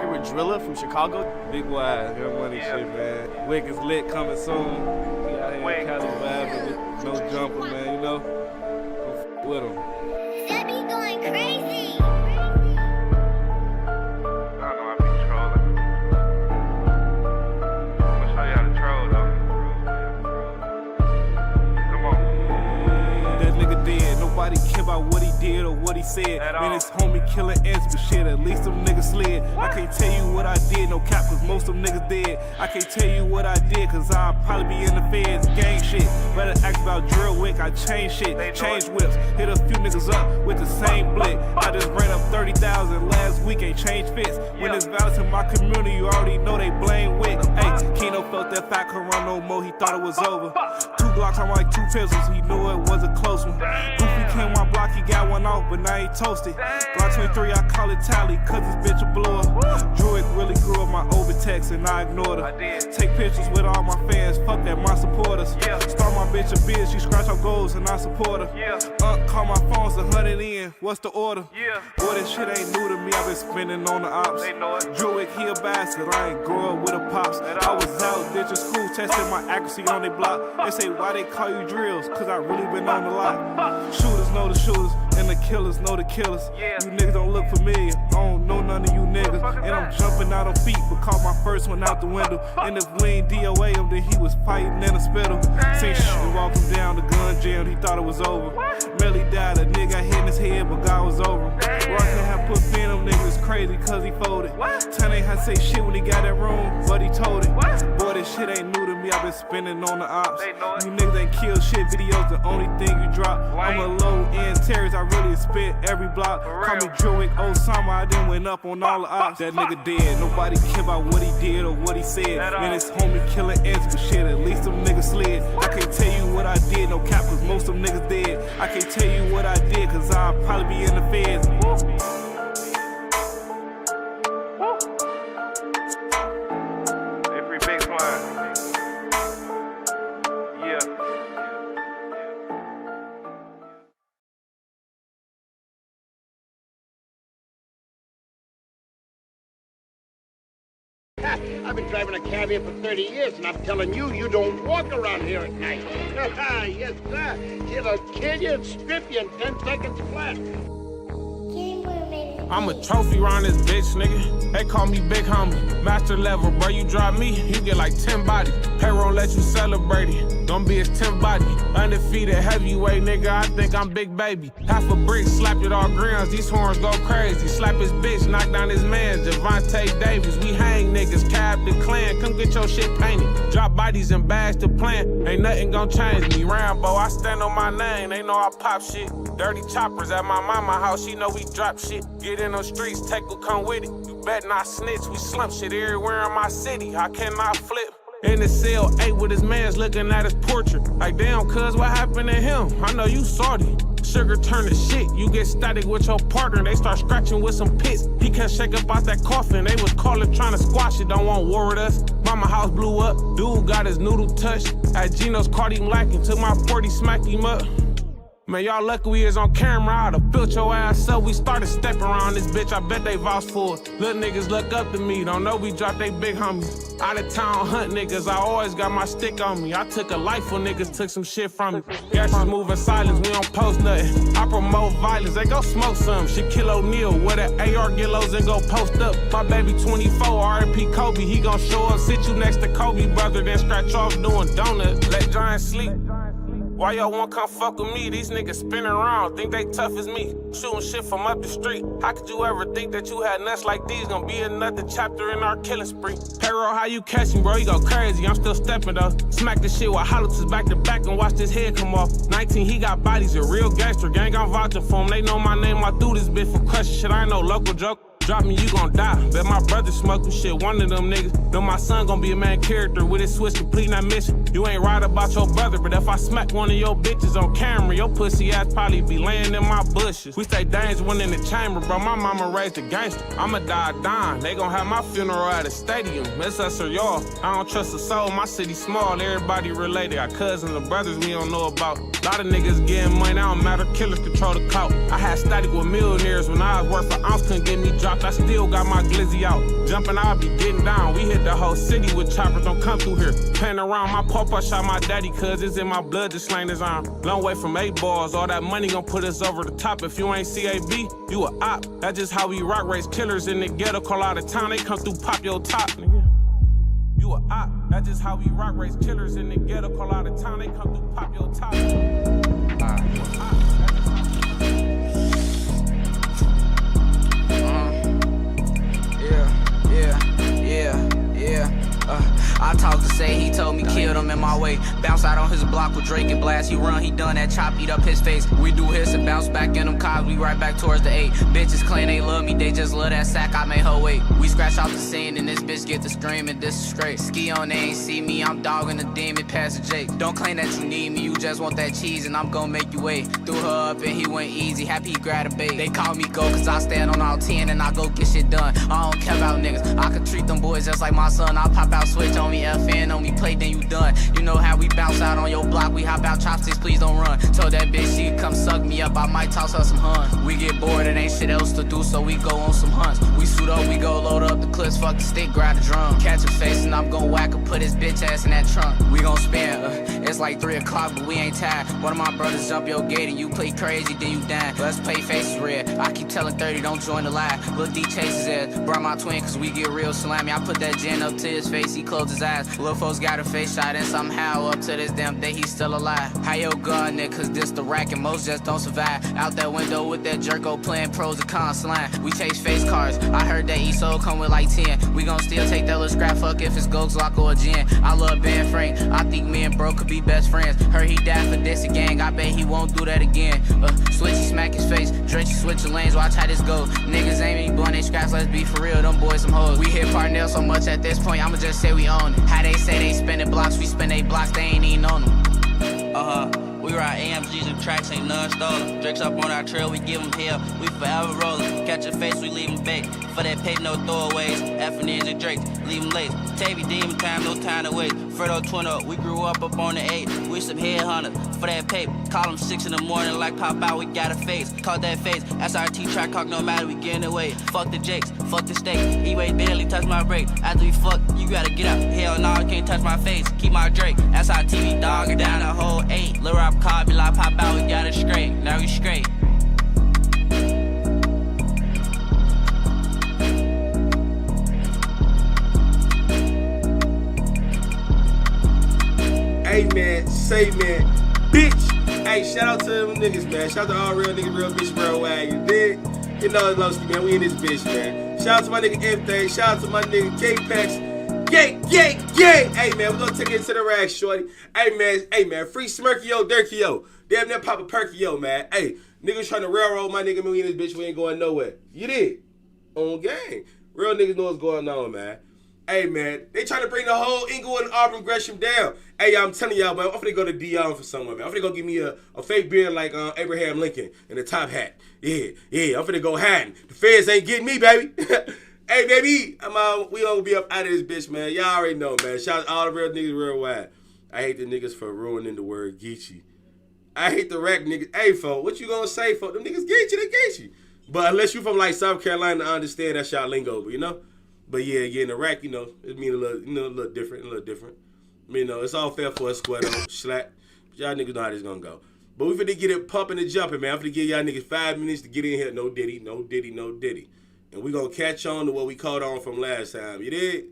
Here with Driller from Chicago. Big wide, good money shit, man. Wick is lit, coming soon. We out here in Cali vibing, no jumper, man, you know? Go with him. That be going crazy. I know I be trolling. I'm gonna show you how to troll, though. Come on. That nigga dead, nobody care about what he did or what he said. Man, his homie killing ants, but shit, at least them niggas slid. I can't tell you what I did, no cap, cause most of them niggas dead. I can't tell you what I did, cause I'll probably be in the feds, gang shit. Better ask about drill wick, I change shit, change whips. Hit a few niggas up with the same blick. I just ran up 30,000 last week, ain't changed fits. When it's violence in my community, you already know they blame wick. Hey, Keno felt that fat could run no more, he thought it was over. 2 Glocks, I'm like 2 pistols, he knew it was a close one. Goofy came my block, he got one off, but now he toasted. Glock 23, I call it tally, cause this bitch a blower. Druid really grew up my overtext and I ignored her. Take pictures with all my fans, fuck that, my supporters. Start my bitch a biz, she scratch off goals and I support her. Call my phone's 100 in, what's the order? Boy, this shit ain't new to me, I've been spending on the ops. Druid, he a bastard, I ain't grow up with a pops. I was out ditching school, testing my accuracy on they block. They say why they call you drills, cause I really been on the lot. Shooters know the shooters, and the killers know the killers. You niggas don't look familiar, I don't know none of you niggas. And I'm jumping out on feet, but caught my first one out the window. And if we ain't DOA him, then he was fighting in a spittle. Seen shit walk him down, the gun jammed, he thought it was over. Melly died, a nigga got hit in his head, but God was over him. Rocket had put in them niggas crazy, cause he folded. Ten ain't had to say shit when he got that room, but he told it. Boy, this shit ain't new to me, I've been spending on the ops. You niggas ain't kill shit videos, the only thing you drop. I'm a low-end terrorist, I really spit every block. Call me Druid Osama, I done went up on all the ops. That nigga dead, nobody care about what he did or what he said. Man, his homie killing ants, but shit, at least them niggas slid. I can't tell you what I did, no cap, cause most of them niggas dead. I can't tell you what I did, cause I'll probably be in the feds. Every big fly. Yeah. I've been driving a cab here for 30 years, and I'm telling you, you don't walk around here at night. Yes, sir. It'll kill you and strip you in 10 seconds flat. I'm a trophy round this bitch, nigga. They call me big homie. Master level, bro, you drop me, you get like 10 bodies. Payroll let you celebrate it. Don't be his 10 body. Undefeated heavyweight, nigga, I think I'm big baby. Half a brick, slapped it all grams, these horns go crazy. Slap his bitch, knock down his man, Javante Davis. We hang niggas, cab the clan, come get your shit painted. Drop bodies and bags to plan, ain't nothing gon' change me. Rambo, I stand on my name, they know I pop shit. Dirty choppers at my mama house, she know we drop shit. Get in those streets, take will come with it. You bet not snitch, we slump shit everywhere in my city. I cannot flip. In the cell, 8 with his mans looking at his portrait. Like, damn, cuz, what happened to him? I know you salty. Sugar turn to shit, you get static with your partner. They start scratching with some pits. He can't shake up out that coffin. They was calling, trying to squash it. Don't want war with us. Mama house blew up. Dude got his noodle touched. At Geno's caught him lacking. Took my 40, smacked him up. Man, y'all lucky we is on camera. I'd have built your ass up. We started stepping around this bitch. I bet they vouch for it. Little niggas look up to me. Don't know we dropped they big homies. Out of town hunt niggas. I always got my stick on me. I took a life when niggas took some shit from me. Gangsters moving silence. We don't post nothing. I promote violence. They go smoke some. Shaquille O'Neal with an AR Gillos and go post up. My baby 24, R.I.P. Kobe. He gon' show up. Sit you next to Kobe, brother. Then scratch off doing donuts. Let Giants sleep. Why y'all won't come fuck with me? These niggas spinning around, think they tough as me. Shooting shit from up the street. How could you ever think that you had nuts like these? Gonna be another chapter in our killing spree. Payroll, how you catch me, bro? You go crazy, I'm still stepping though. Smack this shit while Hollis is back to back and watch this head come off. 19, he got bodies, a real gangster. Gang, I'm vouching for him. They know my name, I do this bitch for crushing shit. I ain't no local joke. Drop me, you gon' die. Bet my brother smoking shit, one of them niggas. Know my son gon' be a main character with his switch complete, not mission. You ain't right about your brother, but if I smack one of your bitches on camera, your pussy ass probably be laying in my bushes. We stay dangerous when in the chamber, bro. My mama raised a gangster. I'ma die dying. They gon' have my funeral at a stadium. It's us or y'all. I don't trust a soul. My city small, everybody related. Got cousins and brothers we don't know about. Lot of niggas getting money, I don't matter. Killers control the clout. I had static with millionaires when I was worth for ounce, couldn't get me dropped popped, I still got my glizzy out. Jumping, I be getting down. We hit the whole city with choppers, don't come through here. Playing around, my papa shot my daddy, cause it's in my blood to slang his arm. Long way from 8 balls, all that money gon' put us over the top. If you ain't CAB, you a op. That's just how we rock, race killers in the ghetto, call out of town, they come through, pop your top, nigga. You a op. That's just how we rock, race killers in the ghetto, call out of town, they come through, pop your top. You a op. I talked to say he told me killed him in my way. Bounce out on his block with Drake and Blast. He run, he done that chop, eat up his face. We do his and bounce back in them cars. We right back towards the 8. Bitches claim they love me, they just love that sack. I made her wait. We scratch out the scene and this bitch get to screaming. This is straight. Ski on, they ain't see me. I'm dogging the demon past the Jake. Don't claim that you need me, you just want that cheese and I'm gonna make you wait. Threw her up and he went easy. Happy he grabbed a bait. They call me go cause I stand on all 10 and I go get shit done. I don't care about niggas. I could treat them boys just like my son. I'll pop out switch on me, FN on me, play, then you done. You know how we bounce out on your block, we hop out chopsticks, please don't run. Told that bitch she come suck me up, I might toss her some huns. We get bored, it ain't shit else to do, so we go on some hunts. We suit up, we go load up the clips, fuck the stick, grab the drum. Catch a face and I'm gon' whack her, put his bitch ass in that trunk. We gon' spin, it's like 3 o'clock, but we ain't tired. One of my brothers jump your gate and you play crazy, then you die. Let's play faces red, I keep telling 30, don't join the lie. Look D chases ass, brought my twin cause we get real salami. I put that gin up to his face, he closed his eyes. Lil' folks got a face shot and somehow up to this damn day he's still alive. How yo gun nigga, cause this the rack and most just don't survive. Out that window with that jerko playing pros and cons line. We chase face cars, I heard that ESO come with like 10. We gon' still take that little scrap fuck if it's Ghost Lock or a gin. I love Ben Frank, I think me and bro could be best friends. Heard he died for this gang, I bet he won't do that again. Switchy smack his face, Drench switch lanes, watch how this go. Niggas ain't any blunt, they scraps, let's be for real, them boys some hoes. We hit Parnell so much at this point, I'ma just say we own it. How they say they spinning blocks, we spin they blocks, they ain't even on them. We ride AMGs and tracks, ain't none stolen. Drakes up on our trail, we give them hell, we forever rolling. Catch a face, we leave them bait. For that pay, no throwaways. F&N's and Drakes, leave them late. Tavy demon time, no time to wait. Fredo twin up, we grew up on the 8. We some headhunters, for that paper. Call them 6 in the morning, like pop out, we got a face. Caught that face, SRT track talk, no matter, we getting away. Fuck the Jakes, fuck the steak. E-way barely touch my brake. After we fuck, you gotta get up. Hell no, you can't touch my face. Keep my Drake, SRT, we dog it down the whole 8. Lil' Rob called me like pop out, we got it straight. Now we straight. Hey man, say man, bitch. Hey, shout out to them niggas, man. Shout out to all real niggas, real bitch, real wag. You dig? You know it's Lowski, man. We in this bitch, man. Shout out to my nigga Everything. Shout out to my nigga K-Pax. Yay. Hey man, we gonna take it to the rag, shorty. Hey man, free Smirkio, Durkio. Damn near Papa Perkio, man. Hey, niggas trying to railroad my nigga, me in this bitch, we ain't going nowhere. You dig? On gang. Real niggas know what's going on, man. Hey, man, they trying to bring the whole Inglewood and Auburn Gresham down. Hey, I'm telling y'all, man, I'm finna go to Dion for someone, man. I'm finna go give me a fake beard like Abraham Lincoln and a top hat. Yeah, I'm finna go hiding. The feds ain't getting me, baby. Hey, baby, we gonna be up out of this bitch, man. Y'all already know, man. Shout out to all the real niggas real wide. I hate the niggas for ruining the word Geechee. I hate the rack niggas. Hey, folks, what you gonna say, folks? Them niggas Geechee, they Geechee. But unless you from, like, South Carolina, I understand that's y'all lingo, you know? But yeah, in Iraq, you know, it mean a little different. I mean, it's all fair for a square though, slack. But y'all niggas know how this gonna go. But we finna get it pumping and jumping, man. I'm finna give y'all niggas 5 minutes to get in here. No diddy. And we gonna catch on to what we caught on from last time. You dig?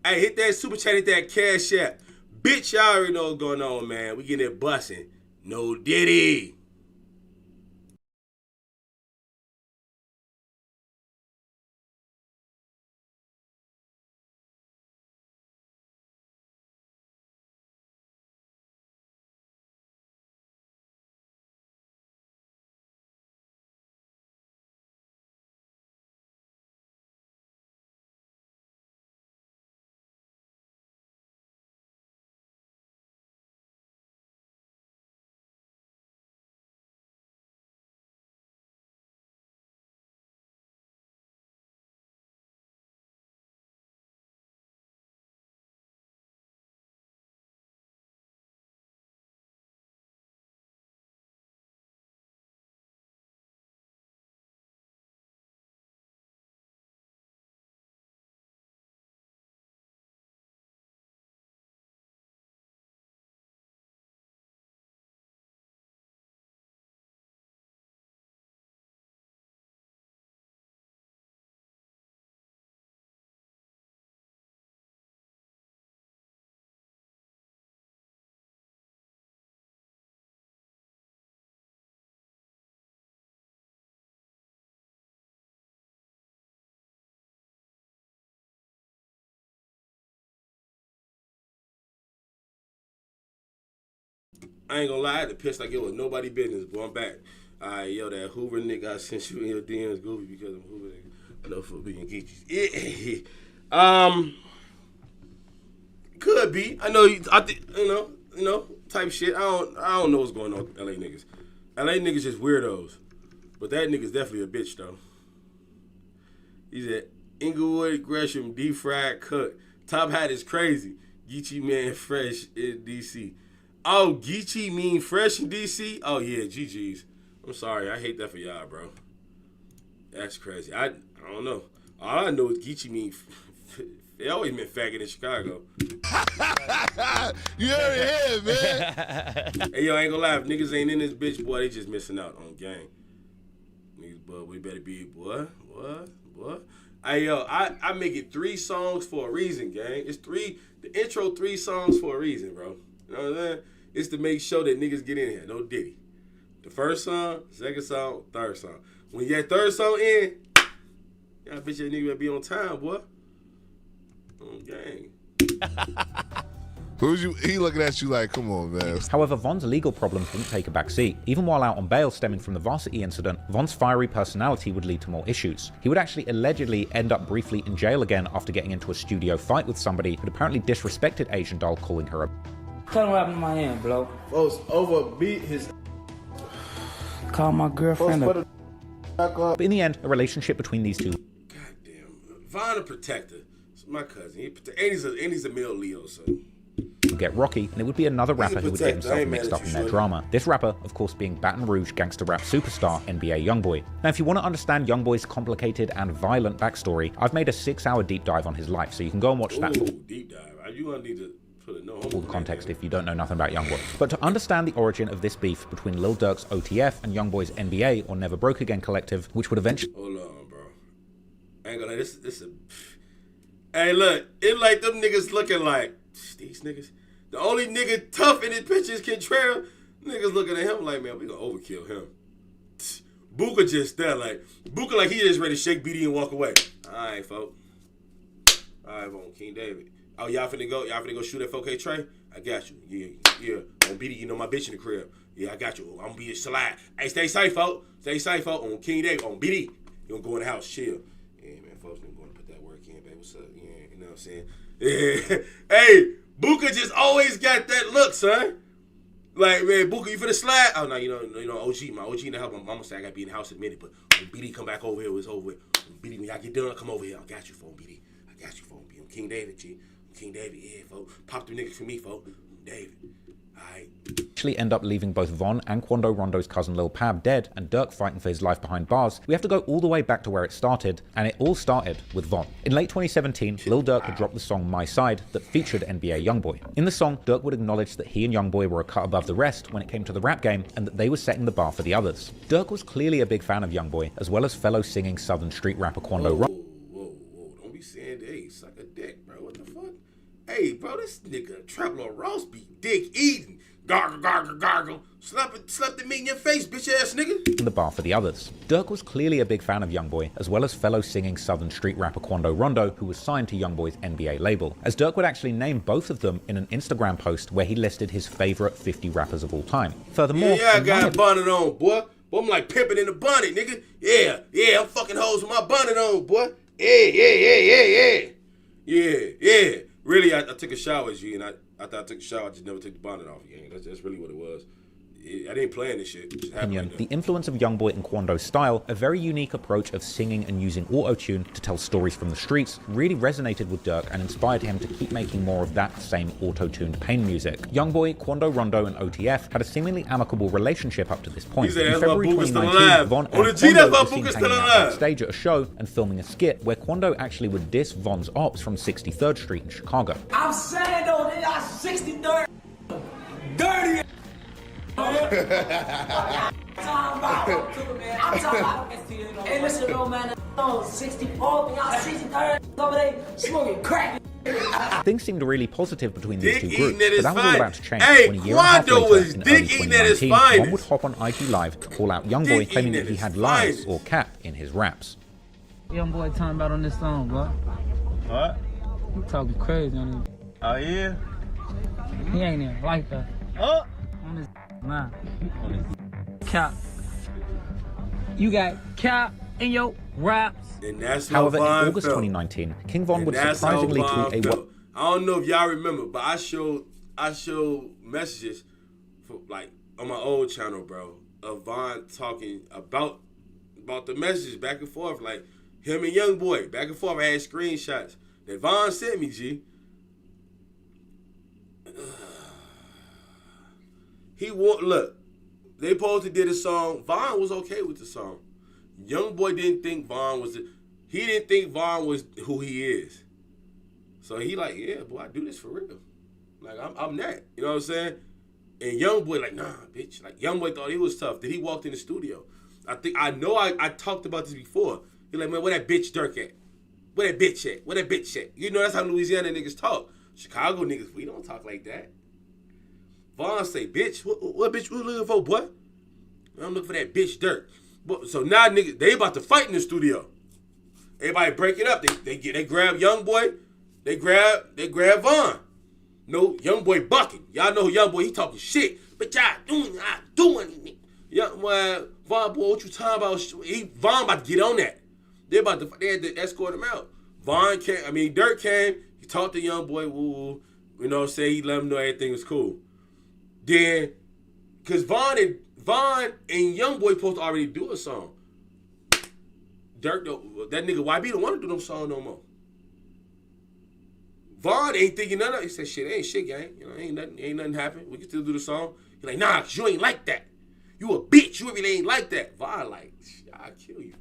Hey, hit that super chat, hit that cash app. Bitch, y'all already know what's going on, man. We getting it busting. No diddy. I ain't gonna lie, I had to piss like it was nobody business, boy. I'm back. Alright, yo, that Hoover nigga I sent you in your DMs goofy because I'm Hoover nigga. No for being geeky. Could be. I know you know, type shit. I don't know what's going on with LA niggas. LA niggas just weirdos. But that nigga's definitely a bitch though. He's at Inglewood, Gresham, deep fried cook. Top hat is crazy. Geechee man fresh in DC. Oh, Geechee mean fresh in DC? Oh yeah, GG's. I'm sorry, I hate that for y'all, bro. That's crazy. I don't know. All I know is Geechee mean. It always meant faggot in Chicago. You heard it here, man. Hey yo, I ain't gonna lie. If niggas ain't in this bitch, boy, they just missing out on gang. Niggas, boy, we better be, boy. Hey yo, I make it 3 songs for a reason, gang. It's 3. The intro 3 songs for a reason, bro. You know what I'm saying? It's to make sure that niggas get in here. No Diddy. The first song, second song, third song. When you get third song in, y'all bitch that nigga better be on time, boy. On gang. He looking at you like, come on, man. However, Von's legal problems didn't take a back seat. Even while out on bail stemming from the Varsity incident, Von's fiery personality would lead to more issues. He would actually allegedly end up briefly in jail again after getting into a studio fight with somebody who'd apparently disrespected Asian Doll, calling her a... Tell him what happened to my hand, bro. Folks overbeat his... Call my girlfriend up. But in the end, a relationship between these two... Goddamn. Von a protector. It's my cousin. He's a male Leo, so... would get rocky, and it would be another rapper who would get himself mixed up in their drama. This rapper, of course, being Baton Rouge gangster rap superstar NBA Youngboy. Now, if you want to understand Youngboy's complicated and violent backstory, I've made a 6-hour deep dive on his life, so you can go and watch that. Ooh, deep dive. You gonna need to put no full context if you don't know nothing about Youngboy. But to understand the origin of this beef between Lil Durk's OTF and Youngboy's NBA, or Never Broke Again collective, which would eventually... Hold on, bro. I ain't gonna lie, this a... Hey, look, it like them niggas looking like... These niggas... The only nigga tough in his picture is Kentrell. Niggas looking at him like, man, we gonna overkill him. Booker just there, like, Booker like he just ready to shake BD and walk away. Alright, folks. Alright, on King David. Oh, y'all finna go shoot at 4K Trey? I got you. Yeah. On BD, you know my bitch in the crib. Yeah, I got you. I'm gonna be a slide. Hey, stay safe, folks. Stay safe, folks. On King David, on BD. You gonna go in the house, chill. Yeah, man, folks, I'm gonna put that work in, baby. What's up? Yeah, you know what I'm saying? Yeah. Hey, Booker just always got that look, son. Like, man, Booker, you finna slide? Oh, no, you know, OG, my OG in the house. My mama said I gotta be in the house in a minute, but when BD come back over here, it's over with. When BD, when y'all get done, come over here. I got you, phone BD. I got you, phone BD. I'm King David, G. I'm King David, yeah, folks. Pop them niggas for me, folks. David. Alright. Actually end up leaving both Von and Quando Rondo's cousin Lil Pab dead, and Durk fighting for his life behind bars. We have to go all the way back to where it started, and it all started with Von. In late 2017, Lil Durk had dropped the song My Side that featured NBA Youngboy. In the song, Durk would acknowledge that he and Youngboy were a cut above the rest when it came to the rap game, and that they were setting the bar for the others. Durk was clearly a big fan of Youngboy, as well as fellow singing southern street rapper Quando Rondo. Whoa. Don't be saying, hey, suck a dick, bro. What the fuck? Hey, bro, this nigga Traplo Ross be dick eating. Gargle. Slap the meat in your face, bitch ass nigga. The bar for the others. Durk was clearly a big fan of Youngboy, as well as fellow singing southern street rapper Quando Rondo, who was signed to Youngboy's NBA label, as Durk would actually name both of them in an Instagram post where he listed his favorite 50 rappers of all time. Furthermore, I got a bonnet on, boy. Boy, I'm like pimping in the bonnet, nigga. Yeah, I'm fucking hoes with my bonnet on, boy. Yeah. Really, I took a shower, G, and after I took a shower, I just never took the bonnet off again. That's really what it was. I didn't plan this shit. It just happened like that. The influence of Youngboy and Quando's style, a very unique approach of singing and using auto-tune to tell stories from the streets, really resonated with Durk and inspired him to keep making more of that same auto-tuned pain music. Youngboy, Quando Rondo, and OTF had a seemingly amicable relationship up to this point. In February 2019, Von and Quando were seen hanging out backstage at a show and filming a skit where Quando actually would diss Von's ops from 63rd Street in Chicago. I'm saying though, they got 63rd dirty. I'm talking about hey, listen, no man, 64, y'all 63rd over there smoking crack. Things seemed really positive between these two groups, but that was all about to change when a year and a half Quando later, in early 2019, Von would hop on IG Live to call out Youngboy, claiming that he had lies or cap in his raps. Youngboy talking about on this song, bro. What? You talking crazy on it. Oh, yeah? He ain't even like that. Oh, On this man. Cap. You got cap in your raps. And that's However, how in Von August felt. 2019, King Von And would that's how surprisingly Von tweet a felt. I don't know if y'all remember, but I showed messages for like on my old channel, bro, of Von talking about the messages back and forth, like him and Young Boy back and forth. I had screenshots that Von sent me. G. Look. They supposed to did a song. Von was okay with the song. Young Boy didn't think Von was. He didn't think Von was who he is. So he like, yeah, boy, I do this for real. Like I'm that. You know what I'm saying? And Young Boy like, nah, bitch. Like Young Boy thought he was tough. Then he walked in the studio. I talked about this before. He like, man, where that bitch Durk at? Where that bitch at? Where that bitch at? You know that's how Louisiana niggas talk. Chicago niggas, we don't talk like that. Von say, bitch, what bitch you looking for, boy? I'm looking for that bitch Durk. So now niggas, they about to fight in the studio. Everybody break it up. They grab Young Boy. They grab Von. No, Young Boy bucking. Y'all know Young Boy, he talking shit. But y'all doing it. Young boy, Von, boy, what you talking about? Von about to get on that. They had to escort him out. Durk came, he talked to Young Boy, woo, you know, say he let him know everything was cool. Then, because Von and Young Boy supposed to already do a song. Durk, that nigga YB don't want to do no song no more. Von ain't thinking none of it. He said, shit, ain't shit, gang. You know, ain't nothing happen. We can still do the song. He like, nah, cause you ain't like that. You a bitch. You really ain't like that. Von like, I'll kill you.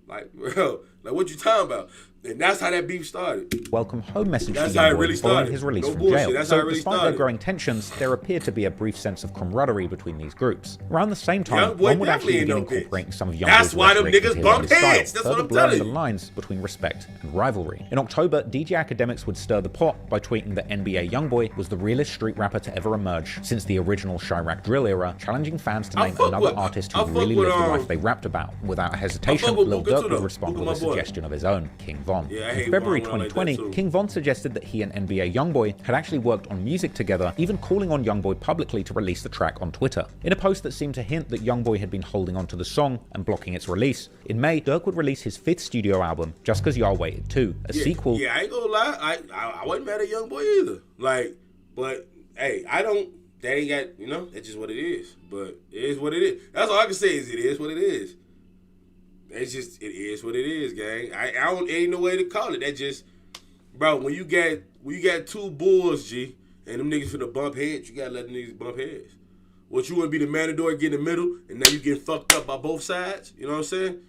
Like, bro, like what you talking about? And that's how that beef started. welcome home message That's to how Young it Boy really following started. his release No from bullshit. jail. That's how So it really despite their started. growing tensions, there appeared to be a brief sense of camaraderie between these groups. Around the same time, Young Boy one would definitely actually ain't begin no bitch. incorporating some of Young That's Boy's why them rhetoric niggas into bump his style, heads. That's what further I'm blurring telling the you. lines between respect and rivalry. In October, DJ Academics would stir the pot by tweeting that NBA YoungBoy was the realest street rapper to ever emerge since the original Chirac drill era, challenging fans to name another artist who really lived the life they rapped about. Without hesitation, Lil Durk would respond with a suggestion of his own, King Von. In February 2020, King Von suggested that he and NBA YoungBoy had actually worked on music together, even calling on YoungBoy publicly to release the track on Twitter. In a post that seemed to hint that YoungBoy had been holding onto the song and blocking its release, in May, Durk would release his 5th studio album, Just Cause Y'all Waited Too, a sequel. Yeah, I ain't gonna lie, I wasn't mad at Young Boy either. Like, but hey, that ain't got, you know, that's just what it is. But it is what it is. That's all I can say is it is what it is. It's just, it is what it is, gang. Ain't no way to call it. That just, bro, when you got two bulls, G, and them niggas finna bump heads, you gotta let them niggas bump heads. What, you wanna be the matador, get in the middle, and now you getting fucked up by both sides? You know what I'm saying?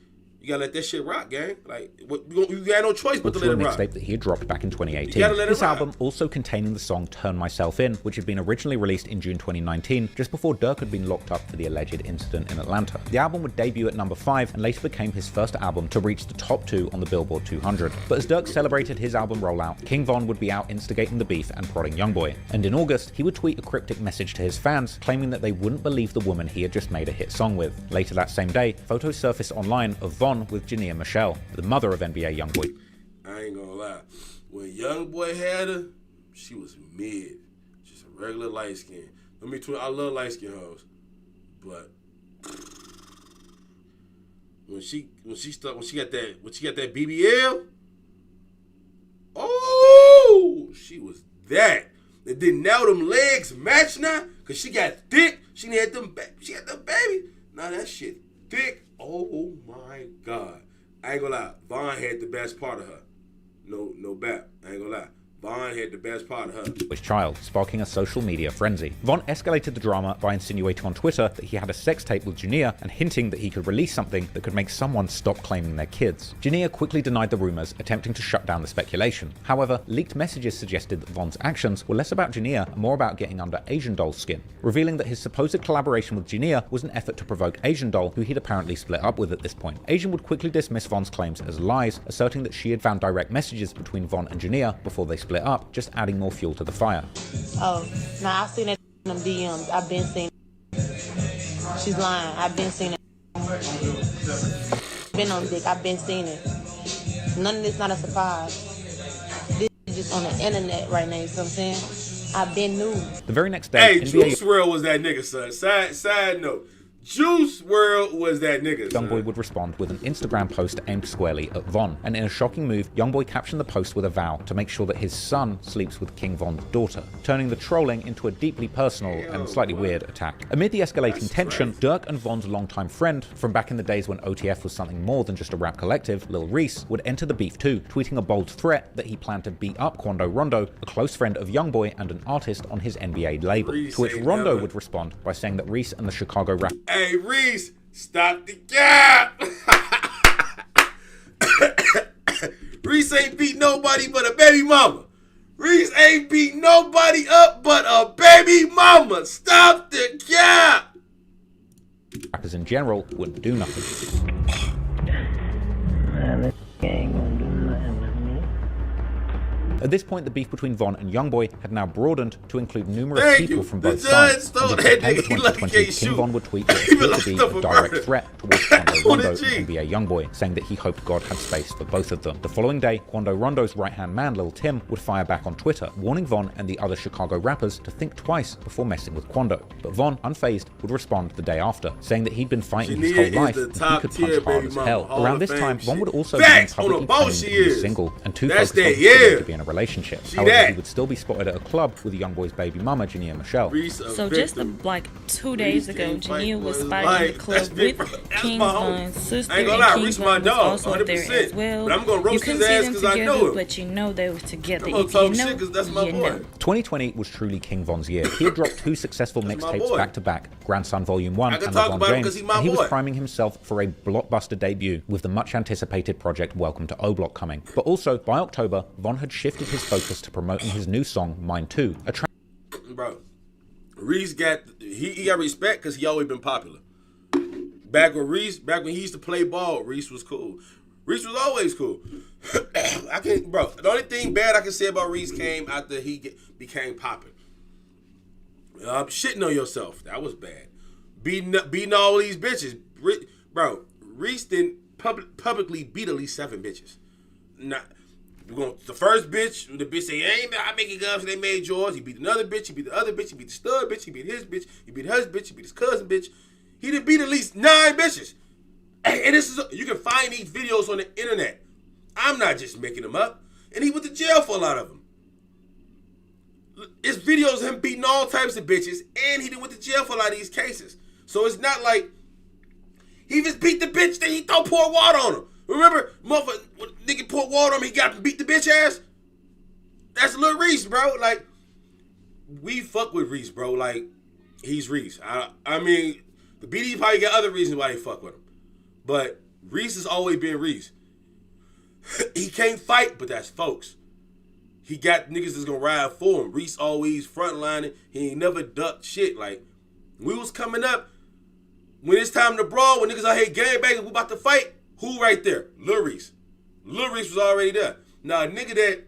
You gotta let that shit rock, gang. Like, you got no choice but to let it rock. Mixtape that he had dropped back in 2018. You gotta let it This rock. album also containing the song Turn Myself In, which had been originally released in June 2019, just before Durk had been locked up for the alleged incident in Atlanta. The album would debut at number 5 and later became his first album to reach the top 2 on the Billboard 200. But as Durk celebrated his album rollout, King Von would be out instigating the beef and prodding YoungBoy. And in August, he would tweet a cryptic message to his fans, claiming that they wouldn't believe the woman he had just made a hit song with. Later that same day, photos surfaced online of Von with Jania Michelle, the mother of NBA YoungBoy. I ain't gonna lie. When Young Boy had her, she was mid. Just a regular light skin. I love light skin hoes. But when she got that BBL, oh, she was that. And then now them legs match now, cause she got thick. She had them baby. Now that shit thick. Oh my God. I ain't gonna lie, Von had the best part of her. No bap. I ain't gonna lie. Von had the best part of her. His child, sparking a social media frenzy. Von escalated the drama by insinuating on Twitter that he had a sex tape with Jania and hinting that he could release something that could make someone stop claiming their kids. Jania quickly denied the rumors, attempting to shut down the speculation. However, leaked messages suggested that Von's actions were less about Jania and more about getting under Asian Doll's skin, revealing that his supposed collaboration with Jania was an effort to provoke Asian Doll, who he'd apparently split up with at this point. Asian would quickly dismiss Von's claims as lies, asserting that she had found direct messages between Von and Jania before they split up, just adding more fuel to the fire. Oh, nah, I seen that in them DMs. I've been seeing it. She's lying. I've been seeing it. Been on dick. I've been seeing it. None of this not a surprise. This is just on the internet right now, you know what I'm saying? I've been new. The very next day, Hey, NBA Juice WRLD was that nigga, son. Side note. Juice WRLD was that nigga, son. Youngboy would respond with an Instagram post aimed squarely at Von, and in a shocking move, Youngboy captioned the post with a vow to make sure that his son sleeps with King Von's daughter, turning the trolling into a deeply personal and slightly weird attack. Amid the escalating tension, Durk and Von's longtime friend, from back in the days when OTF was something more than just a rap collective, Lil Reese, would enter the beef too, tweeting a bold threat that he planned to beat up Quando Rondo, a close friend of Youngboy and an artist on his NBA label, to which Rondo would respond by saying that Reese and the Chicago rapper Hey, Reese, stop the gap! Reese ain't beat nobody but a baby mama. Reese ain't beat nobody up but a baby mama. Stop the gap! rappers in general wouldn't do nothing. At this point, the beef between Von and Youngboy had now broadened to include numerous people from both sides. And in September 2020, King Von would tweet what appeared to be a direct threat towards Quando Rondo and NBA Youngboy, saying that he hoped God had space for both of them. The following day, Quando Rondo's right-hand man, Lil Tim, would fire back on Twitter, warning Von and the other Chicago rappers to think twice before messing with Quando. But Von, unfazed, would respond the day after, saying that he'd been fighting his whole life and he could punch hard as hell. Around this time, Von would also begin publicly claiming that he was single and too focused on to be in a relationship. However, he would still be spotted at a club with Youngboy's baby mama, Jania Michelle. So just like 2 days ago, Jania was spotted in the club with King Von's sister, and King Von was also there as well. You couldn't see them together, but you know they were together. If you know, you know. 2020 was truly King Von's year. He had dropped 2 successful mixtapes back-to-back, Grandson Volume 1 and LeBron James, and he was priming himself for a blockbuster debut with the much-anticipated project Welcome to O-Block coming. But also, by October, Von had shifted his focus to promoting his new song, Mine 2, a track. Bro, Reese got, he got respect because he always been popular. Back when he used to play ball, Reese was cool. Reese was always cool. The only thing bad I can say about Reese came after he became popular. Shitting on yourself, that was bad. Beating all these bitches. Bro, Reese didn't publicly beat at least 7 bitches. The first bitch, the bitch say, I make it up, so they made yours. He beat another bitch, he beat the other bitch, he beat the stud bitch, he beat his bitch, he beat his bitch, he beat his cousin bitch. He done beat at least 9 bitches. And this is, you can find these videos on the internet. I'm not just making them up. And he went to jail for a lot of them. It's videos of him beating all types of bitches, and he done went to jail for a lot of these cases. So it's not like he just beat the bitch, then he pour water on him. Remember, motherfucker, when nigga poured water on him, he got beat the bitch ass? That's Lil Reese, bro. Like, we fuck with Reese, bro. Like, he's Reese. I mean, the BD probably got other reasons why they fuck with him. But Reese has always been Reese. He can't fight, but that's folks. He got niggas that's gonna ride for him. Reese always frontlining. He ain't never ducked shit. Like, we was coming up, when it's time to brawl, when niggas out here gangbanging, we about to fight, who right there? Lil Reese. Lil Reese was already there. Now, a nigga that,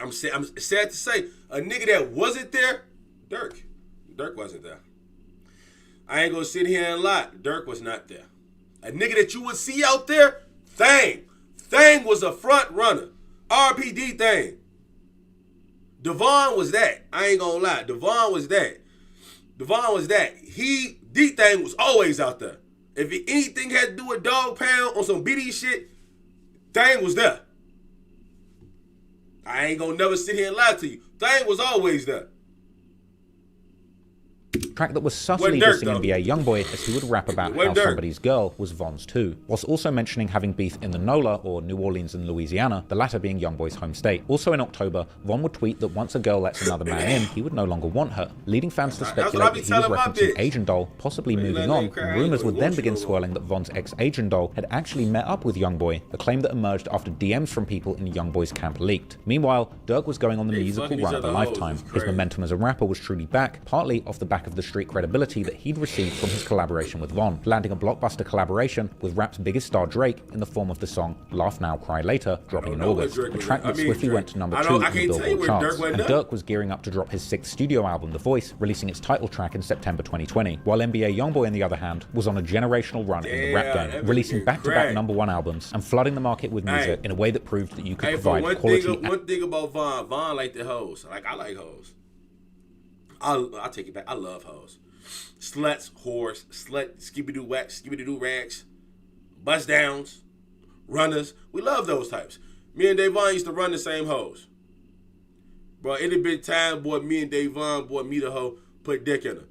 I'm sad to say, a nigga that wasn't there, Durk. Durk wasn't there. I ain't gonna sit here and lie. Durk was not there. A nigga that you would see out there, Thang. Thang was a front runner. RPD Thang. Devon was that. I ain't gonna lie. Devon was that. D-Thang was always out there. If anything had to do with Dog Pound on some BD shit, Thang was there. I ain't gonna never sit here and lie to you. Thang was always there. Track that was subtly dissing NBA Youngboy as he would rap about how somebody's girl was Von's too, whilst also mentioning having beef in the NOLA, or New Orleans and Louisiana, the latter being Youngboy's home state. Also in October, Von would tweet that once a girl lets another man in, he would no longer want her, leading fans to speculate that he was referencing Asian Doll, possibly moving on, and rumours would then begin swirling that Von's ex-Asian Doll had actually met up with Youngboy, a claim that emerged after DMs from people in Youngboy's camp leaked. Meanwhile, Durk was going on the musical run of a lifetime. His momentum as a rapper was truly back, partly off the back of the street credibility that he'd received from his collaboration with Von, landing a blockbuster collaboration with rap's biggest star Drake in the form of the song Laugh Now, Cry Later, dropping in August, a track that swiftly went to number 2 on the Billboard charts. And Durk was gearing up to drop his 6th studio album, The Voice, releasing its title track in September 2020, while NBA YoungBoy, on the other hand, was on a generational run in the rap game, releasing back-to-back #1 albums and flooding the market with music in a way that proved that you could provide quality. One thing about Von like the hoes. Like, I like hoes. I'll take it back. I love hoes. Sluts, whores, skibby-doo wax, skibby-doo rags, bust downs, runners. We love those types. Me and Davon used to run the same hoes. Bro, it had been time, boy, me and Davon, boy, meet a hoe, put dick in her.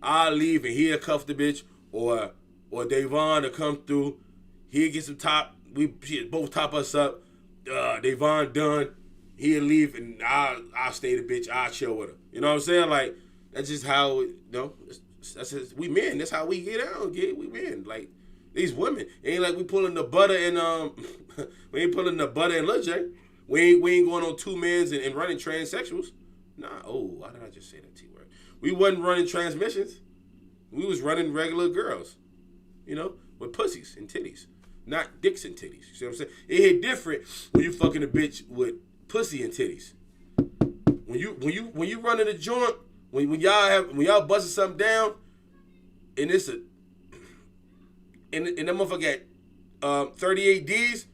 I'll leave and he'll cuff the bitch, or Davon will come through, he'll get some top, she'll both top us up, Davon done, he'll leave and I'll stay the bitch, I'll chill with her. You know what I'm saying? Like, that's just how, you know, that's just, we men, that's how we get out, we men. Like, these women, it ain't like we pulling the butter and, we ain't pulling the butter and Lil J. We ain't going on 2 mans and running transsexuals. Nah, why did I just say that T-word? We wasn't running transmissions. We was running regular girls, you know, with pussies and titties, not dicks and titties. You see what I'm saying? It hit different when you fucking a bitch with pussy and titties. When you running a joint, when y'all busting something down, and it's and that motherfucker got 38 Ds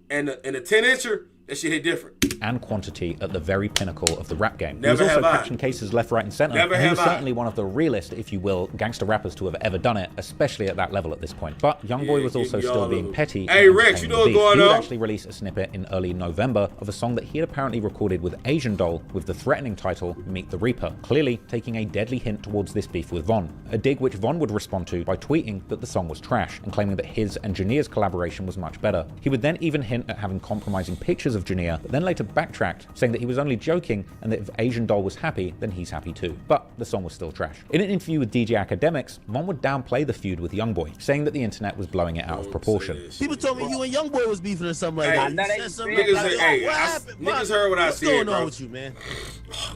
and a 10-incher. That shit hit different. And quantity at the very pinnacle of the rap game. He was also catching cases left, right, and center. And he was certainly one of the realest, if you will, gangster rappers to have ever done it, especially at that level at this point. But YoungBoy was also still being petty. Hey, Rex, you know what's going on? He would actually release a snippet in early November of a song that he had apparently recorded with Asian Doll with the threatening title, Meet the Reaper, clearly taking a deadly hint towards this beef with Von. A dig which Von would respond to by tweeting that the song was trash and claiming that his and Janeer's collaboration was much better. He would then even hint at having compromising pictures of Janeer, but then later backtracked, saying that he was only joking and that if Asian Doll was happy, then he's happy too. But the song was still trash. In an interview with DJ Academics, Von would downplay the feud with YoungBoy, saying that the internet was blowing it out of proportion. People told me you and YoungBoy was beefing or something like that. Niggas heard what I said, What's going on with you, man?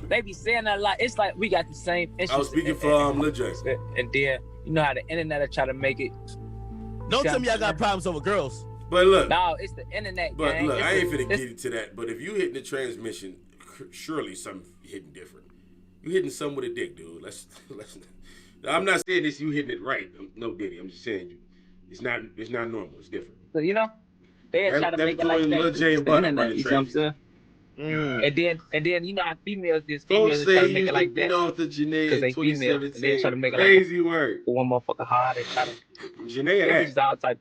They be saying that a lot. It's like we got the same issues. I was speaking for Lil J. And then, you know how the internet will try to make it. Don't tell me I got problems over girls. But look, no, it's the internet. But gang. Look, I ain't finna get into that. But if you hitting the transmission, surely something hitting different. You hitting something with a dick, dude. Let's. I'm not saying this. You hitting it right. No Diddy. I'm just saying it's not normal. It's different. So you know, they try to make it like that. Lil J and Butter running You know what I'm saying? And then you know how females try to make it like that. Because they females, and they try to make it crazy like word. One motherfucker hard. They try to. Janae, all type.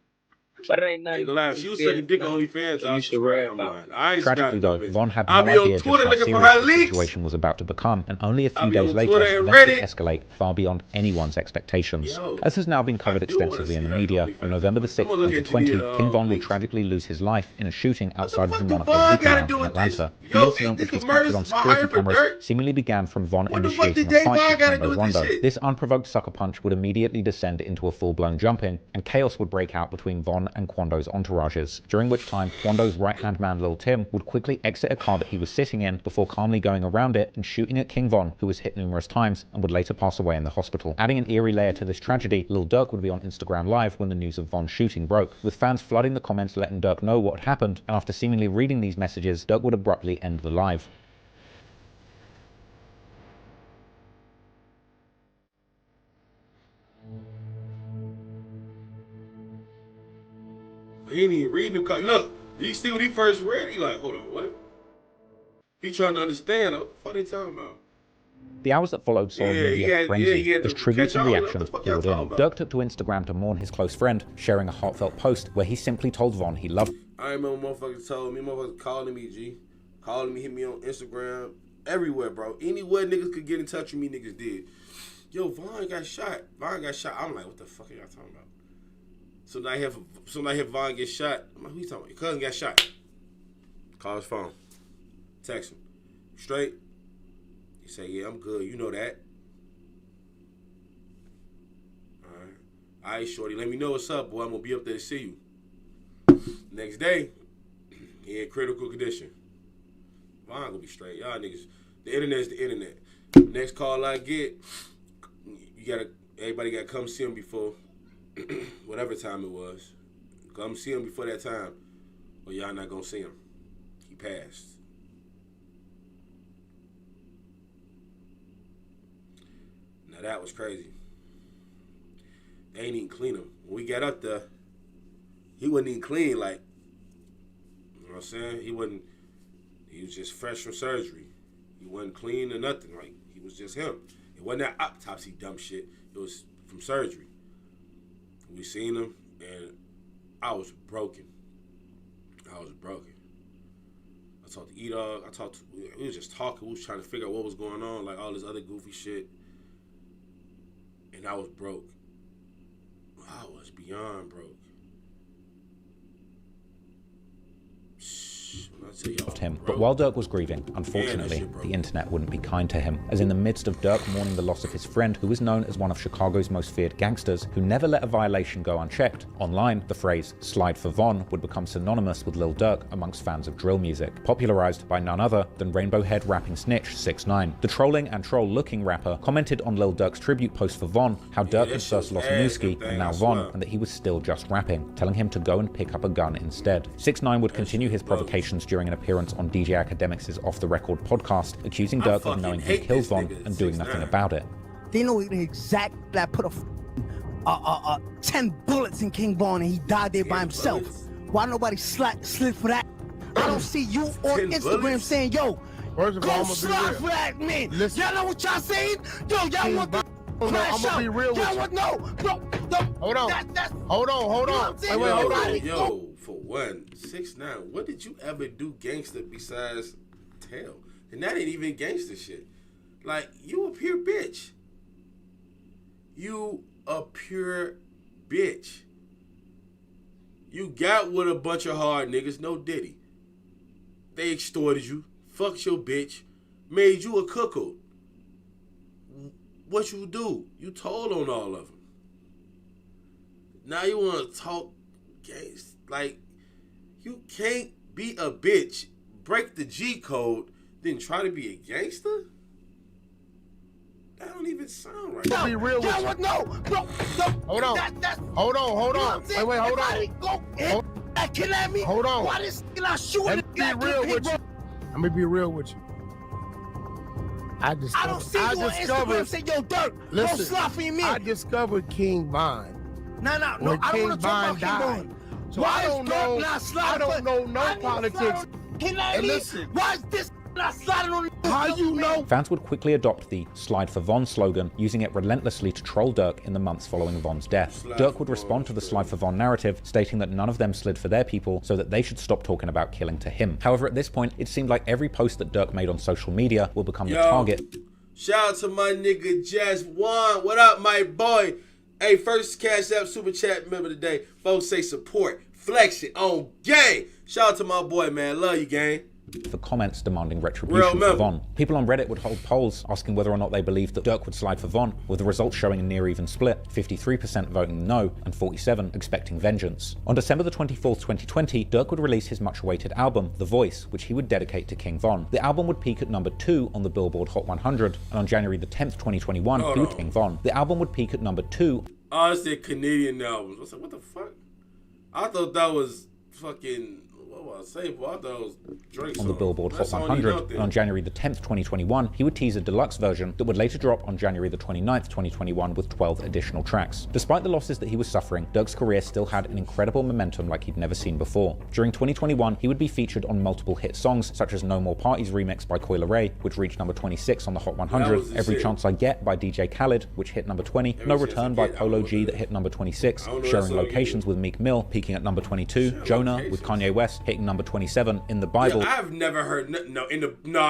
But it ain't nothing. She was sucking dick on OnlyFans. Tragically though, Von had no idea just how serious the situation was about to become, and only a few days later, events would escalate far beyond anyone's expectations. As has now been covered extensively in the media, on November the 6th, 2020, King Von would tragically lose his life in a shooting outside of the Monaco House in Atlanta. The incident, which was captured on security cameras, seemingly began from Von initiating a fight with Rondo Rondo. This unprovoked sucker punch would immediately descend into a full-blown jumping, and chaos would break out between Von and Quando's entourages, during which time Quando's right-hand man Lil Tim would quickly exit a car that he was sitting in before calmly going around it and shooting at King Von, who was hit numerous times and would later pass away in the hospital. Adding an eerie layer to this tragedy, Lil Durk would be on Instagram Live when the news of Von's shooting broke, with fans flooding the comments letting Durk know what had happened, and after seemingly reading these messages, Durk would abruptly end the live. He ain't even reading the look, you see when he first read, he like, hold on, what? He trying to understand what the fuck they talking about. The hours that followed saw media frenzy as tributes and reactions poured in. Durk took to Instagram to mourn his close friend, sharing a heartfelt post where he simply told Von he loved him. I remember motherfuckers told me, motherfuckers calling me, G. Calling me, hit me on Instagram, everywhere, bro. Anywhere niggas could get in touch with me, niggas did. Yo, Von got shot. I'm like, what the fuck are y'all talking about? So now I hear Von get shot. I'm like, who you talking about? Your cousin got shot. Call his phone. Text him. Straight. He say, yeah, I'm good. You know that. All right, shorty. Let me know what's up, boy. I'm going to be up there to see you. Next day, he in critical condition. Von going to be straight. Y'all niggas. The internet's the internet. Next call I get, everybody got to come see him before whatever time it was. Come see him before that time, or y'all not gonna see him. He passed. Now that was crazy. They ain't even clean him. When we got up there, he wasn't even clean. Like, you know what I'm saying? He was just fresh from surgery. He wasn't clean or nothing. Like, he was just him. It wasn't that autopsy dumb shit. It was from surgery. We seen him, and I was broken. I talked to E-Dog. We was just talking. We was trying to figure out what was going on, like all this other goofy shit. And I was broke. I was beyond broke. Him. But while Durk was grieving, unfortunately, the internet wouldn't be kind to him, as in the midst of Durk mourning the loss of his friend, who was known as one of Chicago's most feared gangsters, who never let a violation go unchecked, online, the phrase "slide for Von" would become synonymous with Lil Durk amongst fans of drill music, popularized by none other than Rainbow Head rapping snitch 6ix9ine. The trolling and troll-looking rapper commented on Lil Durk's tribute post for Von how Durk had first lost Newski and now Von, and that he was still just rapping, telling him to go and pick up a gun instead. 6ix9ine would continue his provocations during an appearance on DJ Academics' Off the Record podcast, accusing Durk of knowing he killed Von and doing nothing about it. They know the exact that put 10 bullets in King Von and he died there by himself. Why nobody slid for that? I don't see you on Instagram saying, yo, go slide for that, man. Y'all know what y'all saying? Yo, y'all want the crash out. Y'all want no, bro. Hold on. Hold on. Wait, hold on. Yo, for one, 6ix9ine, what did you ever do gangster besides tell? And that ain't even gangster shit. Like, you a pure bitch. You a pure bitch. You got with a bunch of hard niggas, no Diddy. They extorted you, fucked your bitch, made you a cuckold. What you do? You told on all of them. Now you want to talk gangster. Like, you can't be a bitch, break the G code, then try to be a gangster? That don't even sound right. Be real with you. No, bro. Hold on. Hold on. Wait, hold on. Hold on. Why this not shooting? Let me be real with you. Let me be real with you. I don't see you on Instagram say, yo, Durk, listen, go slide for your man. I discovered King Von. No, I don't want to talk about King Von. So I don't know no politics. And listen, why is this not sliding on the how you know? Fans would quickly adopt the "Slide for Von" slogan, using it relentlessly to troll Durk in the months following Von's death. Durk would respond to the "Slide for Von" narrative, stating that none of them slid for their people, so that they should stop talking about killing to him. However, at this point, it seemed like every post that Durk made on social media will become the target. Shout out to my nigga Jazz One. What up, my boy? Hey, first Cash App Super Chat member today. Folks say support, flex it on gang. Shout out to my boy, man. Love you, gang. For comments demanding retribution for Von. People on Reddit would hold polls asking whether or not they believed that Durk would slide for Von, with the results showing a near even split, 53% voting no and 47% expecting vengeance. On December the 24th, 2020, Durk would release his much-awaited album, The Voice, which he would dedicate to King Von. The album would peak at number 2 on the Billboard Hot 100, and on January the 10th, 2021, he would King Von. The album would peak at number 2. Oh, it's the Canadian albums. I was like, what the fuck? I thought that was fucking... I thought it was Drake's on the Billboard Hot 100, and on January the 10th, 2021, he would tease a deluxe version that would later drop on January the 29th, 2021 with 12 additional tracks. Despite the losses that he was suffering, Durk's career still had an incredible momentum like he'd never seen before. During 2021, he would be featured on multiple hit songs, such as No More Parties remix by Coi Leray, which reached number 26 on the Hot 100, Every Chance I Get by DJ Khaled, which hit number 20, No Return by Polo G that hit number 26, Sharing Locations with Meek Mill peaking at number 22, Jonah with Kanye West hitting number 27, In the Bible. Yeah, I've never heard I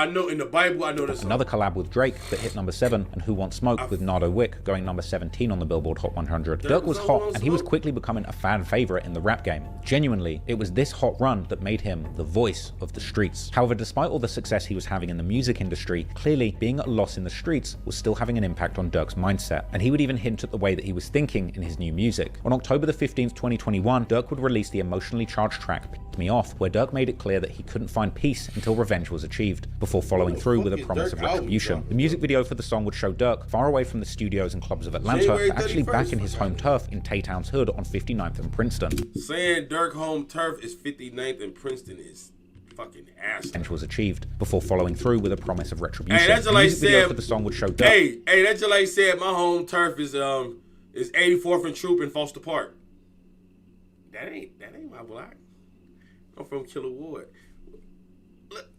know in the Bible I know this. Another collab with Drake that hit number 7, and Who Wants Smoke with Nardo Wick going number 17 on the Billboard Hot 100. Durk was hot, and he was quickly becoming a fan favorite in the rap game. Genuinely, it was this hot run that made him the voice of the streets. However, despite all the success he was having in the music industry, clearly being at a loss in the streets was still having an impact on Durk's mindset, and he would even hint at the way that he was thinking in his new music. On October the 15th, 2021, Durk would release the emotionally charged track Pick Me Off, off, where Durk made it clear that he couldn't find peace until revenge was achieved, before following through with a promise of retribution. The music video for the song would show Durk far away from the studios and clubs of Atlanta, but actually back in his home turf in Tay-Town's hood on 59th and Princeton. Saying Durk home turf is 59th and Princeton is fucking ass. Revenge was achieved, before following through with a promise of retribution. Hey, that's the music video for the song would show Durk. Hey, that's like said my home turf is 84th and Troop in Foster Park. That ain't my block. I'm from Killer Ward.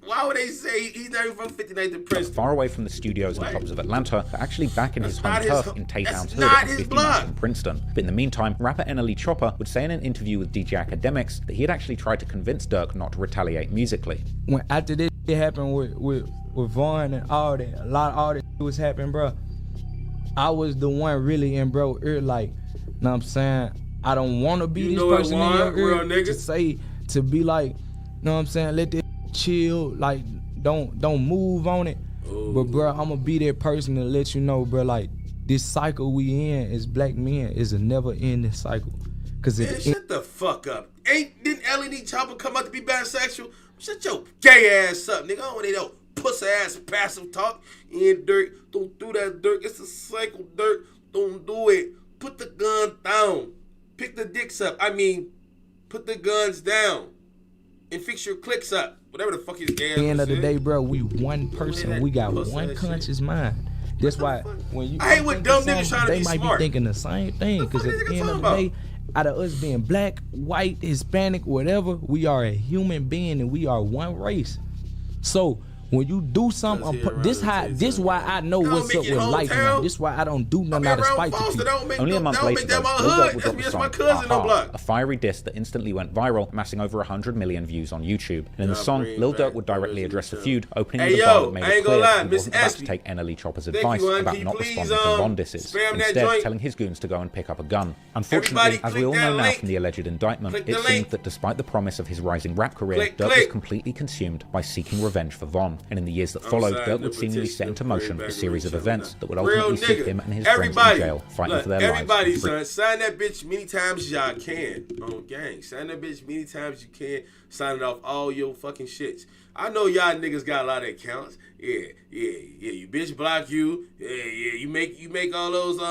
Why would they say he's not even from 59th and Princeton? Far away from the studios and clubs of Atlanta, but actually back in his home turf in Tay-Town's hood on 59th and Princeton. But in the meantime, rapper NLE Chopper would say in an interview with DJ Academics that he had actually tried to convince Durk not to retaliate musically. When after this happened with Vaughn and all that, all that was happening, bro, I was the one really in bro ear, like, know what I'm saying? I don't want to be this person in your ear to say, to be like, know what I'm saying? Let this chill, like, don't move on it. But bro, I'm gonna be that person to let you know, bro, like, this cycle we in as black men is a never ending cycle. Cause man, shut the fuck up. Didn't LED Chopper come out to be bisexual? Shut your gay ass up, nigga. I don't want no pussy ass passive talk. And Durk, don't do that, Durk. It's a cycle, Durk. Don't do it. Put the gun down. Pick the dicks up. I mean, put the guns down. And fix your clicks up. Whatever the fuck his gay ass. At the end of the day, bro, we one person. We got one conscious mind. That's why when you I hate what dumb niggas trying to they be might smart. be thinking the same thing. Because at the end of the day, out of us being black, white, Hispanic, whatever, we are a human being and we are one race. So when you do something, this why I know what's up with life now. This why I don't do nothing out of spite to people. Only a month later, though, Lil Durk would drop the song "Aha," a fiery diss that instantly went viral, amassing over 100 million views on YouTube. And in the song, Lil Durk would directly address the feud, opening with a bar that made it clear he wasn't about to take NLE Chopper's advice about not responding to Von disses, instead telling his goons to go and pick up a gun. Unfortunately, as we all know now from the alleged indictment, it seemed that despite the promise of his rising rap career, Durk was completely consumed by seeking revenge for Von. And in the years that followed, Durk would seemingly set into motion a series of events that would ultimately see him and his friends in jail, fighting for their lives. Everybody, son, sign that bitch many times as y'all can on gang. Sign that bitch many times you can. Sign it off all your fucking shits. I know y'all niggas got a lot of accounts. Yeah. You bitch block you. Yeah. You make all those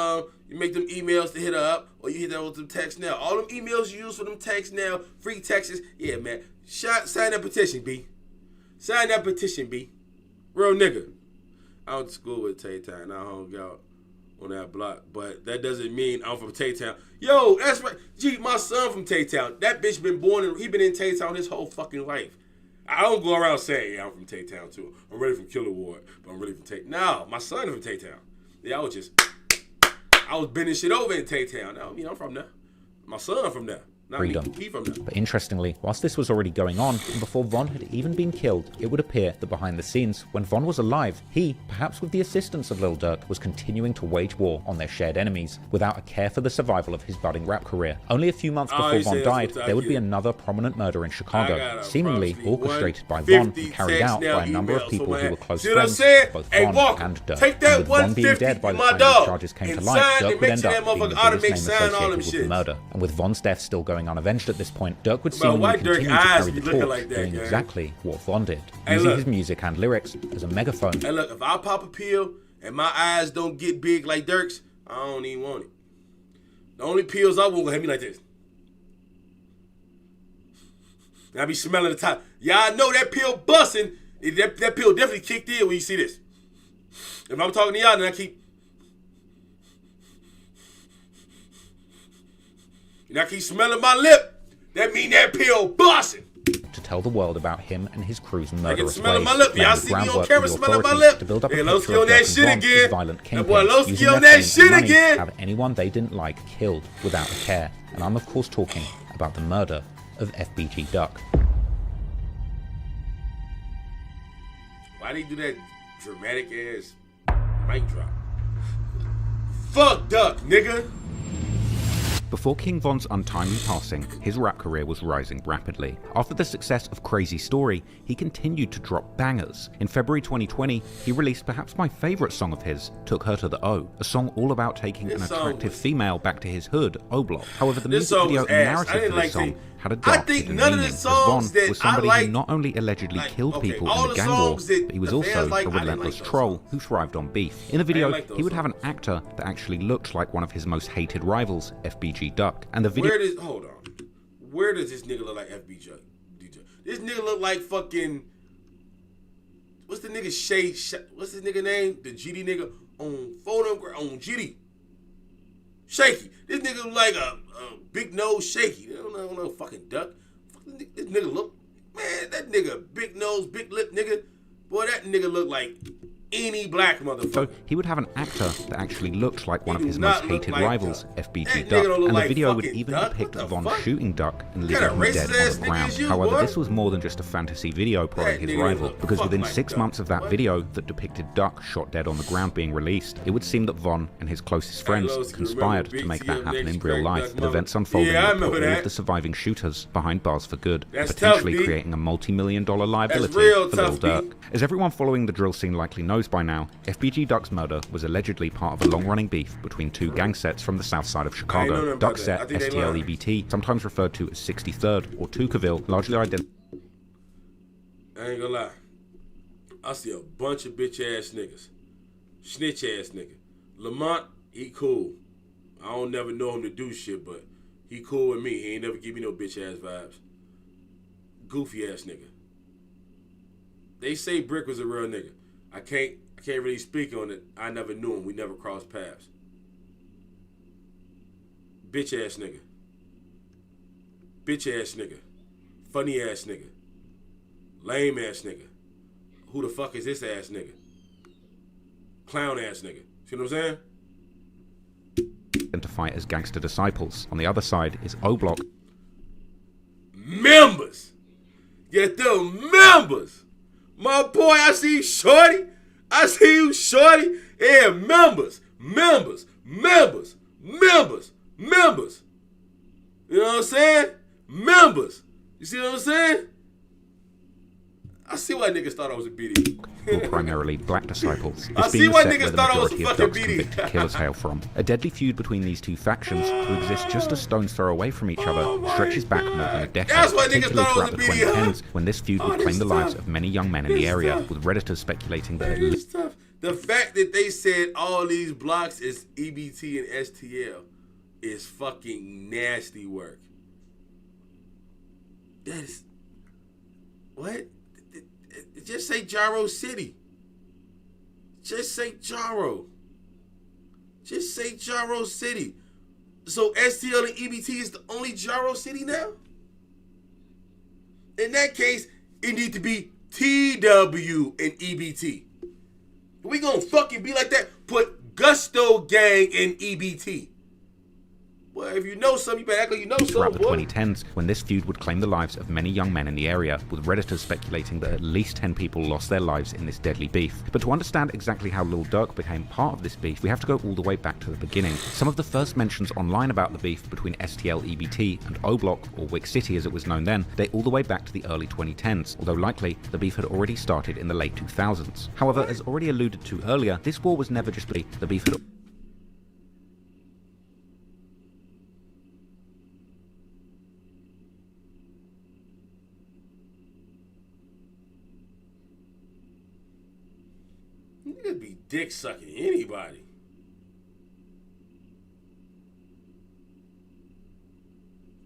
you make them emails to hit her up, or you hit that with them texts now. All them emails you use for them texts now, free texts. Yeah, man. Sign that petition, B. Sign that petition, B. Real nigga. I went to school with Tay-Town. I hung out on that block. But that doesn't mean I'm from Tay-Town. Yo, that's right. Gee, my son from Tay-Town. That bitch been he been in Tay-Town his whole fucking life. I don't go around saying, yeah, I'm from Tay-Town too. I'm really from Killer Ward, but I'm really from Tay-Town. No, my son is from Tay-Town. Yeah, I was bending shit over in Tay-Town. Now, I'm from there. My son from there. Freedom. But interestingly, whilst this was already going on, and before Von had even been killed, it would appear that behind the scenes, when Von was alive, he, perhaps with the assistance of Lil Durk, was continuing to wage war on their shared enemies, without a care for the survival of his budding rap career. Only a few months before Von died, there would be another prominent murder in Chicago, seemingly orchestrated by Von and carried out by a number of people who were close friends of both Von and Durk. And with Von being dead by the time these charges came to light, Durk would end up being the biggest name associated with the murder. And with Von's death still going unavenged at this point, Durk would seemingly continue to carry the torch, doing exactly what Von did, using his music and lyrics as a megaphone. Hey look, if I pop a pill and my eyes don't get big like Durk's, I don't even want it. The only pills I want will have me like this. And I be smelling the top. Y'all know that pill busting. That pill definitely kicked in when you see this. If I'm talking to y'all, then I keep. And I keep smelling my lip. That mean that pill busting. To tell the world about him and his crew's murderous ways, my lip. Y'all see me on camera smelling my lip. To build up hey, a picture of Durk and Von as violent kingpins, using their fame and money to have anyone they didn't like killed without a care. And I'm of course talking about the murder of FBG Duck. Why they do that dramatic ass mic drop? Fuck Duck, nigga. Before King Von's untimely passing, his rap career was rising rapidly. After the success of Crazy Story, he continued to drop bangers. In February 2020, he released perhaps my favourite song of his, Took Her to the O, a song all about taking an attractive female back to his hood, O Block. However, the music video and narrative for this song had a dark hidden meaning, as Von was somebody who not only allegedly killed people in the gang war, but he was also a relentless troll who thrived on beef. In the video, he would have an actor that actually looked like one of his most hated rivals, FBG Duck, and the video... Hold on. Where does this nigga look like FBG Duck? This nigga look like fucking... What's the nigga what's his nigga name? The GD nigga on on GD. Shaky. This nigga look like a big nose Shaky. I don't know fucking Duck. This nigga look, man, that nigga big nose, big lip nigga. Boy, that nigga look like any black motherfucker. So he would have an actor that actually looked like one of his most hated rivals, FBG Duck, and the video would even depict Von shooting Duck and leaving him dead on the ground. However, this was more than just a fantasy video prodding his rival, because within 6 months of that video that depicted Duck shot dead on the ground being released, it would seem that Von and his closest friends conspired to make that happen in real life, with events unfolding that put all of the surviving shooters behind bars for good, potentially creating a multi-million-dollar liability for Lil Durk. As everyone following the drill scene likely knows by now, FBG Duck's murder was allegedly part of a long-running beef between two gang sets from the south side of Chicago. Duck's set, STL EBT, sometimes referred to as 63rd or Tuckerville, largely identified. I ain't gonna lie. I see a bunch of bitch-ass niggas. Snitch-ass nigga. Lamont, he cool. I don't never know him to do shit, but he cool with me. He ain't never give me no bitch-ass vibes. Goofy-ass nigga. They say Brick was a real nigga. I can't really speak on it. I never knew him. We never crossed paths. Bitch ass nigga. Bitch ass nigga. Funny ass nigga. Lame ass nigga. Who the fuck is this ass nigga? Clown ass nigga. See what I'm saying? Identify as gangster disciples. On the other side is O-Block. Members. Get the members. My boy, I see you, shorty. I see you, shorty. Yeah, members. You know what I'm saying? Members. You see what I'm saying? I see why niggas thought I was a BD. Were primarily black disciples. I see why niggas thought I was a fucking BD. Killers hail from. A deadly feud between these two factions, who exist just a stone's throw away from each other, stretches back more than a decade, particularly throughout the 2010s, when this feud would claim the lives of many young men in the area, with Redditors speculating that the fact that they said all these blocks is EBT and STL is fucking nasty work. That is... What? Just say Gyro City. Just say Gyro. Just say Gyro City. So STL and EBT is the only Gyro City now? In that case, it need to be TW and EBT. We gonna fucking be like that? Put Gusto Gang and EBT. Well, if you know something, you better act like you know something. Throughout the 2010s, when this feud would claim the lives of many young men in the area, with Redditors speculating that at least 10 people lost their lives in this deadly beef. But to understand exactly how Lil Durk became part of this beef, we have to go all the way back to the beginning. Some of the first mentions online about the beef between STL EBT and O-Block, or Wick City as it was known then, date all the way back to the early 2010s, although likely the beef had already started in the late 2000s. However, as already alluded to earlier, this war was never just the beef had... Niggas be dick sucking anybody.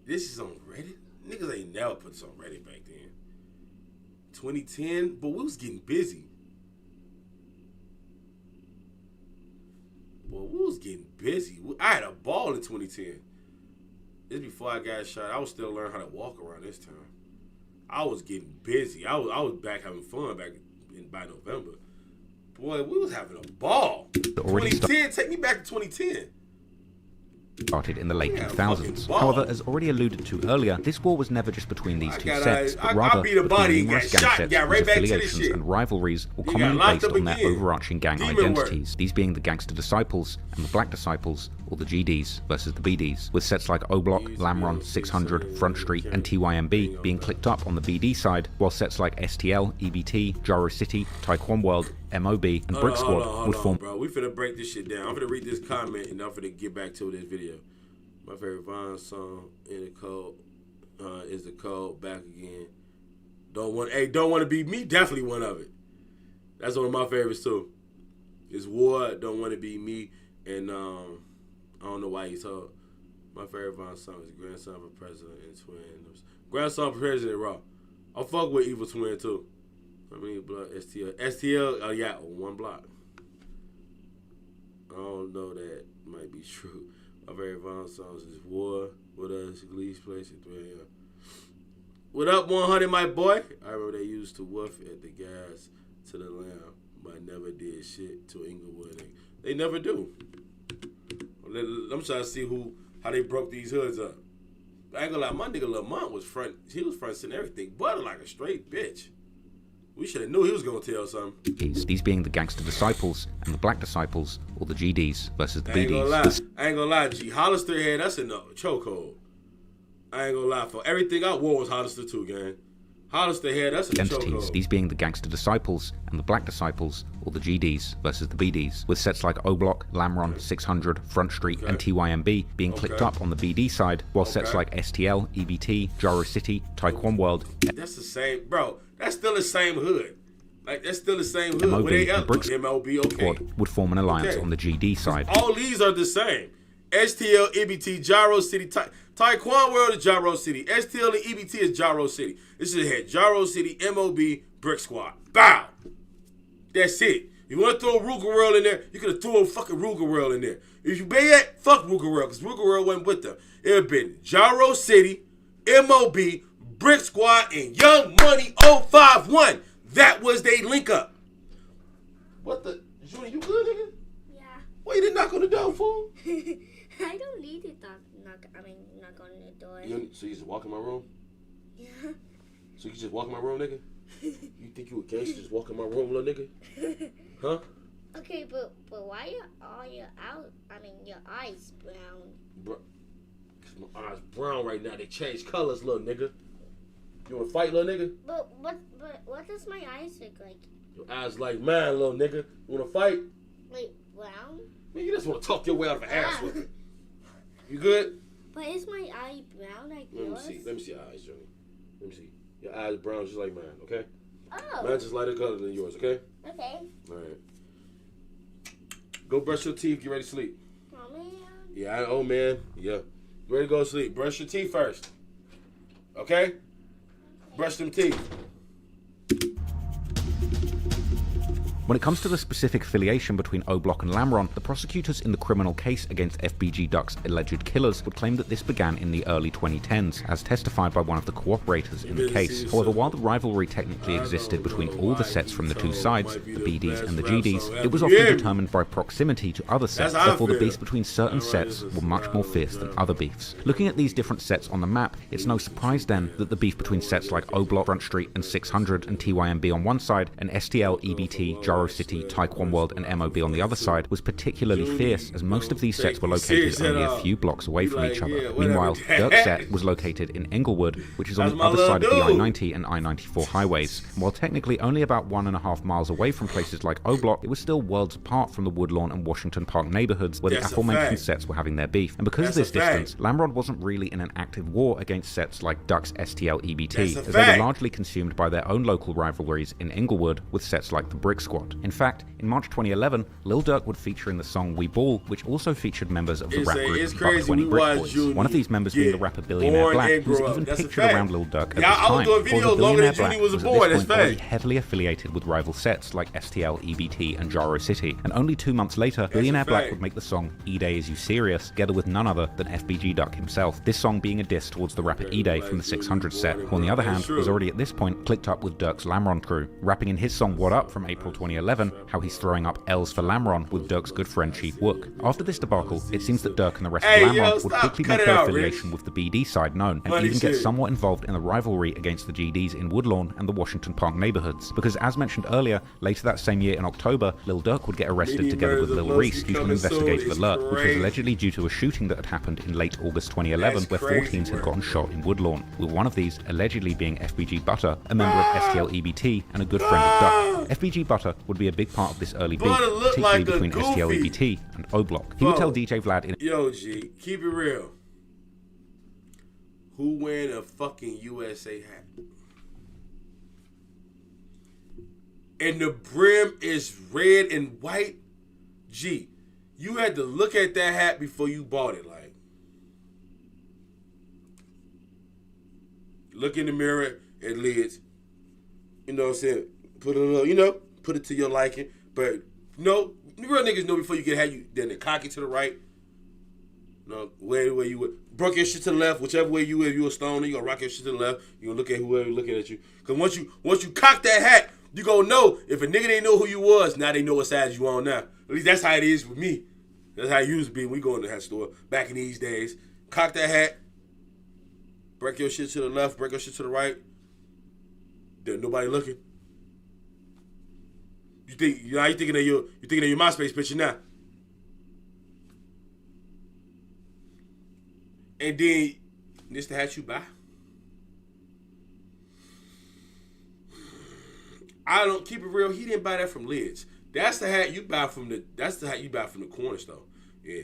This is on Reddit? Niggas ain't never put this on Reddit back then. 2010, but we was getting busy. Boy, we was getting busy. I had a ball in 2010. This before I got shot. I was still learning how to walk around this time. I was getting busy. I was back having fun by November. Boy, we was having a ball. 2010, take me back to 2010. Started in the late 2000s. However, as already alluded to earlier, this war was never just between these two sets, but rather between numerous gang sets whose affiliations and rivalries were commonly based on their overarching gang identities, these being the Gangster Disciples and the Black Disciples, or the GDs versus the BDs, with sets like O-Block, Lamron, 600, Front Street, and TYMB being clicked up on the BD side, while sets like STL, EBT, Gyro City, Taekwon World, MOB, and Brick Squad would form... Bro, we finna break this shit down. I'm finna read this comment and I'm finna get back to this video. My favorite Vine song in the code. is the code. Back again. Don't want to be me. Definitely one of it. That's one of my favorites too. It's War. Don't want to be me. And I don't know why he told. My favorite Von song is Grandson for President and Twin. Grandson for President Raw. I fuck with Evil Twin too. I mean, blood STL. Oh yeah, one block. I don't know that might be true. My favorite Von songs is War with us, Glee's Place, and 3am. What up, 100, my boy? I remember they used to woof at the gas to the lamb, but never did shit to Inglewood. They never do. I'm trying to see how they broke these hoods up. I ain't gonna lie, my nigga Lamont was front. He was front and everything, but like a straight bitch. We should have knew he was gonna tell something. These being the Gangster Disciples and the Black Disciples, or the GDs versus the BDs. I ain't gonna lie, G. Hollister had us in the chokehold. I ain't gonna lie, for everything I wore was Hollister too, gang. Hollister had us in the chokehold. These being the Gangster Disciples and the Black Disciples, or the GDs versus the BDs, with sets like O-Block, Lamron, 600, Front Street, and TYMB being clicked up on the BD side, while sets like STL, EBT, Gyro City, Taekwon World. That's the same, bro. That's still the same hood. Like, that's still the same hood. MOB and Bricks MLB, okay. Squad would form an alliance on the GD side. All these are the same. STL, EBT, Gyro City, Taekwon World is Gyro City. STL and EBT is Gyro City. This is had Gyro City, MOB, Brick Squad. Bow. That's it. You want to throw Ruger World in there, you could have thrown fucking Ruger World in there. If you pay that, fuck Ruger World, because Ruger World wasn't with them. It would have been Gyro City, MOB, Brick Squad, and Young Money 051. That was they link up. What the? Junior, you good, nigga? Yeah. Why you didn't knock on the door, fool? I don't need to knock on the door. So you just walk in my room? Yeah. So you just walk in my room, nigga? You think you a gangster just walk in my room, little nigga? Huh? Okay, but why are your eyes brown? Bro, cause my eyes brown right now. They changed colors, little nigga. You wanna fight, little nigga? But what does my eyes look like? Your eyes like mine, little nigga. You wanna fight? Like brown? Man, you just wanna talk your way out of an ass with it. You good? But is my eye brown like yours? Let me see your eyes, Johnny. Let me see. Your eyes brown just like mine, okay? Oh. Mine's just lighter color than yours, okay? Okay. All right. Go brush your teeth. Get ready to sleep. Oh, man. Yeah, oh, man. Yeah. You ready to go to sleep. Brush your teeth first. Okay? Brush them teeth. When it comes to the specific affiliation between O-Block and Lamron, the prosecutors in the criminal case against FBG Duck's alleged killers would claim that this began in the early 2010s, as testified by one of the cooperators in the case. However, while the rivalry technically existed between all the sets from the two sides, the BDs and the GDs, it was often determined by proximity to other sets, therefore the beefs between certain sets were much more fierce than other beefs. Looking at these different sets on the map, it's no surprise then that the beef between sets like O-Block, Front Street, and 600 and TYMB on one side, and STL, EBT, Gyro City, Taekwon World, and MOB on the other side was particularly fierce, as most of these sets were located only a few blocks away from each other. Meanwhile, Durk's set was located in Englewood, which is on the other side of the I-90 and I-94 highways. While technically only about 1.5 miles away from places like O-Block, it was still worlds apart from the Woodlawn and Washington Park neighborhoods where the aforementioned sets were having their beef. And because of this distance, Lamron wasn't really in an active war against sets like Duck's STL EBT, as they were largely consumed by their own local rivalries in Englewood with sets like the Brick Squad. In fact, in March 2011, Lil Durk would feature in the song We Ball, which also featured members of the rap group Buck 20 Brick Boys. One of these members being the rapper Billionaire Black, who was even pictured around Lil Durk at this time. Although Billionaire Black was at this point already heavily affiliated with rival sets like STL, EBT, and Gyro City. And only 2 months later, Billionaire Black would make the song E-Day Is You Serious, together with none other than FBG Duck himself. This song being a diss towards the rapper E-Day from the 600 set, who on the other hand was already at this point clicked up with Durk's Lamron crew, rapping in his song What Up from April 2011, how he's throwing up L's for Lamron with Durk's good friend Chief Wook. After this debacle, it seems that Durk and the rest of Lamron would quickly make their affiliation with the BD side known, and even get somewhat involved in the rivalry against the GDs in Woodlawn and the Washington Park neighborhoods. Because as mentioned earlier, later that same year in October, Lil Durk would get arrested together with Lil Reese due to an investigative alert, which was allegedly due to a shooting that had happened in late August 2011 where 4 teens had gotten shot in Woodlawn, with one of these allegedly being FBG Butter, a member of STL EBT and a good friend of Duck. FBG Butter would be a big part of this early beef, particularly between STL EBT and O-Block. He would tell DJ Vlad in Yo, G, keep it real. Who wearing a fucking USA hat? And the brim is red and white. Gee, you had to look at that hat before you bought it. Like, look in the mirror at lids. You know what I'm saying? Put a little, put it to your liking. But no, real niggas know before you get a hat, you then cock it to the right. No, where you would broke your shit to the left, whichever way you a stoner, you gonna rock your shit to the left. You gonna look at whoever looking at you. Cause once you cock that hat, you gonna know if a nigga didn't know who you was, now they know what size you on now. At least that's how it is with me. That's how it used to be when we go in the hat store back in these days. Cock that hat, break your shit to the left, break your shit to the right. There's nobody looking. You thinking of your MySpace picture now. And then this the hat you buy. I don't keep it real. He didn't buy that from Lids. That's the hat you buy from the corner store. Yeah.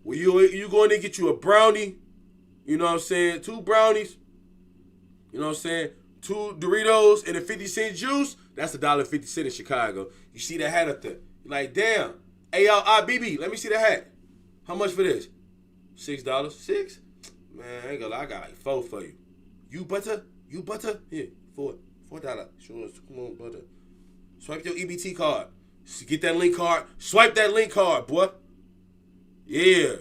Well, you going to get you a brownie. You know what I'm saying? 2 brownies. You know what I'm saying? 2 Doritos and a 50-cent juice. That's $1.50 in Chicago. You see that hat up there? You're like, damn. Hey, y'all, BB, let me see the hat. How much for this? $6. 6? Man, I ain't gonna lie. I got like 4 for you. You butter? Here, $4. Sure, come on, butter. Swipe your EBT card. Get that link card. Swipe that link card, boy. Yeah.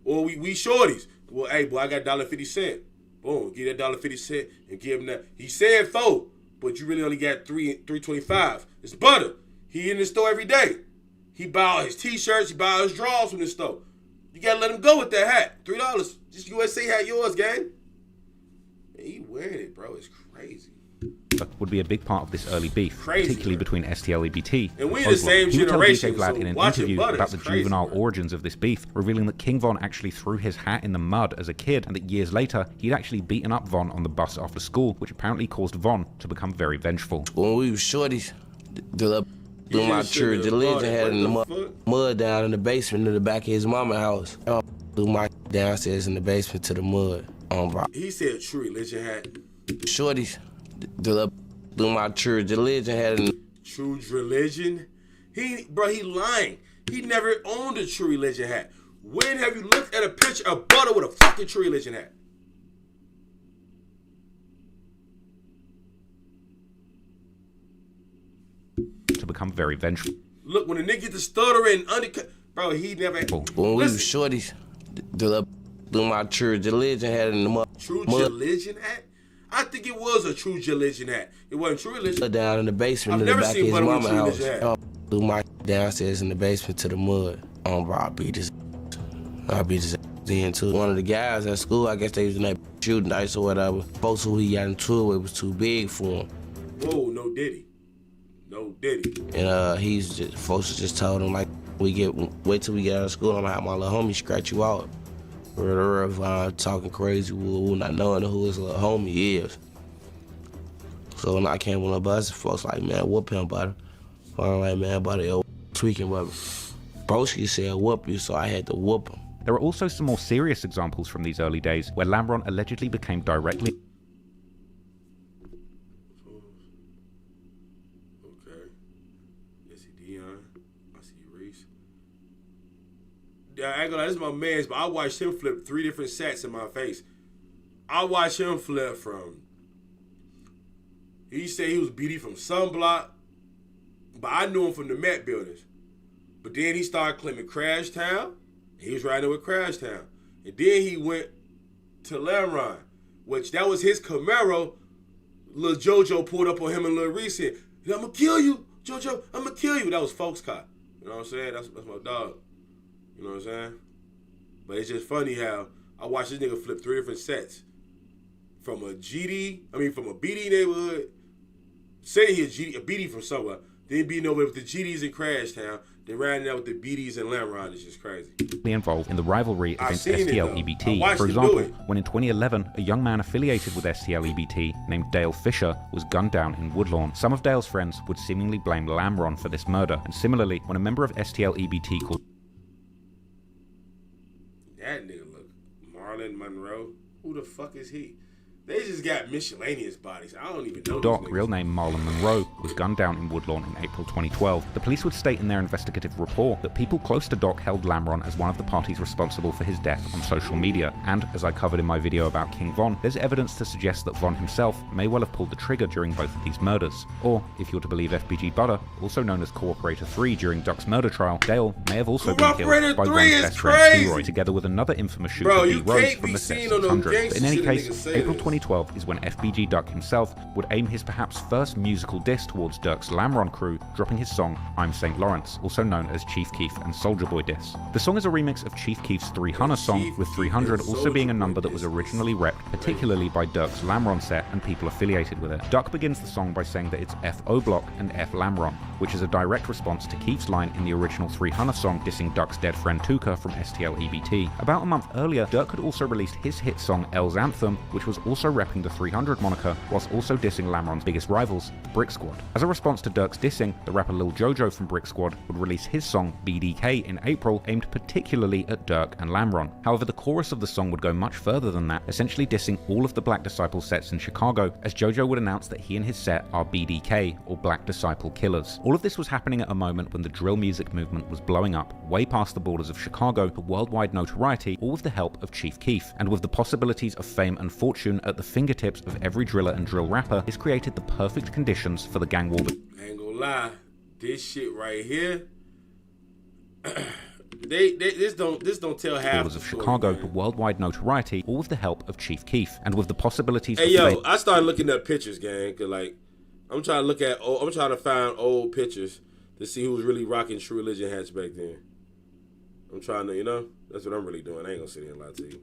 Or we shorties. Well, hey, boy, I got $1.50. Boom, get that $1.50 and give him that. He said 4, but you really only got $3.25. It's butter. He in the store every day. He buy all his t-shirts. He buy all his drawers from the store. You gotta let him go with that hat. $3. Just USA hat yours, gang. Man, he wearing it, bro. It's crazy. Would be a big part of this early beef, particularly between STL EBT and we the same generation. He would tell DJ Vlad in an interview about the juvenile origins of this beef, revealing that King Von actually threw his hat in the mud as a kid, and that years later he'd actually beaten up Von on the bus after school, which apparently caused Von to become very vengeful. When we was shorties, doing my church religion had in the mud down in the basement in the back of his mama's house. Threw my downstairs in the basement to the mud. He said true religion hat. Shorties. Do my church religion had in True Religion? He lying. He never owned a True Religion hat. When have you looked at a picture of butter with a fucking True Religion hat? To become very vengeful. Look, when a nigga get the stutter and undercut, bro, he never. When we was shorties, do my church religion had in the mud. True Religion hat? I think it was a True Religion hat. It wasn't True Religion. Down in the basement in the back of his mama's house. Threw my downstairs in the basement to the mud. Bro, I beat his then too. One of the guys at school, I guess they was in that shooting dice or whatever. Folks who he got into it with was too big for him. Whoa, no diddy. And folks just told him like, wait till we get out of school, I'm gonna have my little homie scratch you out. Talking crazy, not knowing who his little homie is. So when I came on the bus, folks like, man, whoop him, buddy. I'm like, man, buddy, tweaking, but Broski said whoop you, so I had to whoop him. There are also some more serious examples from these early days where Lamron allegedly became directly I ain't gonna lie, this is my man's, but I watched him flip 3 different sets in my face. I watched him flip from, he said he was BD from Sunblock, but I knew him from the Met buildings. But then he started claiming Crash Town. He was riding with Crash Town. And then he went to Lamron, which that was his Camaro. Lil JoJo pulled up on him and Lil Reese said, I'm gonna kill you, JoJo, I'm gonna kill you. That was folks car. You know what I'm saying? That's my dog. You know what I'm saying? But it's just funny how I watched this nigga flip 3 different sets. From a BD neighborhood. Say he a BD from somewhere. Then beating over with the GDs in Crash Town. Then riding out with the BDs in Lamron is just crazy. Involved in the rivalry against STL EBT. For example, when in 2011, a young man affiliated with STL EBT named Dale Fisher was gunned down in Woodlawn. Some of Dale's friends would seemingly blame Lamron for this murder. And similarly, when a member of STL EBT called that nigga look Marlon Monroe. Who the fuck is he? They just got miscellaneous bodies. I don't even know. Doc, real name Marlon Monroe, was gunned down in Woodlawn in April 2012. The police would state in their investigative report that people close to Doc held Lamron as one of the parties responsible for his death on social media. And, as I covered in my video about King Von, there's evidence to suggest that Von himself may well have pulled the trigger during both of these murders. Or, if you're to believe FBG Butter, also known as Cooperator 3 during Duck's murder trial, Dale may have also been killed by Von's best friend Leroy, together with another infamous shooter, D. Rose, from the set 600. But in any case, April 2012 is when FBG Duck himself would aim his perhaps first musical diss towards Durk's Lamron crew, dropping his song I'm St. Lawrence, also known as Chief Keef and Soulja Boy diss. The song is a remix of Chief Keef's 300 song, with 300 also being a number that was originally repped, particularly by Durk's Lamron set and people affiliated with it. Duck begins the song by saying that it's F.O. Block and F. Lamron, which is a direct response to Keef's line in the original 300 song dissing Duck's dead friend Tuka from STL EBT. About a month earlier, Durk had also released his hit song L's Anthem, which was also repping the 300 moniker, whilst also dissing Lamron's biggest rivals, Brick Squad. As a response to Durk's dissing, the rapper Lil Jojo from Brick Squad would release his song BDK in April, aimed particularly at Durk and Lamron. However, the chorus of the song would go much further than that, essentially dissing all of the Black Disciple sets in Chicago, as Jojo would announce that he and his set are BDK, or Black Disciple Killers. All of this was happening at a moment when the drill music movement was blowing up, way past the borders of Chicago, to worldwide notoriety, all with the help of Chief Keef, and with the possibilities of fame and fortune at the fingertips of every driller and drill rapper, this created the perfect conditions for the gang war. I ain't gonna lie, this shit right here, this don't tell half borders of Chicago to worldwide notoriety, all with the help of Chief Keef, and with the possibilities. Hey yo, I started looking up pictures, gang, cause like I'm trying to find old pictures to see who was really rocking True Religion hats back then. I'm trying to, you know, that's what I'm really doing. I ain't gonna sit here and lie to you.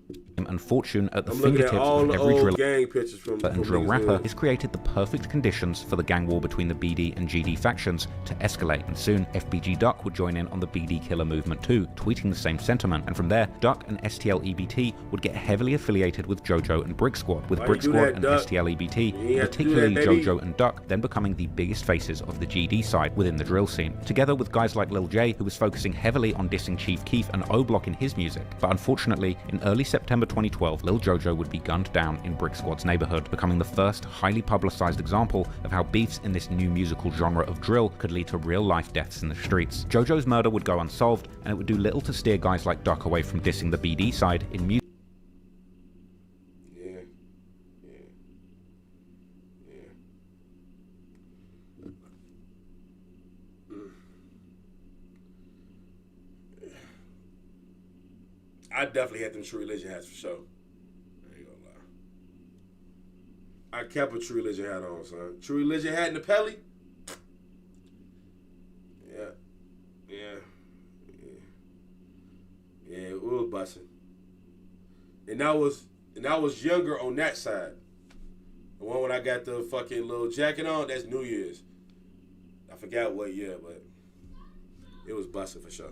And fortune at the fingertips of every drill gang pictures from drill rapper has created the perfect conditions for the gang war between the BD and GD factions to escalate, and soon FBG Duck would join in on the BD killer movement too, tweeting the same sentiment, and from there Duck and STL EBT would get heavily affiliated with JoJo and Brick Squad, with Brick Squad and STL EBT, particularly JoJo and Duck, then becoming the biggest faces of the GD side within the drill scene, together with guys like Lil J, who was focusing heavily on dissing Chief Keef and O-Block in his music. But unfortunately, in early September 2012, Lil Jojo would be gunned down in Brick Squad's neighborhood, becoming the first highly publicized example of how beefs in this new musical genre of drill could lead to real-life deaths in the streets. Jojo's murder would go unsolved, and it would do little to steer guys like Duck away from dissing the BD side in music. I definitely had them True Religion hats for sure. I ain't gonna lie. I kept a True Religion hat on, son. True Religion hat in the Pelly. Yeah, it was busting. And I was younger on that side. The one when I got the fucking little jacket on, that's New Year's. I forgot what year, but it was busting for sure.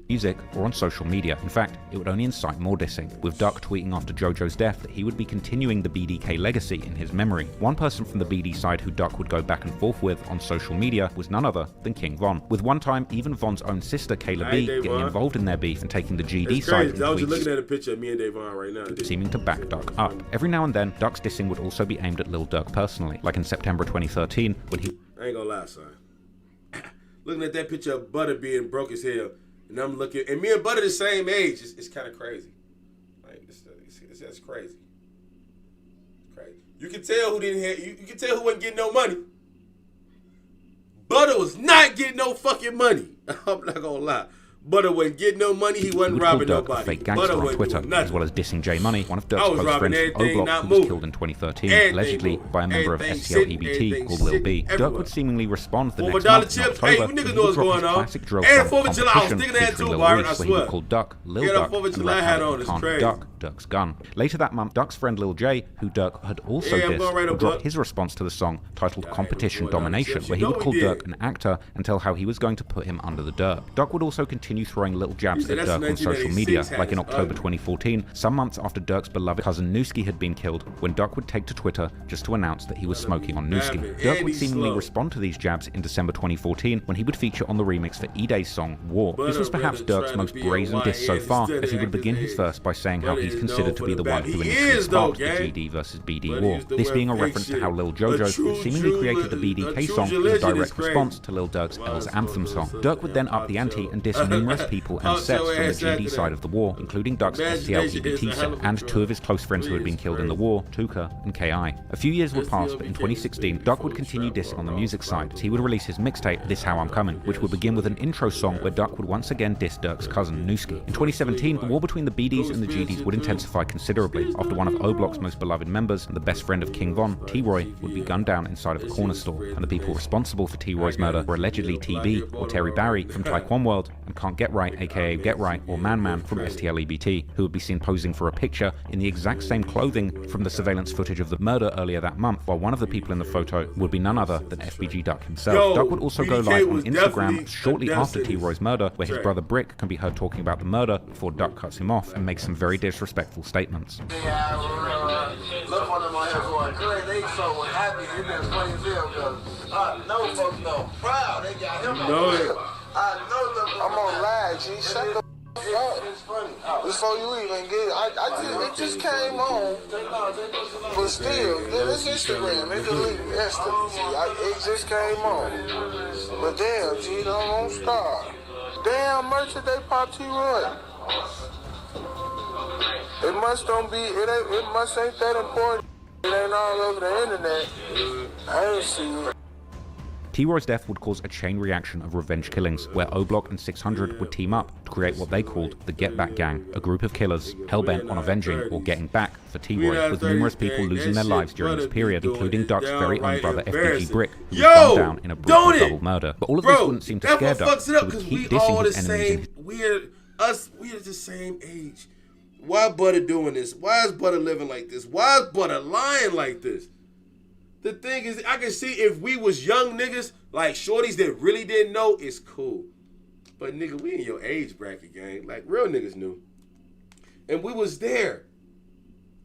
Music or on social media. In fact, it would only incite more dissing, with Duck tweeting after JoJo's death that he would be continuing the BDK legacy in his memory. One person from the BD side who Duck would go back and forth with on social media was none other than King Von, with one time even Von's own sister Kayla B getting involved in their beef and taking the GD side. I was just looking at a picture of me and Davon right now, seeming to back Duck up. Every now and then, Duck's dissing would also be aimed at Lil Durk personally, like in September 2013 when he... I ain't gonna lie, son. Looking at that picture of Butter being broke as hell, and I'm looking, and me and Butter the same age. It's kind of crazy. Like that's crazy. Crazy. You can tell who didn't have. You can tell who wasn't getting no money. Butter was not getting no fucking money. I'm not gonna lie. Butter wasn't getting no money. He wasn't robbing nobody. A fake gangster on Twitter, as well as dissing J Money. One of Durk's close friends, O-Block, who was killed in 2013, allegedly by a member of STL EBT called Lil B. Durk would seemingly respond the next month in October, hey, you niggas know what's going on. Classic drill and 4th of July, I was thinking that too, Byron, I swear. He would call Duck Lil Duck, 4th of July hat on, it's crazy. Duck, Duck's gun. Later that month, Duck's friend Lil J, who Durk had also dissed, would drop his response to the song titled Competition Domination, where he would call Durk an actor and tell how he was going to put him under the dirt. Duck would also continue continue throwing little jabs at that's Durk on social media, 1986 like in hats. October 2014, some months after Durk's beloved cousin Newski had been killed, when Durk would take to Twitter just to announce that he was smoking on Newski. Durk would seemingly respond to these jabs in December 2014 when he would feature on the remix for E-Day's song War. This was perhaps Durk's most brazen diss so far, as he would begin his verse by saying how he's considered to be the one who initially sparked the GD versus BD war. This being a reference to how Lil Jojo had seemingly created the BDK song in a direct response to Lil Durk's L's Anthem song. Durk would then up the ante and diss numerous people and sets from the GD side of the war, including Duck's STL-EBT set, and two of his close friends who had been killed in the war, Tuka and KI. A few years would pass, but in 2016, Duck would continue dissing on the music side, as he would release his mixtape, This How I'm Coming, which would begin with an intro song where Duck would once again diss Durk's cousin, Newski. In 2017, the war between the BDs and the GDs would intensify considerably, after one of O-Block's most beloved members, and the best friend of King Von, T-Roy, would be gunned down inside of a corner store, and the people responsible for T-Roy's murder were allegedly TB, or Terry Barry, from Taekwon World, and Can't Get Right, aka Get Right, or Man Man, from STL-EBT, who would be seen posing for a picture in the exact same clothing from the surveillance footage of the murder earlier that month, while one of the people in the photo would be none other than FBG Duck himself. Duck would also go live on Instagram shortly after T-Roy's murder, where his brother Brick can be heard talking about the murder before Duck cuts him off and makes some very disrespectful statements. Look on them out here going crazy. They so happy. It been funny as hell because I know folks know proud. They got him on it. I know. I'm on live, G. Shut the up. It's funny. Before you even get it, it just came on. But still, it's Instagram. It deleted instantly. It just came on. But damn, G, don't stop. Damn, merchant, they pop T-Roy. It must don't be, it must ain't that important. It ain't all over the internet. I ain't see it. T-Roy's death would cause a chain reaction of revenge killings, where O-Block and 600 would team up to create what they called the Get Back Gang, a group of killers hell-bent on avenging or getting back for T-Roy, with numerous people losing their lives during this period, including Duck's very own brother FBG Brick, who was gunned down in a brutal double murder. But all of this wouldn't seem to scare Duck, so he would keep dissing his enemies. We're the same age. Why Butter doing this? Why is Butter living like this? Why is Butter lying like this? The thing is, I can see if we was young niggas, like shorties that really didn't know, it's cool. But nigga, we in your age bracket, gang. Like real niggas knew. And we was there.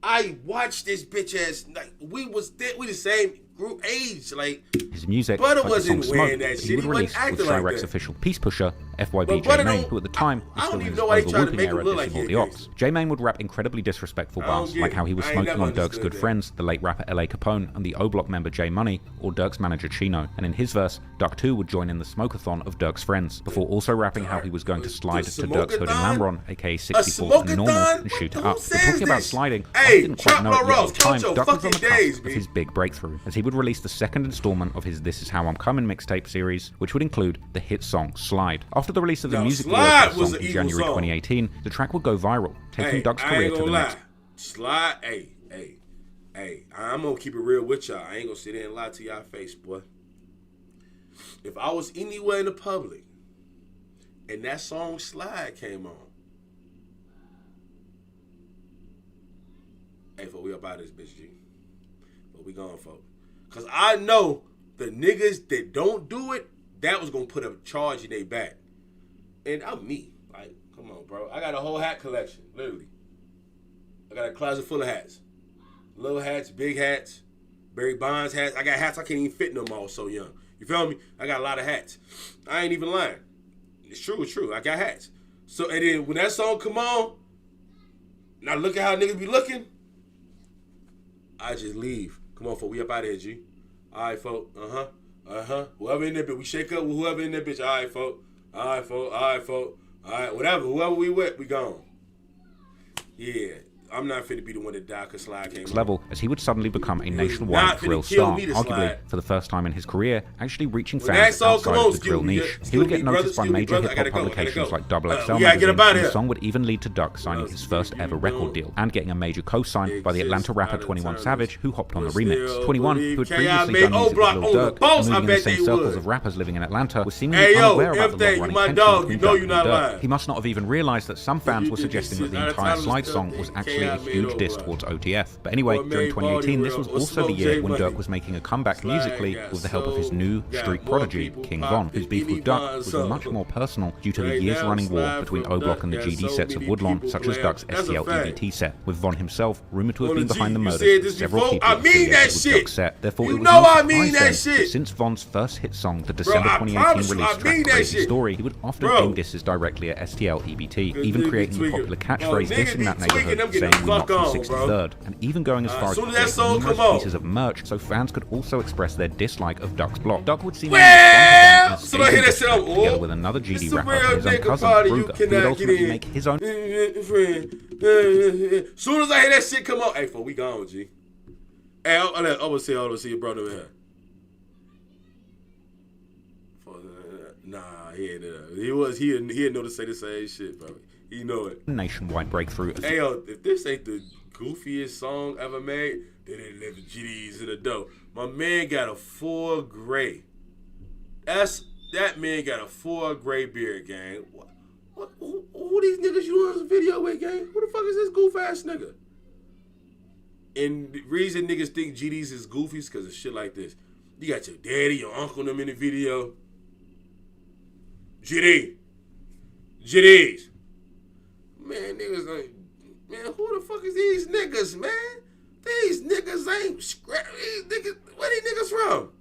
I watched this bitch ass, like we was there, we the same group age, like his music, Butter like wasn't the song wearing Smoke, that shit. he would He release wasn't with acting like Chirac's that. official peace pusher, FYB Butter J-Main, don't- who at the time was I still don't in even his know why he tried to over-whooping make him era look like dissing all he the a ops. J-Main would rap incredibly disrespectful I don't bars, get like it. how he was I ain't smoking never on Durk's understood good that. friends, the late rapper L.A. Capone, and the O-Block member J Money, or Durk's manager Chino, and in his verse, Duck 2 would join in the smoke-a-thon of Durk's friends, before also rapping how he was going to slide to Durk's hood in Lamron, aka 64 and normal, and shoot it up. But talking about sliding, I didn't quite know it yet at the time, Duck was on the cusp of his big breakthrough, as he would release the second installment of his This Is How I'm Coming mixtape series, which would include the hit song Slide. After the release of the music video Slide for the was song an in evil January song. 2018, the track would go viral, taking Duck's I career ain't to gonna the lie. next. Slide, hey, I'm gonna keep it real with y'all. I ain't gonna sit there and lie to y'all face, boy. If I was anywhere in the public and that song Slide came on, hey, folks, we up out of this bitch, G. But we gone, folks. Cause I know the niggas that don't do it, that was gonna put a charge in their back. And I'm me. Like, come on, bro. I got a whole hat collection, literally. I got a closet full of hats. Little hats, big hats, Barry Bonds hats. I got hats I can't even fit no more, so young. You feel me? I got a lot of hats. I ain't even lying. It's true. I got hats. So, and then when that song come on, now look at how niggas be looking, I just leave. Come on, folks. We up out of here, G. All right, folks. Whoever in that bitch. We shake up with whoever in that bitch. All right, folks. All right, whatever. Whoever we with, we gone. Yeah. I'm not finna be the one that died because Slide came level, as he would suddenly become a nationwide drill star, arguably for the first time in his career, actually reaching fans outside of the drill niche. He would get noticed by major hip-hop publications like XXL magazine, and the song would even lead to Duck signing his first ever record deal, and getting a major co-sign by the Atlanta rapper 21 Savage, who hopped on the remix. 21, who had previously done music with Lil Durk, and moving in the same circles of rappers living in Atlanta, was seemingly unaware about the long-running tension between Duck and Durk. He must not have even realized that some fans were suggesting that the entire Slide song was actually potentially a huge diss towards OTF. But anyway, during 2018, this was also the year when Durk was making a comeback musically with the help of his new street prodigy, King Von, whose beef with Duck was much more personal due to the years-running war between O-Block and the GD sets of Woodlawn, such as Duck's STL EBT set, with Von himself rumored to have been behind the murders of several people affiliated with Duck's set. Therefore, it was no surprise then that since Von's first hit song, the December 2018 release track Crazy Story, he would often aim disses directly at STL EBT, even creating the popular catchphrase dissing that neighborhood, saying we're not from 63rd, and even going as far as creating numerous pieces of merch so fans could also express their dislike of Duck's block. Duck would seem together with another GD rapper and his own cousin, Ruger, who would ultimately make his own. Soon as I hear that shit come out, hey, for we gone, G. Hey, I want to see your brother here. Nah, he ain't he didn't know to say the same shit, bro. He know it. Nationwide breakthrough. Hey, yo, if this ain't the goofiest song ever made, they didn't let the GDs in the dough. My man got a 4 gray. That man got a 4 gray beard, gang. Who these niggas you on this video with, gang? Who the fuck is this goof ass nigga? And the reason niggas think GDs is goofy is because of shit like this. You got your daddy, your uncle, them in the video. GDs. Man, niggas ain't. Man, who the fuck is these niggas, man? These niggas ain't scrap. These niggas, where these niggas from?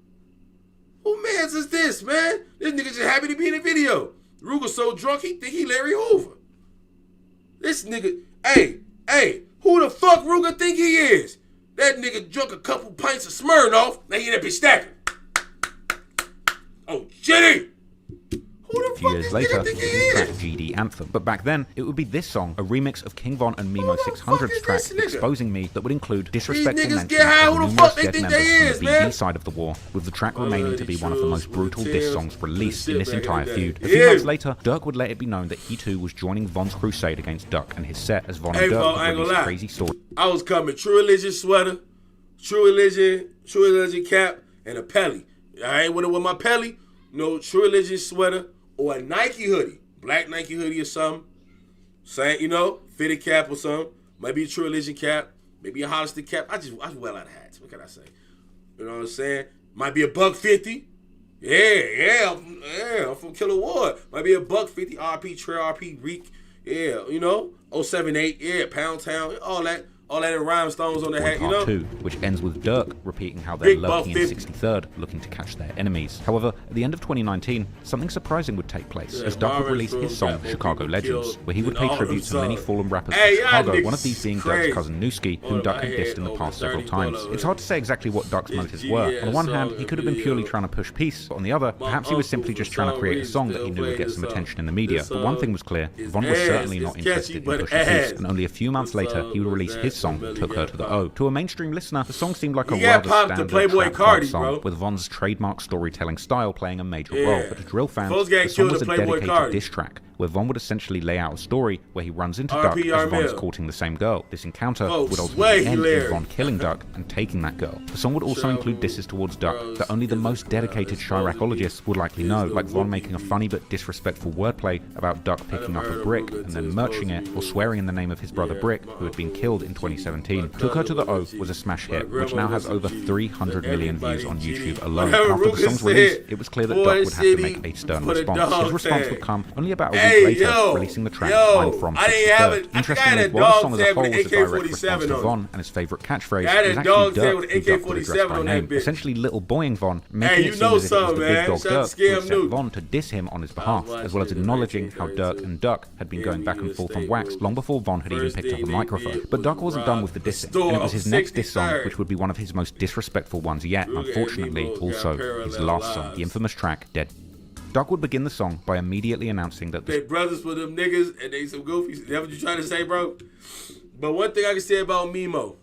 Who mans is this, man? This nigga just happy to be in the video. Ruger's so drunk he think he Larry Hoover. This nigga, hey, who the fuck Ruger think he is? That nigga drunk a couple pints of Smirnoff, now he in that bitch stacking. Oh, shitty. A few years later, with his track GD Anthem. But back then, it would be this song, a remix of King Von and Mimo 600's track, Exposing Me, that would include disrespectful mentions of numerous dead members from the BD side of the war, with the track remaining to be one of the most brutal diss songs released in this entire feud. A few months later, Durk would let it be known that he too was joining Von's crusade against Duck and his set as Von and Durk would release Crazy Story. I was coming True Religion sweater, True Religion cap, and a Pelly. I ain't with it with my Pelly, no True Religion sweater, or a Nike hoodie, black Nike hoodie or something. Same, fitted cap or something. Maybe a True Religion cap, maybe a Hollister cap. I wear a lot of hats. What can I say? You know what I'm saying? Might be $150. Yeah, I'm from Killer Ward. Might be $150. RP, Trail, RP, Reek. Yeah, 078. Yeah, Pound Town. All that in rhinestones on the hat, Part 2, which ends with Durk repeating how they're lurking in 63rd, looking to catch their enemies. However, at the end of 2019, something surprising would take place, as Duck would release his song, Chicago Legends, where he would pay tribute to many fallen rappers from Chicago, one of these being Duck's cousin Newski, whom Duck had dissed in the past several times. It's hard to say exactly what Duck's motives were. On the one hand, he could have been purely trying to push peace, but on the other, perhaps he was simply just trying to create a song that he knew would get some attention in the media. But one thing was clear, Von was certainly not interested in pushing peace, and only a few months later, he would release his song, Took Her to the O. To a mainstream listener, the song seemed like a rather standard trap song, with Von's trademark storytelling style playing a major role. But to drill fans, the song was a dedicated diss track, where Von would essentially lay out a story where he runs into Duck as Von is courting the same girl. This encounter would ultimately end in Von killing Duck and taking that girl. The song would also include disses towards Duck that only the most dedicated Chiracologists would likely know, like Von making a funny but disrespectful wordplay about Duck picking up a brick and then merching it, or swearing in the name of his brother Brick, who had been killed in 2017. Took Her to the O was a smash hit, which now has over 300 million views on YouTube alone. After the song's release, it was clear that Duck would have to make a stern response. His response would come only about a week later, releasing the track I'm From 63rd. Interestingly, while the song as a whole was a direct response to Von and his favourite catchphrase, it was actually Durk who Duck would address by name, essentially little boying Von, making it seem as if it was the big dog Durk who had sent Von to diss him on his behalf, as well as acknowledging how Durk and Duck had been going back and forth on wax long before Von had even picked up a microphone. But Duck wasn't done with the dissing, and it was his next diss song which would be one of his most disrespectful ones yet, and unfortunately also his last song, the infamous track Dead. Duck would begin the song by immediately announcing that they brothers for them niggas and they some goofies. Is that what you trying to say, bro? But one thing I can say about Mimo.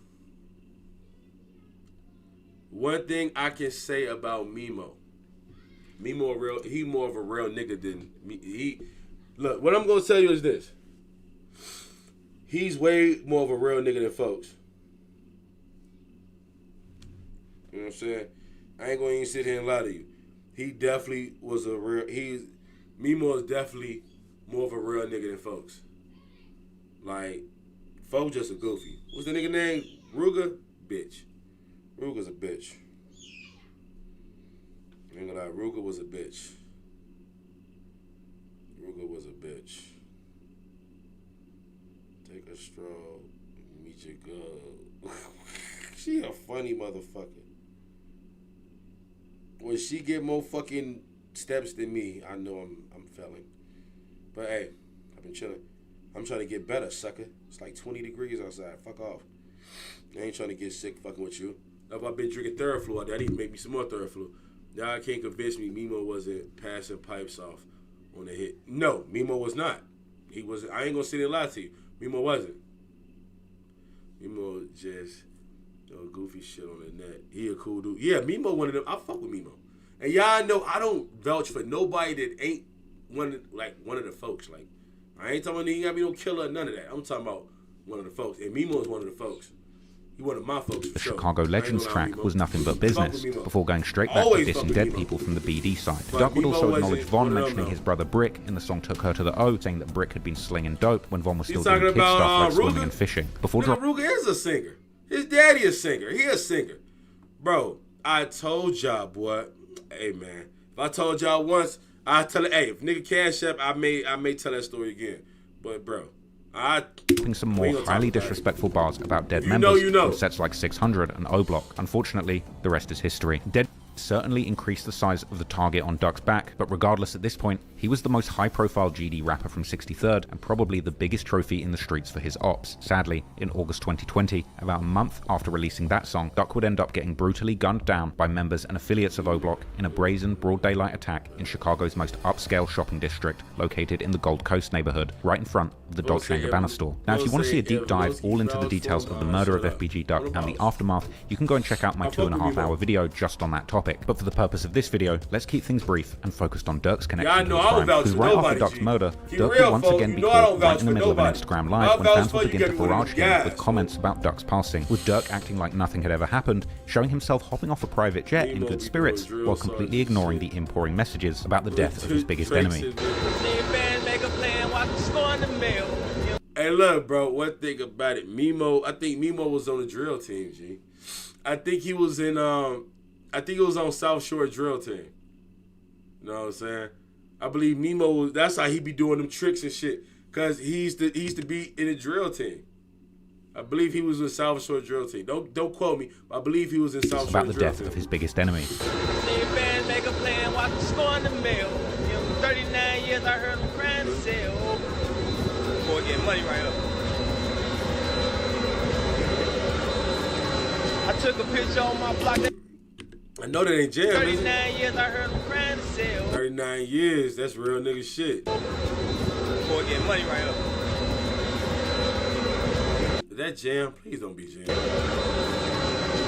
Mimo he more of a real nigga than me. Look, what I'm gonna tell you is this. He's way more of a real nigga than folks. You know what I'm saying? I ain't gonna even sit here and lie to you. He definitely was a real. Mimo is definitely more of a real nigga than folks. Like, Fo just a goofy. What's the nigga name? Ruger? Bitch. Ruger's a bitch. I ain't gonna lie, Ruger was a bitch. Ruger was a bitch. Take a stroll, meet your girl. She a funny motherfucker. When she get more fucking steps than me, I know I'm failing. But hey, I've been chilling. I'm trying to get better, sucker. It's like 20 degrees outside. Fuck off. I ain't trying to get sick fucking with you. If I've been drinking Theraflu out there, I need to make me some more Theraflu. Now I can't convince me Mimo wasn't passing pipes off on the hit. No, Mimo was not. He wasn't. I ain't gonna sit there and lie to you. Mimo wasn't. Mimo just goofy shit on the net. He a cool dude. Yeah, Mimo one of them. I fuck with Mimo. And y'all know I don't vouch for nobody that ain't one of the folks. Like, I ain't talking about he gotta be no killer or none of that. I'm talking about one of the folks. And Mimo is one of the folks. He one of my folks. The Chicago Legends track was nothing but business, before going straight back to dissing dead people from the BD side. Duck would also acknowledge Von mentioning his brother Brick in the song Took Her to the O, saying that Brick had been slinging dope when Von was still doing kid stuff like swimming and fishing. Ruger is a singer. His daddy a singer. He a singer. Bro, I told y'all, boy. Hey, man. If I told y'all once, I tell it. Hey, if nigga cash up, I may tell that story again. But, bro. Some more highly disrespectful bars about dead members from sets like 600 and O Block. Unfortunately, the rest is history. Dead certainly increased the size of the target on Duck's back, but regardless at this point, he was the most high-profile GD rapper from 63rd and probably the biggest trophy in the streets for his ops. Sadly, in August 2020, about a month after releasing that song, Duck would end up getting brutally gunned down by members and affiliates of O Block in a brazen, broad daylight attack in Chicago's most upscale shopping district, located in the Gold Coast neighborhood, right in front of the Dolce & Gabbana store. Now, if you want to see a deep dive all into the details of the murder of FBG Duck and the aftermath, you can go and check out my 2.5-hour video just on that topic. But for the purpose of this video, let's keep things brief and focused on Durk's connection to the crime, because right after Duck's murder, Durk would once again be caught right in the middle of an Instagram live when fans would begin to barrage him with comments about Duck's passing, with Durk acting like nothing had ever happened, showing himself hopping off a private jet in good spirits, while completely ignoring the imploring messages about the death of his biggest enemy. Hey, look, bro, one thing about it, I think Mimo was on the drill team, G. I think he was in, I think it was on South Shore drill team. You know what I'm saying? I believe Mimo, that's how he be doing them tricks and shit. Cause he used to be in a drill team. I believe he was in South Shore drill team. Don't quote me, but I believe he was in South Shore drill team. About the death of his biggest enemy. Make a plan, watch the score in the mail. 39 years, I heard him crying to sell. Boy, getting money right up. I took a picture on my block. I know that ain't jail. 39 years, I heard him crying to sell. 39 years, that's real nigga shit. Boy, getting money right up. Is that jam? Please don't be jam.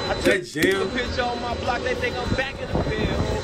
I took a picture on my block, they think I'm back in the field.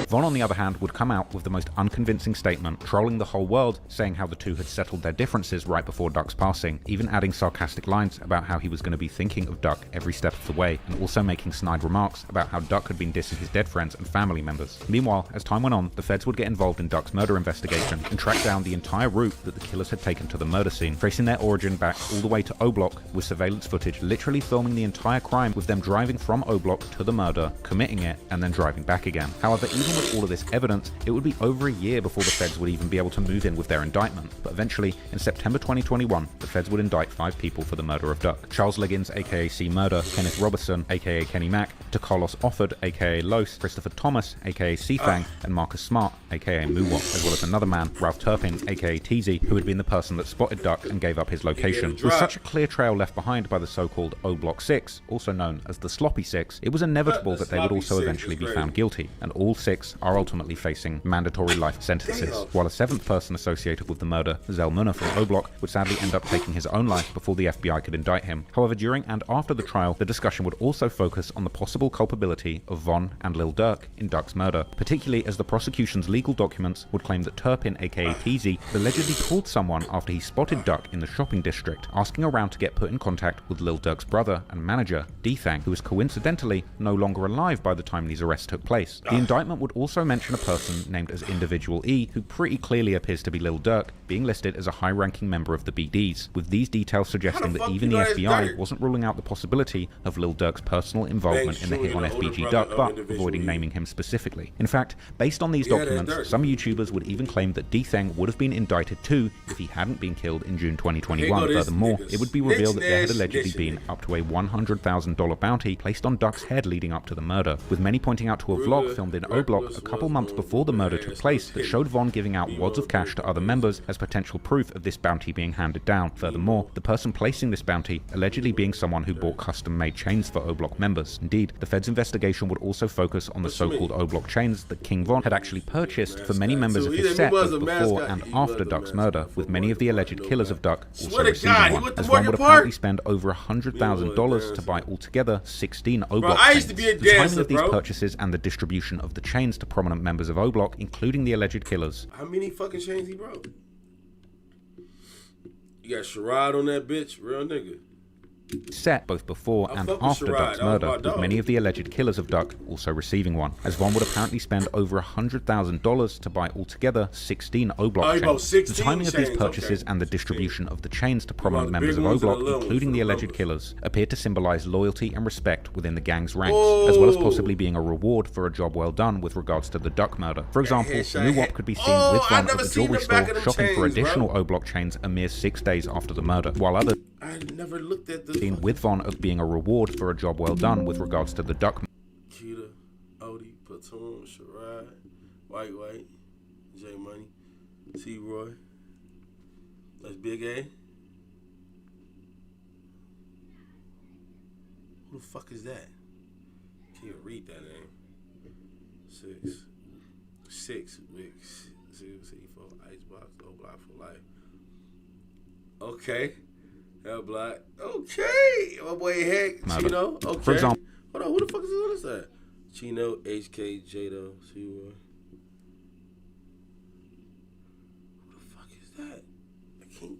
Von, on the other hand, would come out with the most unconvincing statement, trolling the whole world, saying how the two had settled their differences right before Duck's passing, even adding sarcastic lines about how he was going to be thinking of Duck every step of the way, and also making snide remarks about how Duck had been dissing his dead friends and family members. Meanwhile, as time went on, the feds would get involved in Duck's murder investigation and track down the entire route that the killers had taken to the murder scene, tracing their origin back all the way to O Block, with surveillance footage literally filming the entire crime, with them driving from O Block to the murder, committing it, and then driving back again. However, even with all of this evidence, it would be over a year before the feds would even be able to move in with their indictment. But eventually, in September 2021, the feds would indict 5 people for the murder of Duck. Charles Liggins, aka C Murder, Kenneth Robertson, aka Kenny Mac, DeCarlos Offord, aka Los, Christopher Thomas, aka C-Fang, and Marcus Smart, aka Moowop, as well as another man, Ralph Turpin, aka Teasy, who had been the person that spotted Duck and gave up his location. With such a clear trail left behind by the so-called O Block 6, also known as the Sloppy 6, it was inevitable that they would also eventually be found guilty, and all 6 are ultimately facing mandatory life sentences, while a 7th person associated with the murder, Zell Munna from O Block, would sadly end up taking his own life before the FBI could indict him. However, during and after the trial, the discussion would also focus on the possible possible culpability of Von and Lil Durk in Duck's murder, particularly as the prosecution's legal documents would claim that Turpin, aka Teasy, allegedly called someone after he spotted Duck in the shopping district, asking around to get put in contact with Lil Durk's brother and manager, D-Thang, who was coincidentally no longer alive by the time these arrests took place. The indictment would also mention a person named as Individual E, who pretty clearly appears to be Lil Durk, being listed as a high-ranking member of the BDs, with these details suggesting that even the FBI wasn't ruling out the possibility of Lil Durk's personal involvement in the hit on FBG Duck, but avoiding naming him specifically. In fact, based on these documents, some YouTubers would even claim that D-Thang would have been indicted too if he hadn't been killed in June 2021. Furthermore, it would be revealed that there had allegedly been up to a $100,000 bounty placed on Duck's head leading up to the murder, with many pointing out to a vlog filmed in O-Block a couple months before the murder took place that showed Von giving out wads of cash to other members as potential proof of this bounty being handed down. Furthermore, the person placing this bounty allegedly being someone who bought custom-made chains for O-Block members. Indeed, the Fed's investigation would also focus on the so-called O-Block chains that King Von had actually purchased for many members of his set both before and after Duck's murder, with many of the alleged killers of Duck also receiving one, as Von would apparently spend over $100,000 to buy altogether 16 O-Block chains. The timing of these purchases and the distribution of the chains to prominent members of O-Block, including the alleged killers. How many fucking chains he broke? You got Sherrod on that bitch, real nigga. Set both before and after Duck's murder, with many of the alleged killers of Duck also receiving one, as Von would apparently spend over $100,000 to buy altogether 16 O-Block chains. The timing of these purchases and the distribution of the chains to prominent members of O-Block, including the alleged killers, appeared to symbolize loyalty and respect within the gang's ranks, as well as possibly being a reward for a job well done with regards to the Duck murder. For example, Muwop could be seen with Von at the jewelry store shopping for additional O-Block chains a mere 6 days after the murder, while others I never looked at the with Von as being a reward for a job well done with regards to the Duck. Kita, Odie, Platoon, Sherrod, White, J Money, T Roy. That's Big A. Who the fuck is that? Can't even read that name. Six Wicks, 064, Icebox, O-Block for life. Okay. Hell Block. Okay. My boy Heck. Chino. Okay. For example, hold on. Who the fuck is on this side? Chino, HK, Jado, C-Roy. Who the fuck is that? I can't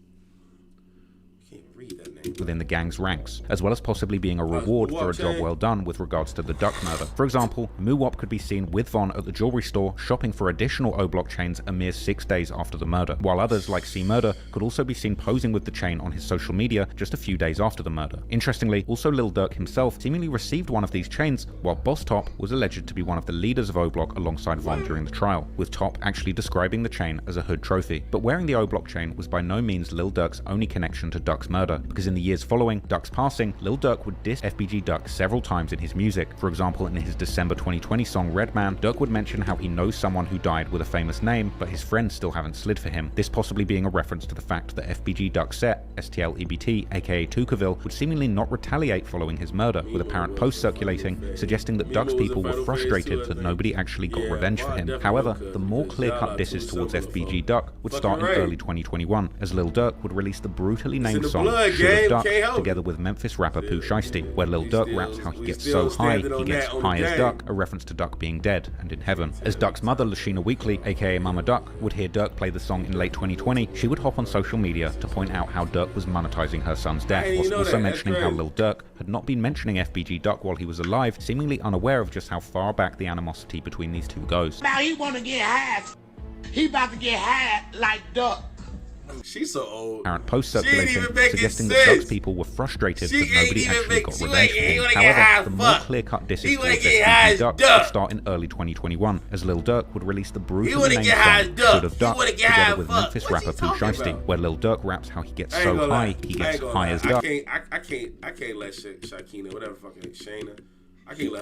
read that name. Within the gang's ranks, as well as possibly being a reward for a job well done with regards to the Duck murder. For example, Muwop could be seen with Von at the jewelry store shopping for additional O-Block chains a mere 6 days after the murder, while others like C-Murder could also be seen posing with the chain on his social media just a few days after the murder. Interestingly, also Lil Durk himself seemingly received one of these chains, while Boss Top was alleged to be one of the leaders of O-Block alongside Von during the trial, with Top actually describing the chain as a hood trophy. But wearing the O-Block chain was by no means Lil Durk's only connection to Duck's murder, because in the years following Duck's passing, Lil Durk would diss FBG Duck several times in his music. For example, in his December 2020 song Redman, Durk would mention how he knows someone who died with a famous name, but his friends still haven't slid for him. This possibly being a reference to the fact that FBG Duck set, STL-EBT, aka Tucaville, would seemingly not retaliate following his murder, with apparent posts circulating suggesting that Duck's people were frustrated that nobody actually got revenge for him. However, the more clear-cut disses towards FBG Duck would start in early 2021, as Lil Durk would release the brutally named song Should Have Duck, together with Memphis rapper Pooh Shiesty, where Lil Durk raps how he gets so high, he gets high as Duck, a reference to Duck being dead and in heaven. As Duck's mother, Lashina Weekly, aka Mama Duck, would hear Durk play the song in late 2020, she would hop on social media to point out how Durk was monetizing her son's death, whilst also mentioning how Lil Durk had not been mentioning FBG Duck while he was alive, seemingly unaware of just how far back the animosity between these two goes. Now he wanna get high. He about to get high like Duck. She's so old. Apparent post circulating suggesting that Duck's people were frustrated that nobody actually got revenge for him. However, the more clear-cut disses towards FBG Duck would start in early 2021, as Lil Durk would release the brutally named song Should Have Duck, together with Memphis rapper Pooh Shiesty, where Lil Durk raps how he gets so high, he gets high as Duck. I can't let Shakina, whatever fucking Shayna.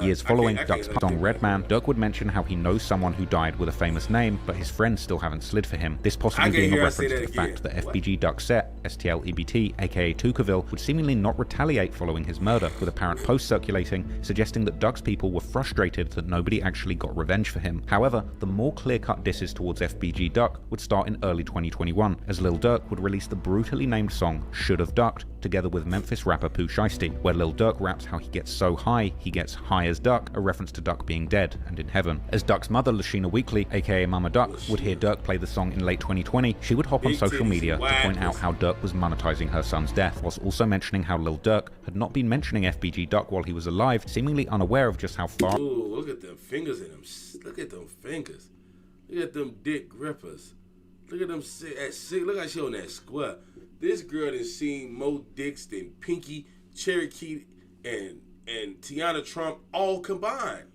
Years following Duck's song Redman, Durk would mention how he knows someone who died with a famous name, but his friends still haven't slid for him. This possibly being a reference to the fact that FBG Duck set, STL-EBT, aka Tucaville, would seemingly not retaliate following his murder, with apparent posts circulating suggesting that Duck's people were frustrated that nobody actually got revenge for him. However, the more clear-cut disses towards FBG Duck would start in early 2021, as Lil Durk would release the brutally named song Should Have Ducked, together with Memphis rapper Pooh Shiesty, where Lil Durk raps how he gets so high, he gets gets high as Duck, a reference to Duck being dead and in heaven. As Duck's mother, Lashina Weekly, aka Mama Duck, would hear Durk play the song in late 2020, she would hop on social media to point out how Durk was monetizing her son's death, whilst also mentioning how Lil Durk had not been mentioning FBG Duck while he was alive, seemingly unaware of just how far— Ooh, look at them fingers in them. Look at them fingers. Look at them dick grippers. Look at them look how she on that square. This girl done seen more dicks than Pinky, Cherokee, and Tiana Trump all combined.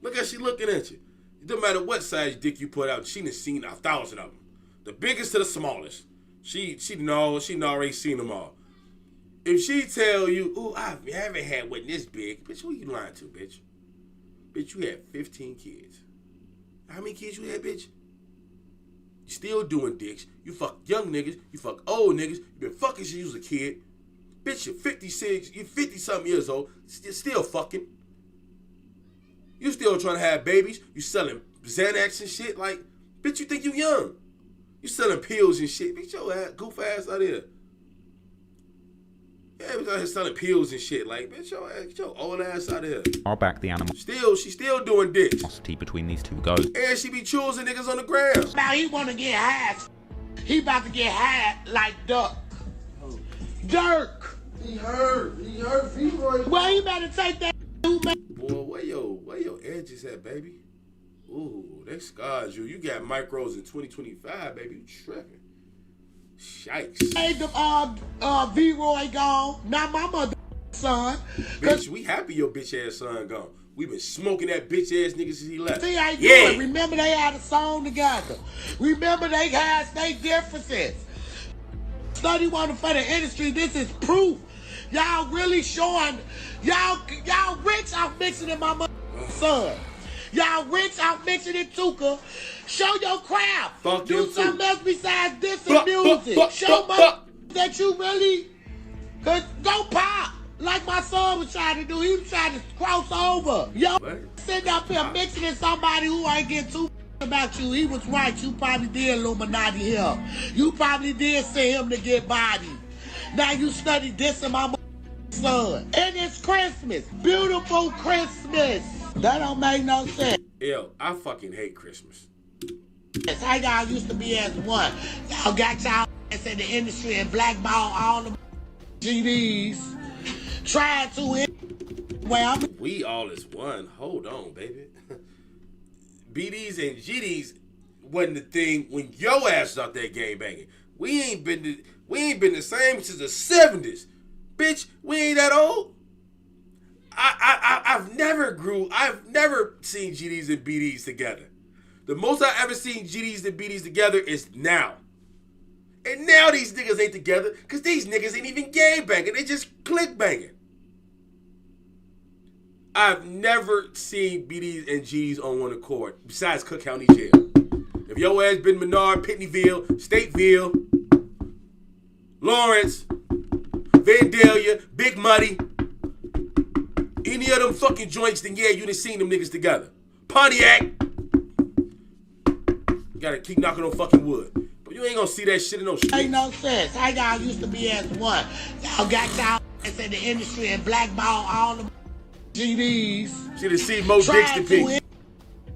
Look how she looking at you. It don't matter what size dick you put out, she done seen 1,000 of them. The biggest to the smallest. She already seen them all. If she tell you, ooh, I haven't had one this big, bitch, who you lying to, bitch? Bitch, you had 15 kids. How many kids you had, bitch? You still doing dicks. You fuck young niggas. You fuck old niggas. You been fucking since you was a kid. Bitch, you're 56. You're 50-something years old. Still fucking. You still trying to have babies. You selling Xanax and shit. Like, bitch, you think you young. You selling pills and shit. Bitch, your ass, goof ass out here. Yeah, we out here selling pills and shit. Like, bitch, get your old ass out of here. Far back the animal— She still doing dicks. animosity between these two goes. And she be choosing niggas on the ground. Now he want to get high. He about to get high like Duck. Durk. He hurt. Feud. Well, he better take that man. Boy, where your edges at, baby? Ooh, they scarred you. You got micros in 2025, baby. You tripping. Shikes. Hey, the V-Roy gone. Now my mother son. Bitch, we happy your bitch ass son gone. We been smoking that bitch ass nigga since he left. See how you doing? Remember they had a song together. Remember they had their differences. Study one for the industry. This is proof. Y'all really showing. Y'all rich out mixing in my son. Y'all rich out mixing in Tuka. Show your craft. Fuck do something else besides this and music. Show that you really could go pop. Like my son was trying to do. He was trying to cross over. Yo, sitting up here mixing in somebody who ain't getting too about you. He was right. You probably did Illuminati him. You probably did send him to get bodied. Now you study this in my son. And it's Christmas. Beautiful Christmas. That don't make no sense. Yo, I fucking hate Christmas. That's how y'all used to be as one. Y'all got y'all ass in the industry and blackball all the GDs. Trying to we all is one. Hold on, baby. BDs and GDs wasn't the thing when your ass was out there game banging. We ain't been the same since the 70s. Bitch, we ain't that old. I've never seen GDs and BDs together. The most I ever seen GDs and BDs together is now. And now these niggas ain't together because these niggas ain't even game banging. They just click banging. I've never seen BDs and GDs on one accord besides Cook County Jail. If your ass been Menard, Pitneyville, Stateville, Lawrence, Vandalia, Big Muddy, any of them fucking joints, then yeah, you done seen them niggas together. Pontiac. Gotta keep knocking on fucking wood. But you ain't gonna see that shit in no street. Ain't no sense. How y'all used to be as one. Y'all got y'all ass in the industry and blackball all the GDs. Should have seen more dicks than Pink.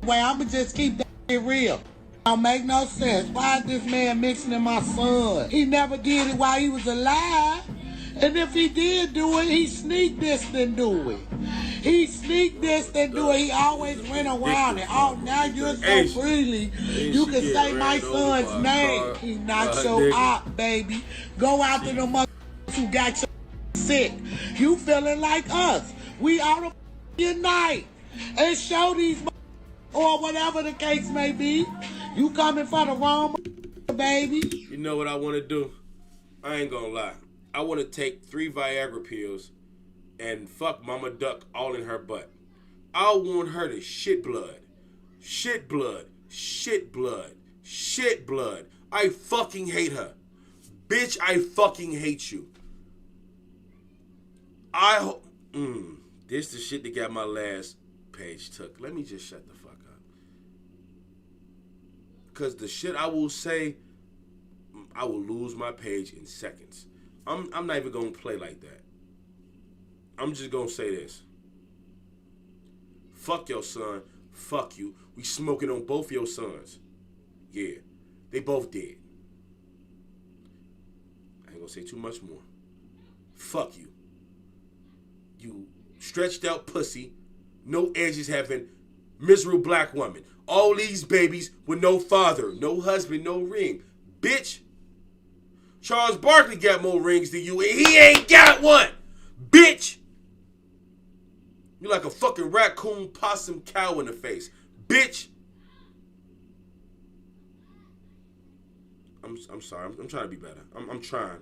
Well, I'ma just keep that shit real. Don't make no sense. Why is this man mixing in my son? He never did it while he was alive. And if he did do it, he sneak dissed and do it. He sneak dissed and do it. He always went around it. Oh, now you're so freely. You can say my son's name. He not your op, baby. Go out to the motherfuckers who got your sick. You feeling like us. We ought to unite and show these or whatever the case may be. You coming for the wrong baby. You know what I want to do? I ain't gonna lie. I want to take 3 Viagra pills and fuck Mama Duck all in her butt. I want her to shit blood. Shit blood. Shit blood. Shit blood. I fucking hate her. Bitch, I fucking hate you. I hope... This the shit that got my last page took. Let me just shut the fuck up. Because the shit I will say, I will lose my page in seconds. I'm not even going to play like that. I'm just gonna say this. Fuck your son. Fuck you. We smoking on both your sons. Yeah. They both dead. I ain't gonna say too much more. Fuck you. You stretched out pussy, no edges having miserable black woman. All these babies with no father, no husband, no ring. Bitch. Charles Barkley got more rings than you, and he ain't got one. Bitch. You like a fucking raccoon, possum, cow in the face. Bitch. I'm sorry. I'm trying to be better. I'm trying.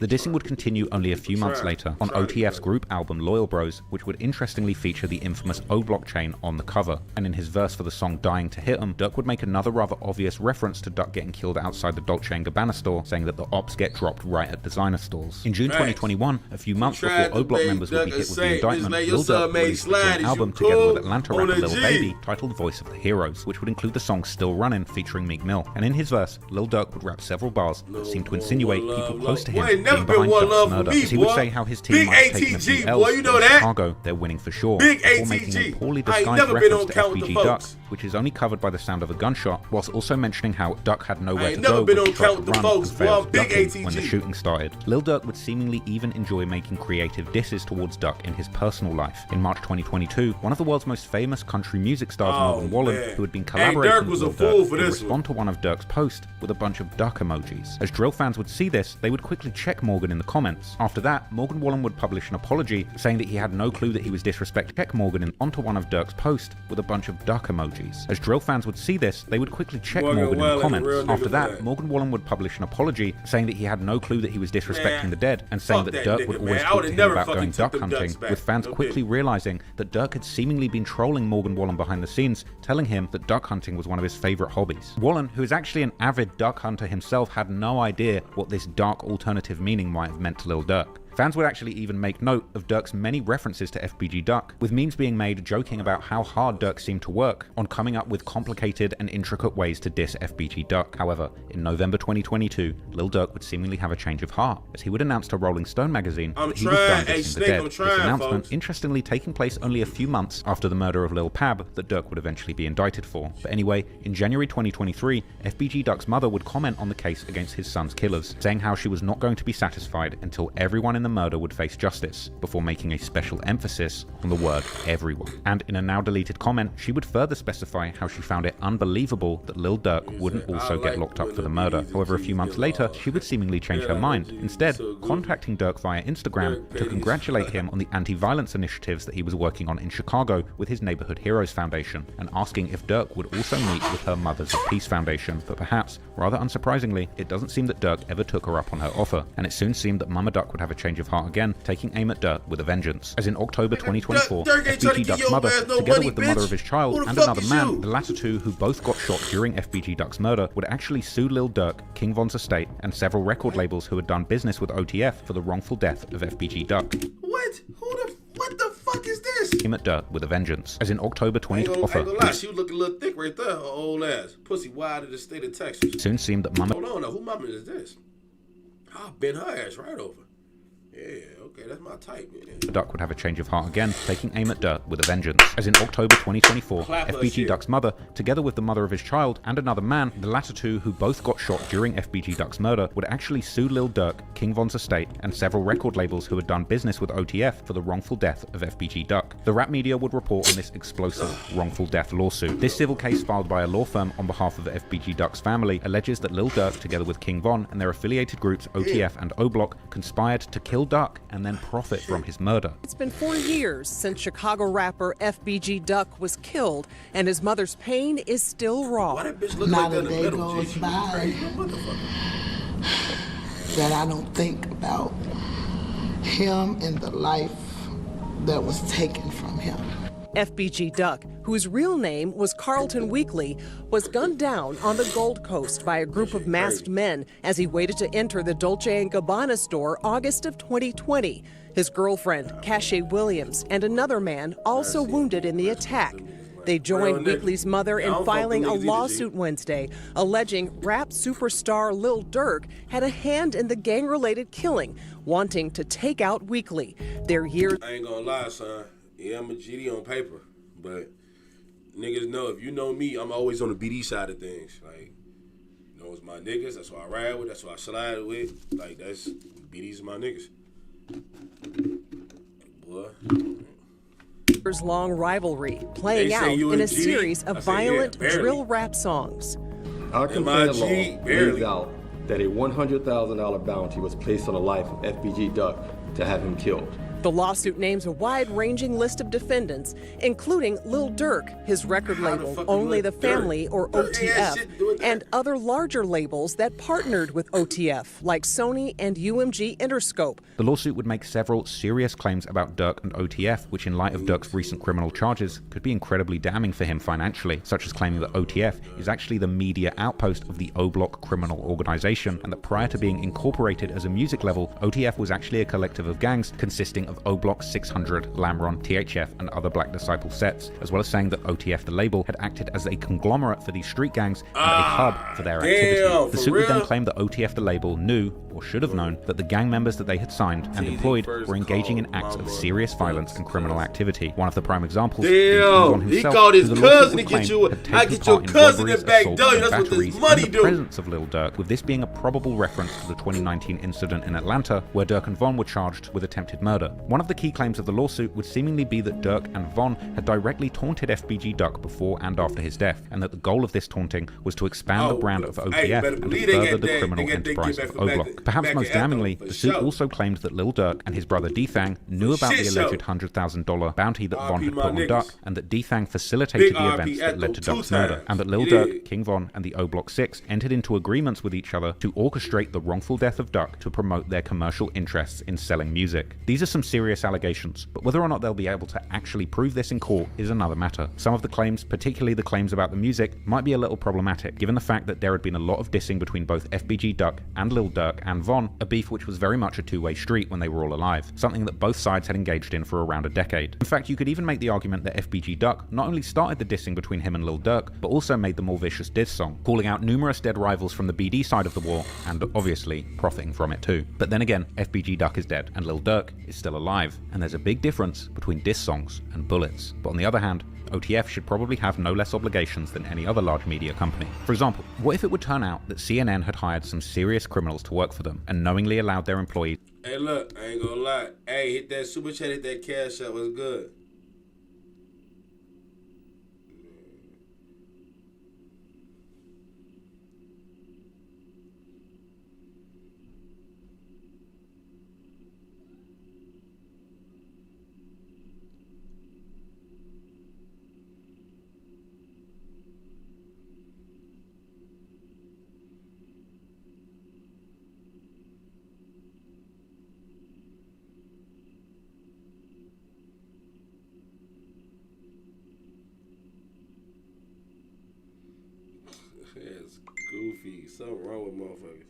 The dissing would continue only a few months later on OTF's group album Loyal Bros, which would interestingly feature the infamous O blockchain on the cover. And in his verse for the song Dying to Hit 'Em, Durk would make another rather obvious reference to Duck getting killed outside the Dolce & Gabbana store, saying that the ops get dropped right at designer stores. In June 2021, a few months before O Block members would be hit with the indictment, Lil Durk released a joint album together with Atlanta rapper Lil Baby titled Voice of the Heroes, which would include the song Still Runnin' featuring Meek Mill. And in his verse, Lil Durk would rap several bars that seemed to insinuate people close to him being behind Duck's murder, as he would say how his team might have taken a few L's, but in Chicago they're winning for sure, before making a poorly disguised reference to FBG Duck, which is only covered by the sound of a gunshot, whilst also mentioning how Duck had nowhere to go when he tried to run and failed ducking when the shooting started. Lil Durk would seemingly even enjoy making creative disses towards Duck in his personal life. In March 2022, one of the world's most famous country music stars, Morgan Wallen, who had been collaborating with Lil Durk, would respond to one of Durk's posts with a bunch of duck emojis. As drill fans would see this, they would quickly check Morgan in the comments. After that, Morgan Wallen would publish an apology saying that he had no clue that he was disrespecting. Check Morgan onto one of Durk's posts with a bunch of duck emojis. As drill fans would see this, they would quickly check Morgan in the comments. After that, Morgan Wallen would publish an apology saying that he had no clue that he was disrespecting the dead, and saying that Durk would always talk to him about going duck hunting, with fans quickly realizing that Durk had seemingly been trolling Morgan Wallen behind the scenes, telling him that duck hunting was one of his favorite hobbies. Wallen, who is actually an avid duck hunter himself, had no idea what this dark alternative meaning might have meant to Lil Durk. Fans would actually even make note of Durk's many references to FBG Duck, with memes being made joking about how hard Durk seemed to work on coming up with complicated and intricate ways to diss FBG Duck. However, in November 2022, Lil Durk would seemingly have a change of heart, as he would announce to Rolling Stone magazine that he was done dissing the dead. This announcement, interestingly, taking place only a few months after the murder of Lil Pab that Durk would eventually be indicted for. But anyway, in January 2023, FBG Duck's mother would comment on the case against his son's killers, saying how she was not going to be satisfied until everyone in the murder would face justice, before making a special emphasis on the word everyone. And in a now deleted comment, she would further specify how she found it unbelievable that Lil Durk wouldn't also get locked up for the murder. However, a few months later, she would seemingly change her mind, instead contacting Durk via Instagram to congratulate him on the anti-violence initiatives that he was working on in Chicago with his Neighborhood Heroes Foundation, and asking if Durk would also meet with her Mothers of Peace Foundation. But perhaps, rather unsurprisingly, it doesn't seem that Durk ever took her up on her offer, and it soon seemed that Mama Duck would have a change of heart again, taking aim at Durk with a vengeance. As in October 2024, FBG Duck's mother, together with the mother of his child and another man, the latter two who both got shot during FBG Duck's murder, would actually sue Lil Durk, King Von's estate, and several record labels who had done business with OTF for the wrongful death of FBG Duck. What the fuck is this? Aim at Durk with a vengeance. As in October 2024, I ain't gonna lie, she was looking a little thick right there, her old ass. Pussy wide in the state of Texas. Soon seemed that Mama... Hold on now, who mama is this? I'll bend her ass right over. Yeah, okay, that's my type, man. Duck would have a change of heart again, taking aim at Durk with a vengeance. As in October 2024, FBG Duck's mother, together with the mother of his child and another man, the latter two who both got shot during FBG Duck's murder, would actually sue Lil Durk, King Von's estate, and several record labels who had done business with OTF for the wrongful death of FBG Duck. The rap media would report on this explosive wrongful death lawsuit. This civil case filed by a law firm on behalf of FBG Duck's family alleges that Lil Durk, together with King Von and their affiliated groups OTF and O Block, conspired to kill Duck and then profit from his murder. It's been 4 years since Chicago rapper FBG Duck was killed, and his mother's pain is still raw. Not a day goes by that I don't think about him and the life that was taken from him. FBG Duck, whose real name was Carlton Weekly, was gunned down on the Gold Coast by a group of masked men as he waited to enter the Dolce & Gabbana store August of 2020. His girlfriend, Cache Williams, and another man also wounded in the attack. They joined Real Weekly's niggas. mother Yeah, I in don't fuck with filing a niggas either, G. lawsuit Wednesday, alleging rap superstar Lil Durk had a hand in the gang-related killing, wanting to take out Weekly. Their years. I ain't gonna lie, son. Yeah, I'm a GD on paper, but niggas know, if you know me, I'm always on the BD side of things. Like, you know, it's my niggas. That's what I ride with. That's what I slide with. Like, that's BD's my niggas. Boy. Long rivalry playing out in a series of violent drill rap songs. Our complaint law lays out that a $100,000 bounty was placed on the life of FBG Duck to have him killed. The lawsuit names a wide-ranging list of defendants, including Lil Durk, his record label Only the Family, or OTF, and other larger labels that partnered with OTF, like Sony and UMG Interscope. The lawsuit would make several serious claims about Durk and OTF, which in light of Durk's recent criminal charges could be incredibly damning for him financially, such as claiming that OTF is actually the media outpost of the O-Block criminal organization, and that prior to being incorporated as a music label, OTF was actually a collective of gangs consisting of O-Block 600, Lamron, THF, and other Black Disciple sets, as well as saying that OTF, the label, had acted as a conglomerate for these street gangs and a hub for their activity. The suit would then claim that OTF, the label, knew, or should have known, that the gang members that they had signed and employed were engaging in acts of serious violence and criminal activity. One of the prime examples Damn, he called his cousin to get you. I get your cousin that back door. That's what this money do. The presence of Lil Durk, with this being a probable reference to the 2019 incident in Atlanta, where Durk and Von were charged with attempted murder. One of the key claims of the lawsuit would seemingly be that Durk and Von had directly taunted FBG Duck before and after his death, and that the goal of this taunting was to expand the brand of OTF and to further the criminal enterprise of O-Block. Perhaps most damningly, the suit also claimed that Lil Durk and his brother D-Thang knew about the alleged $100,000 bounty that Von had put on Duck, and that D-Thang facilitated the events that led to Duck's murder, and that Lil Durk, King Von, and the O-Block 6 entered into agreements with each other to orchestrate the wrongful death of Duck to promote their commercial interests in selling music. These are some serious allegations, but whether or not they'll be able to actually prove this in court is another matter. Some of the claims, particularly the claims about the music, might be a little problematic, given the fact that there had been a lot of dissing between both FBG Duck and Lil Durk and Von, a beef which was very much a two-way street when they were all alive, something that both sides had engaged in for around a decade. In fact, you could even make the argument that FBG Duck not only started the dissing between him and Lil Durk, but also made the more vicious diss song, calling out numerous dead rivals from the BD side of the war, and obviously profiting from it too. But then again, FBG Duck is dead, and Lil Durk is still alive, and there's a big difference between diss songs and bullets. But on the other hand, OTF should probably have no less obligations than any other large media company. For example, what if it would turn out that CNN had hired some serious criminals to work for them and knowingly allowed their employees... Hey, look, I ain't gonna lie. Hey, hit that super chat, hit that cash out. What's good? It's goofy. Something wrong with motherfuckers.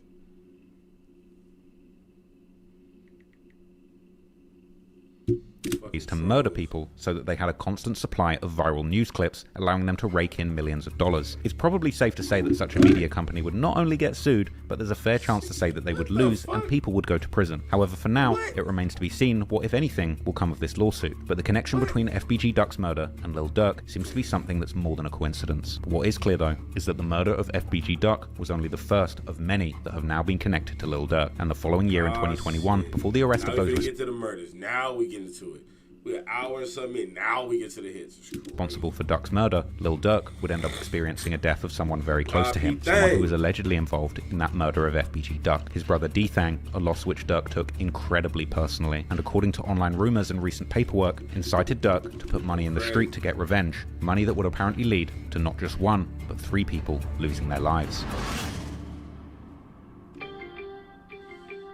to murder people so that they had a constant supply of viral news clips, allowing them to rake in millions of dollars. It's probably safe to say that such a media company would not only get sued, but there's a fair chance to say that they would lose and people would go to prison. However, for now, it remains to be seen what, if anything, will come of this lawsuit. But the connection between FBG Duck's murder and Lil Durk seems to be something that's more than a coincidence. What is clear though, is that the murder of FBG Duck was only the first of many that have now been connected to Lil Durk, and the following year in 2021, before the arrest of those get to the murders. Now we get into it. We're an hour and something in. Now we get to the hits. Responsible for Duck's murder, Lil Durk would end up experiencing a death of someone very close to him, someone who was allegedly involved in that murder of FBG Duck, his brother D-Thang, a loss which Durk took incredibly personally, and according to online rumors and recent paperwork, incited Durk to put money in the street to get revenge, money that would apparently lead to not just one, but 3 people losing their lives.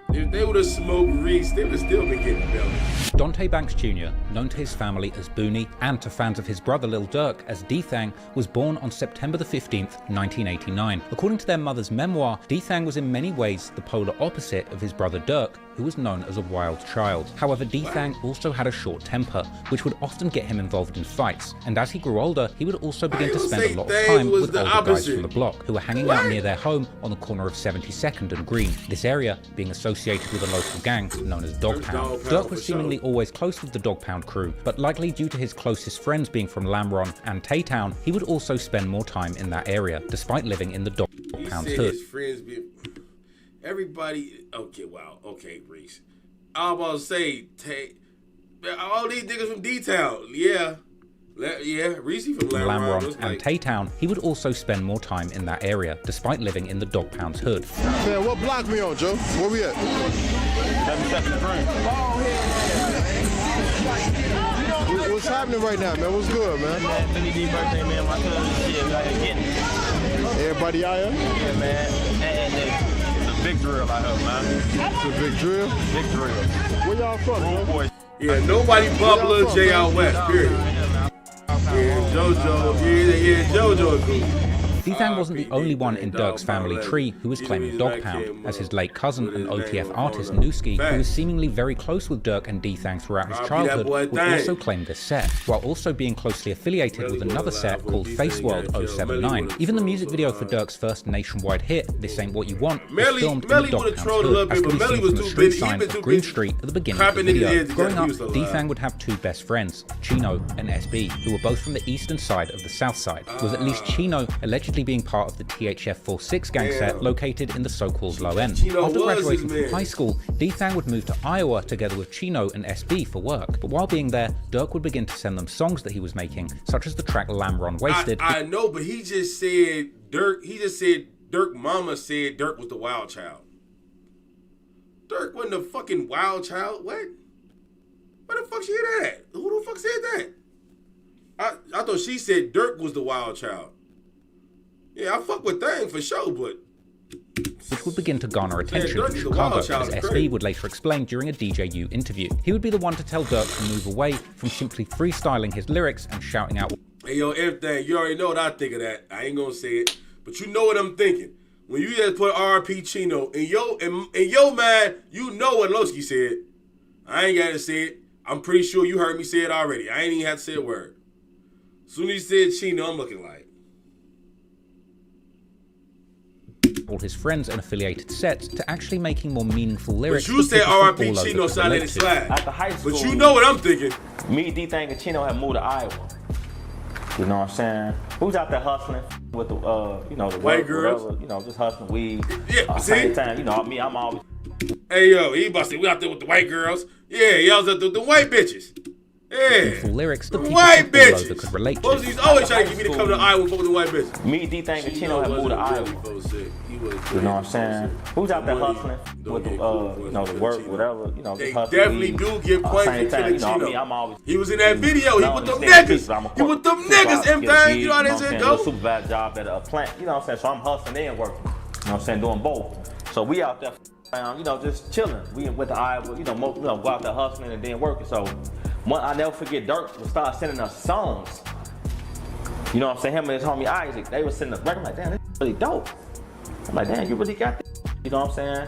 If they would have smoked Reese, they would have still been getting belly. Dante Banks Jr., known to his family as Booney and to fans of his brother Lil Durk as D-Thang, was born on September the 15th, 1989. According to their mother's memoir, D-Thang was in many ways the polar opposite of his brother Durk, who was known as a wild child. However, D-Thang also had a short temper, which would often get him involved in fights, and as he grew older, he would also begin to spend a lot of time with older guys from the block, who were hanging out near their home on the corner of 72nd and Green, this area being associated with a local gang known as Dog Pound. Durk was seemingly always close with the Dog Pound crew, but likely due to his closest friends being from Lamron and Tay-Town, he would also spend more time in that area, despite living in the Dog Pound hood. His friends be everybody. Okay, wow. Okay, Reese. I was about to say, all these niggas from D-Town. Yeah, Reese from Lamron and Tay-Town, he would also spend more time in that area, despite living in the Dog Pound's hood. Man, what block we on, Joe? Where we at? 77 Green. What's happening right now, man? What's good, man? Billy D birthday, man. My cousin, shit, like getting it. Everybody out here? Yeah, man. And it's a big drill out here, man. It's a big drill? Big drill. Where y'all from, man? Yeah, nobody bump Lil J out west, period. Yeah, JoJo cool. D-Thang wasn't the only one in Durk's family tree who was claiming Dog Pound, as his late cousin and OTF artist Newski, who was seemingly very close with Durk and D-Thang throughout his childhood, would also claim this set, while also being closely affiliated with another set called Face World 079. Even the music video for Durk's first nationwide hit, This Ain't What You Want, was filmed in the Dog Pound's hood, as can be seen from the street sign of Green Street at the beginning of the video. Growing up, D-Thang would have two best friends, Chino and SB, who were both from the eastern side of the south side, with at least Chino allegedly being part of the THF-46 gang set located in the so-called low end. After graduating from high school, D-Thang would move to Iowa together with Chino and SB for work, but while being there, Durk would begin to send them songs that he was making, such as the track Lamron Wasted. I know, but he just said Durk mama said Durk was the wild child. Durk wasn't the fucking wild child. What? Where the fuck she hear that? Who the fuck said that? I thought she said Durk was the wild child. Yeah, I fuck with Thang for sure, but... which would begin to garner attention in Chicago, as SB would later explain during a DJU interview. He would be the one to tell Durk to move away from simply freestyling his lyrics and shouting out... Hey, yo, everything, you already know what I think of that. I ain't gonna say it, but you know what I'm thinking. When you just put RP Chino in yo man, you know what Lowski said. I ain't gotta say it. I'm pretty sure you heard me say it already. I ain't even have to say a word. As soon as he said Chino, I'm looking like... all his friends and affiliated sets to actually making more meaningful lyrics. But you said R.I.P. Chino, so I let it slide. At the high school, but you know what I'm thinking. Me, D-Thang, and Chino had moved to Iowa. You know what I'm saying? Who's out there hustling with the, the white girls? Whatever, just hustling weed. Yeah, same time, me, I'm always. Hey, yo, he about to say we out there with the white girls. Yeah, y'all out there with the white bitches. Yeah. Lyrics that people white bitches could relate to. He's always trying to get me to come to Iowa and fuck with the white bitches. Me, D-Thang, and Chino had moved to Iowa. You know what I'm saying? Who's out there hustling with the, the work, whatever, they just hustling. Definitely do get pointed to the Chino. Me, I'm always. He was in that video. He with them niggas. He with them niggas, M-Thang. You know how they said go? Supervisor job at a plant. You know what I'm saying? So I'm hustling and working. You know what I'm saying? Doing both. So we out there around, just chilling. We went to Iowa, go out there hustling and then working. So I never forget Durk would start sending us songs. You know what I'm saying? Him and his homie Isaac, they were sending us records. I'm like, damn, this is really dope. I'm like, damn, you really got this. You know what I'm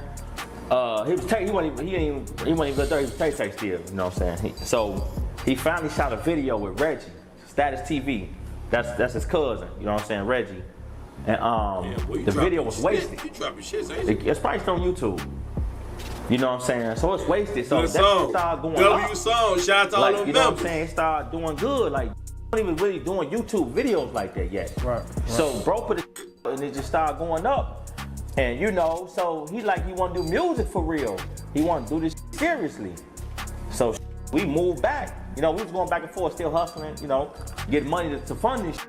saying? He wasn't even good there. He was Tay-Tay still. You know what I'm saying? So he finally shot a video with Reggie, Status TV. That's his cousin. You know what I'm saying, Reggie. And the video was wasted. You dropping shit, ain't you? It's probably still on YouTube. You know what I'm saying? So it's wasted. So that started going up. Song, shout out to all them you know what I'm saying? It started doing good. Like, not even really doing YouTube videos like that yet. Right. So bro put it and it just started going up. And so he want to do music for real. He want to do this seriously. So we moved back. We was going back and forth, still hustling, getting money to fund this.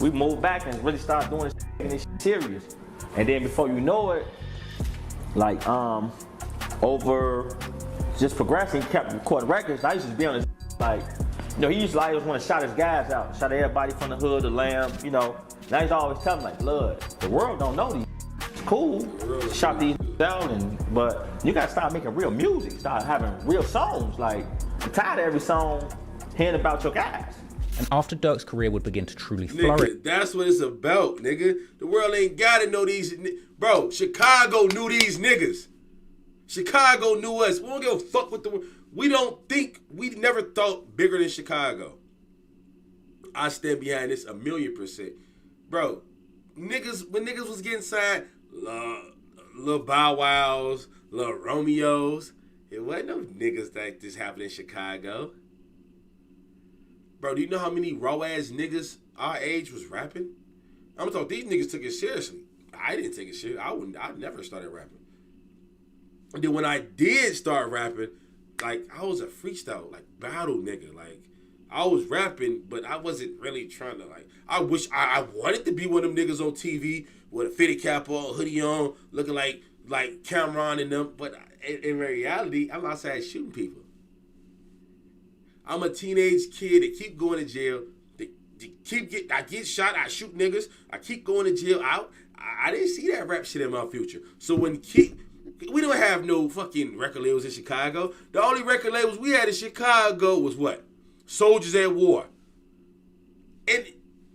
We moved back and really started doing this serious. And then before you know it, over just progressing, he kept recording records. I used to be on this, he used to always want to shout his guys out, shout everybody from the hood, the lamb, Now he's always telling blood, the world don't know these. It's cool, shout these out, but you gotta start making real music, start having real songs. I'm tired of every song hearing about your guys. And after Durk's career would begin to truly flourish. Nigga, that's what it's about, nigga. The world ain't gotta know these. Bro, Chicago knew these niggas. Chicago knew us. We don't give a fuck with the. We never thought bigger than Chicago. I stand behind this 1,000,000%. Bro, when niggas was getting signed, little Bow Wows, little Romeos, it wasn't no niggas like this happened in Chicago. Bro, do you know how many raw-ass niggas our age was rapping? I'm talking, these niggas took it seriously. I didn't take it seriously. I never started rapping. And then when I did start rapping, like, I was a freestyle, like, battle nigga. Like, I was rapping, but I wasn't really trying to, like, I wish I wanted to be one of them niggas on TV with a fitted cap on, hoodie on, looking like Cameron and them. But in reality, I'm outside shooting people. I'm a teenage kid that keep going to jail. I get shot, I shoot niggas, I keep going to jail out. I didn't see that rap shit in my future. So we don't have no fucking record labels in Chicago. The only record labels we had in Chicago was what? Soldiers at War. And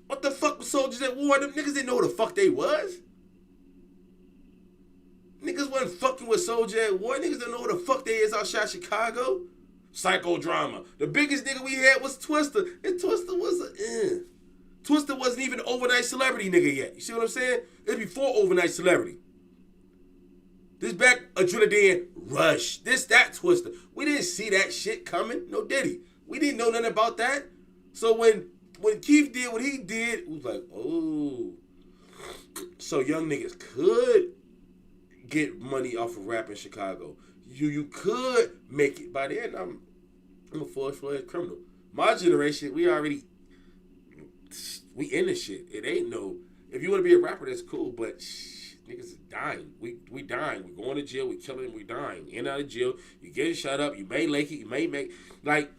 what the fuck was Soldiers at War? Them niggas didn't know who the fuck they was. Niggas wasn't fucking with Soldier at War. Niggas didn't know who the fuck they is outside Chicago. Psychodrama. The biggest nigga we had was Twister. And Twister was Twister wasn't even an overnight celebrity nigga yet. You see what I'm saying? It was before overnight celebrity. This back Adrenaline Rush. That Twister. We didn't see that shit coming. No diddy. We didn't know nothing about that. So when Keith did what he did, it was like, oh. So young niggas could get money off of rap in Chicago. You could make it. By then, I'm a full-fledged criminal. My generation, we in this shit. It ain't no, if you want to be a rapper, that's cool, but niggas is dying. We dying. We going to jail, we killing, we dying. In and out of jail, you getting shot up, you may like it, you may make, like,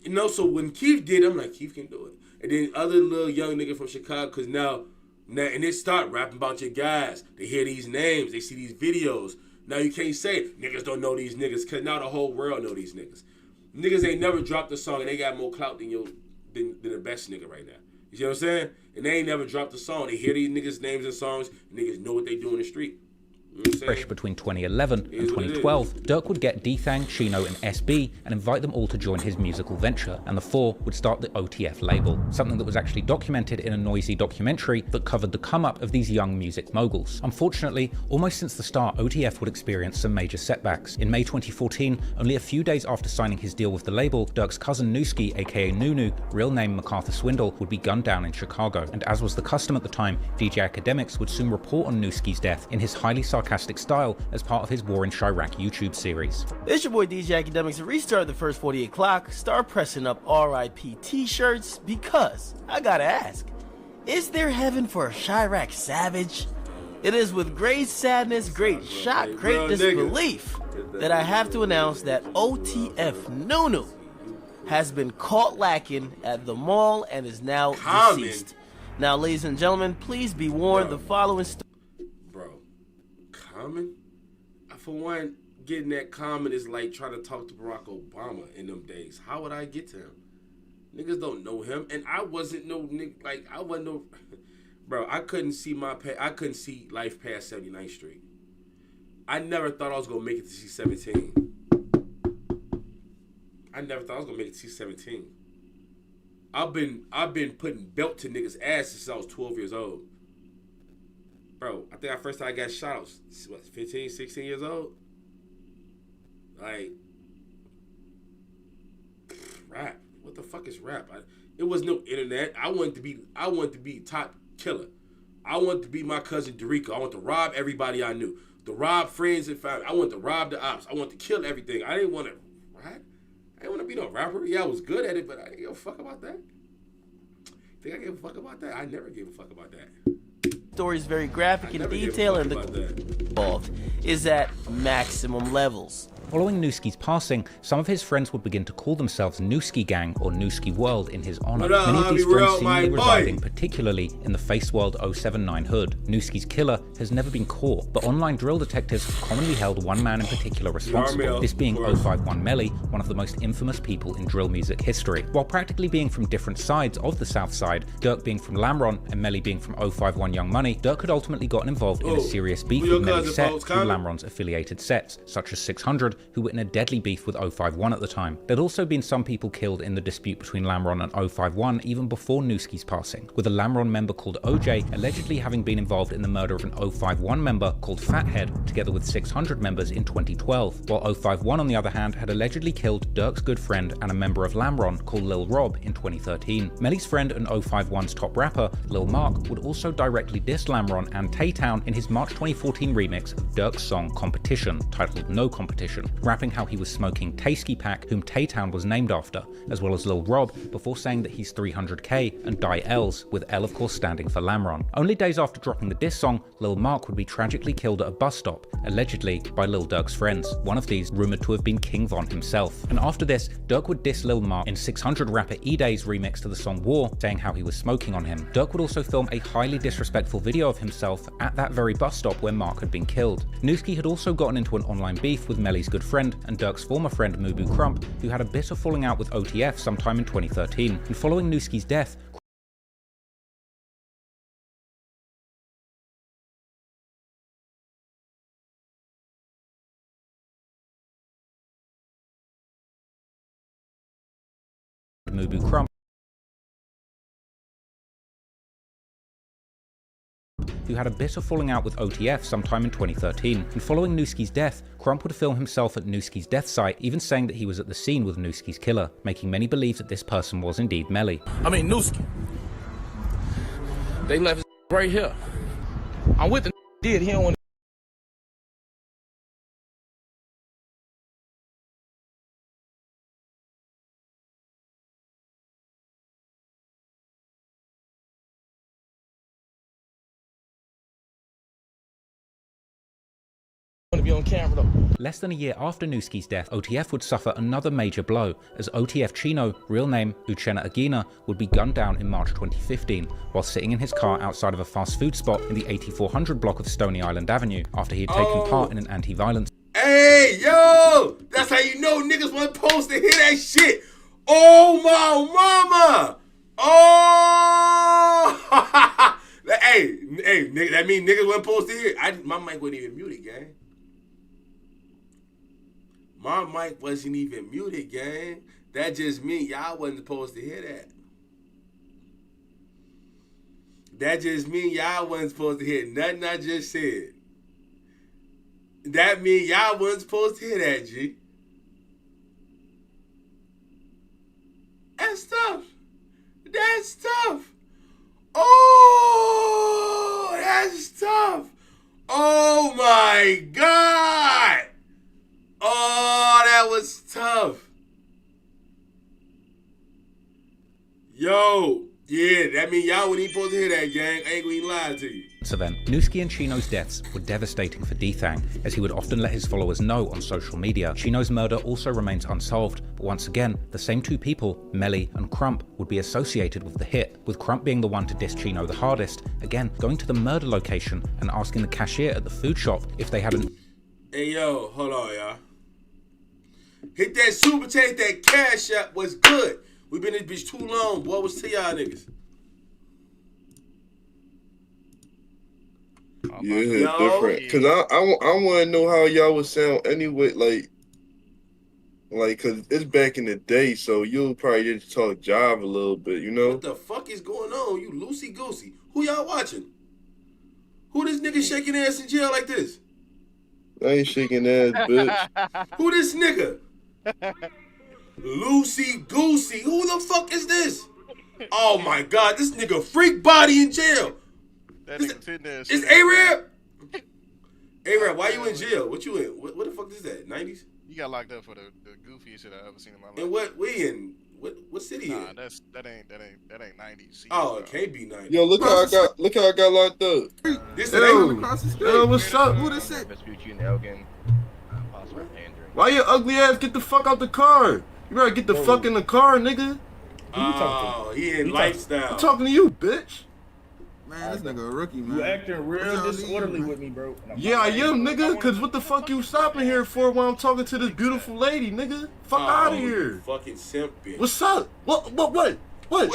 you know, so when Keith did, I'm like, Keith can do it. And then other little young nigga from Chicago, because now, and they start rapping about your guys. They hear these names, they see these videos. Now you can't say niggas don't know these niggas, because now the whole world know these niggas. Niggas ain't never dropped a song and they got more clout than the best nigga right now. You see what I'm saying? And they ain't never dropped a song. They hear these niggas' names and songs, and niggas know what they do in the street. Fresh between 2011 and 2012, Durk would get D-Thang, Chino, and SB and invite them all to join his musical venture, and the four would start the OTF label, something that was actually documented in a noisy documentary that covered the come-up of these young music moguls. Unfortunately, almost since the start, OTF would experience some major setbacks. In May 2014, only a few days after signing his deal with the label, Durk's cousin Nooski, aka Nunu, real name MacArthur Swindle, would be gunned down in Chicago, and as was the custom at the time, DJ Academics would soon report on Nooski's death in his highly sarcastic style as part of his War in Chirac YouTube series. It's your boy DJ Academics. To restart the first 48 o'clock, start pressing up RIP t-shirts, because I gotta ask, is there heaven for a Chirac savage? It is with great sadness, great shock, great disbelief that I have to announce that OTF Nunu has been caught lacking at the mall and is now deceased. Now, ladies and gentlemen, please be warned, the following story. Common? For one, getting that Common is like trying to talk to Barack Obama in them days. How would I get to him? Niggas don't know him, and I wasn't no nigga, like, I wasn't no, bro, I couldn't see life past 79th Street. I never thought I was gonna make it to C-17. I never thought I was gonna make it to C-17. I've been putting belt to niggas' ass since I was 12 years old. Bro, I think the first time I got shot, I was, 15, 16 years old? Like, rap. What the fuck is rap? It was no internet. I wanted to be top killer. I wanted to be my cousin Dorico. I wanted to rob everybody I knew. To rob friends and family. I wanted to rob the ops. I wanted to kill everything. I didn't want to rap. I didn't want to be no rapper. Yeah, I was good at it, but I didn't give a fuck about that. Think I gave a fuck about that? I never gave a fuck about that. Story is very graphic in detail, and the involved is at maximum levels. Following Newski's passing, some of his friends would begin to call themselves Newski Gang or Newski World in his honor. Many of these friends seemingly residing particularly in the Face World 079 hood. Newski's killer has never been caught, but online drill detectives have commonly held one man in particular responsible, this being 051 Melly, one of the most infamous people in drill music history. While practically being from different sides of the South Side, Durk being from Lamron and Melly being from 051 Young Money, Durk had ultimately gotten involved in a serious beef with Melly's set through Lamron's affiliated sets, such as 600, who were in a deadly beef with 051 at the time. There'd also been some people killed in the dispute between Lamron and 051 even before Newski's passing, with a Lamron member called OJ allegedly having been involved in the murder of an 051 member called Fathead, together with 600 members in 2012, while 051 on the other hand had allegedly killed Durk's good friend and a member of Lamron called Lil Rob in 2013. Melly's friend and 051's top rapper, Lil Mark, would also directly diss Lamron and Tay-Town in his March 2014 remix of Durk's song Competition, titled No Competition, rapping how he was smoking Taysky Pack, whom Tay-Town was named after, as well as Lil Rob, before saying that he's 300k and die L's, with L of course standing for Lamron. Only days after dropping the diss song, Lil Mark would be tragically killed at a bus stop, allegedly by Lil Durk's friends, one of these rumoured to have been King Von himself. And after this, Durk would diss Lil Mark in 600 rapper E-Day's remix to the song War, saying how he was smoking on him. Durk would also film a highly disrespectful video of himself at that very bus stop where Mark had been killed. Newski had also gotten into an online beef with Melly's good friend and Durk's former friend Mubu Crump, who had a bitter falling out with OTF sometime in 2013, and following Newski's death, Mubu Crump, who had a bitter falling out with OTF sometime in 2013, and following Newski's death, Crump would film himself at Newski's death site, even saying that he was at the scene with Newski's killer, making many believe that this person was indeed Melly. I mean, Newski. They left his right here. I'm with the did he don't want to be on camera though. Less than a year after Newski's death, OTF would suffer another major blow, as OTF Chino, real name Uchenna Aguina, would be gunned down in March 2015, while sitting in his car outside of a fast food spot in the 8400 block of Stony Island Avenue, after he had taken part in an anti-violence. Hey, yo! That's how you know niggas weren't supposed to hear that shit. Oh, my mama! Oh! hey, nigga, that mean niggas weren't supposed to hear. My mic wasn't even muted, gang. My mic wasn't even muted, gang. That just means y'all wasn't supposed to hear that. That just means y'all wasn't supposed to hear nothing I just said. That means y'all wasn't supposed to hear that, G. That's tough. That's tough. Oh, that's tough. Oh, my God. Oh, that was tough. Yo, yeah, that means y'all wouldn't even supposed to hear that, gang. I ain't gonna even lie to you. So then, Newski and Chino's deaths were devastating for D-Thang, as he would often let his followers know on social media. Chino's murder also remains unsolved, but once again, the same two people, Melly and Crump, would be associated with the hit, with Crump being the one to diss Chino the hardest, again, going to the murder location and asking the cashier at the food shop if they had an... Hey, yo, hold on, y'all. Hit that super chat, that cash app was good. We been in this bitch too long, boy. What's to y'all niggas? Yeah, it's different. Cause I want to know how y'all would sound anyway. Like, cause it's back in the day, so you'll probably just talk jive a little bit, you know. What the fuck is going on? You loosey goosey. Who y'all watching? Who this nigga shaking ass in jail like this? I ain't shaking ass, bitch. Who this nigga? Loosey goosey. Who the fuck is this? Oh my God, this nigga freak body in jail. It's A-Rap? A-Rap, why you in jail? What you in? What the fuck is that? 90s? You got locked up for the goofiest shit I ever seen in my life. And we in? What city? Nah, that ain't 90s. Oh, it can't be 90s. Yo, look how I got locked up. This is across the street. Yo, what's up? Who this is? Vespucci and Elgin, possible injury. Why your ugly ass get the fuck out the car? You better get the fuck in the car, nigga. Oh, he in lifestyle. I'm talking to you, bitch. Man, this nigga a rookie, man. You acting real disorderly with me, bro. Yeah, I am, nigga. Cause what the fuck you stopping here for when I'm talking to this beautiful lady, nigga? Fuck out of here. Fucking simp bitch. What's up? What? What? I'm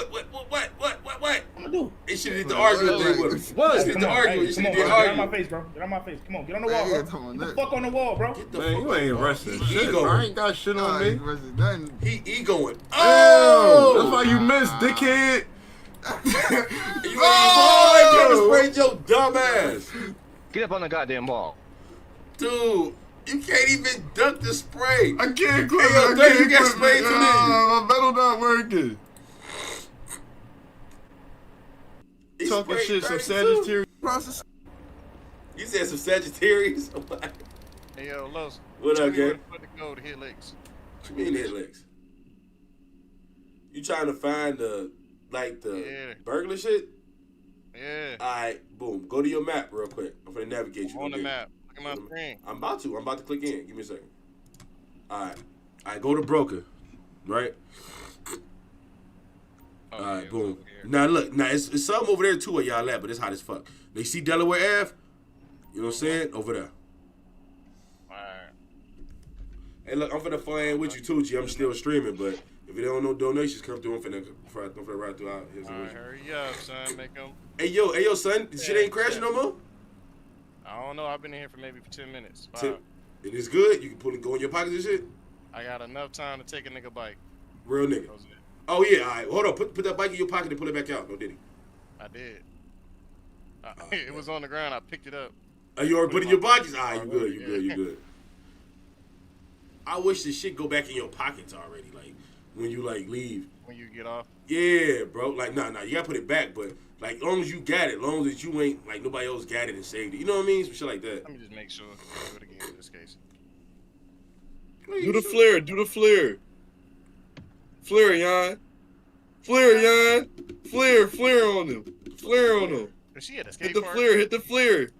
gonna do? He should have did the argument with him. What? He did the argument. He should have did Get argument. on my face, bro. Get on my face. Come on, get on the wall, bro. Get the fuck on the wall, bro. Man, you ain't arresting shit. I ain't got shit on me. He egoing. Oh! That's why you missed, dickhead. You ain't pepper sprayed your dumb ass. Get up on the goddamn ball. Dude, you can't even dunk the spray. I can't quit. Hey, yo, Dirk, you got sprayed to me. My metal not working. He's talking shit, some 32. Sagittarius. You said some Sagittarius? Hey, yo, Los. What up, gang? Put the go to hit licks. What you mean hit licks? You trying to find the burglar shit? Yeah. Alright, boom. Go to your map real quick. I'm gonna navigate you. On the map. Look at my screen. I'm about to click in. Give me a second. Alright, go to broker. Right? Alright, boom. Now look, it's something over there too where y'all at, but it's hot as fuck. They see Delaware Ave? You know what I'm saying? Over there. Alright. Hey look, I'm finna fly in with you too, G. I'm still streaming, but if you don't know donations come through, I'm finna ride through out here. Alright, hurry up, son. Make them. Hey yo, son, the shit ain't crashing no more? I don't know. I've been in here for maybe 10 minutes. It is good? You can pull it, go in your pockets and shit? I got enough time to take a nigga bike. Real nigga. Oh yeah, all right. Hold on. Put that bike in your pocket and pull it back out. No, did he? I did. It was on the ground. I picked it up. Oh, you already put it in your pockets? All right, you good. I wish this shit go back in your pockets already. Like when you leave. When you get off. Yeah, bro. Like nah. You gotta put it back, but like as long as you got it, as long as you ain't like nobody else got it and saved it. You know what I mean? Some shit like that. Let me just make sure. Do it again in this case. Do the flare. Do the flare. Flare, Jan. Flare, Jan. Flare on him. Flare on him. She had a hit the flare. Hit the flare.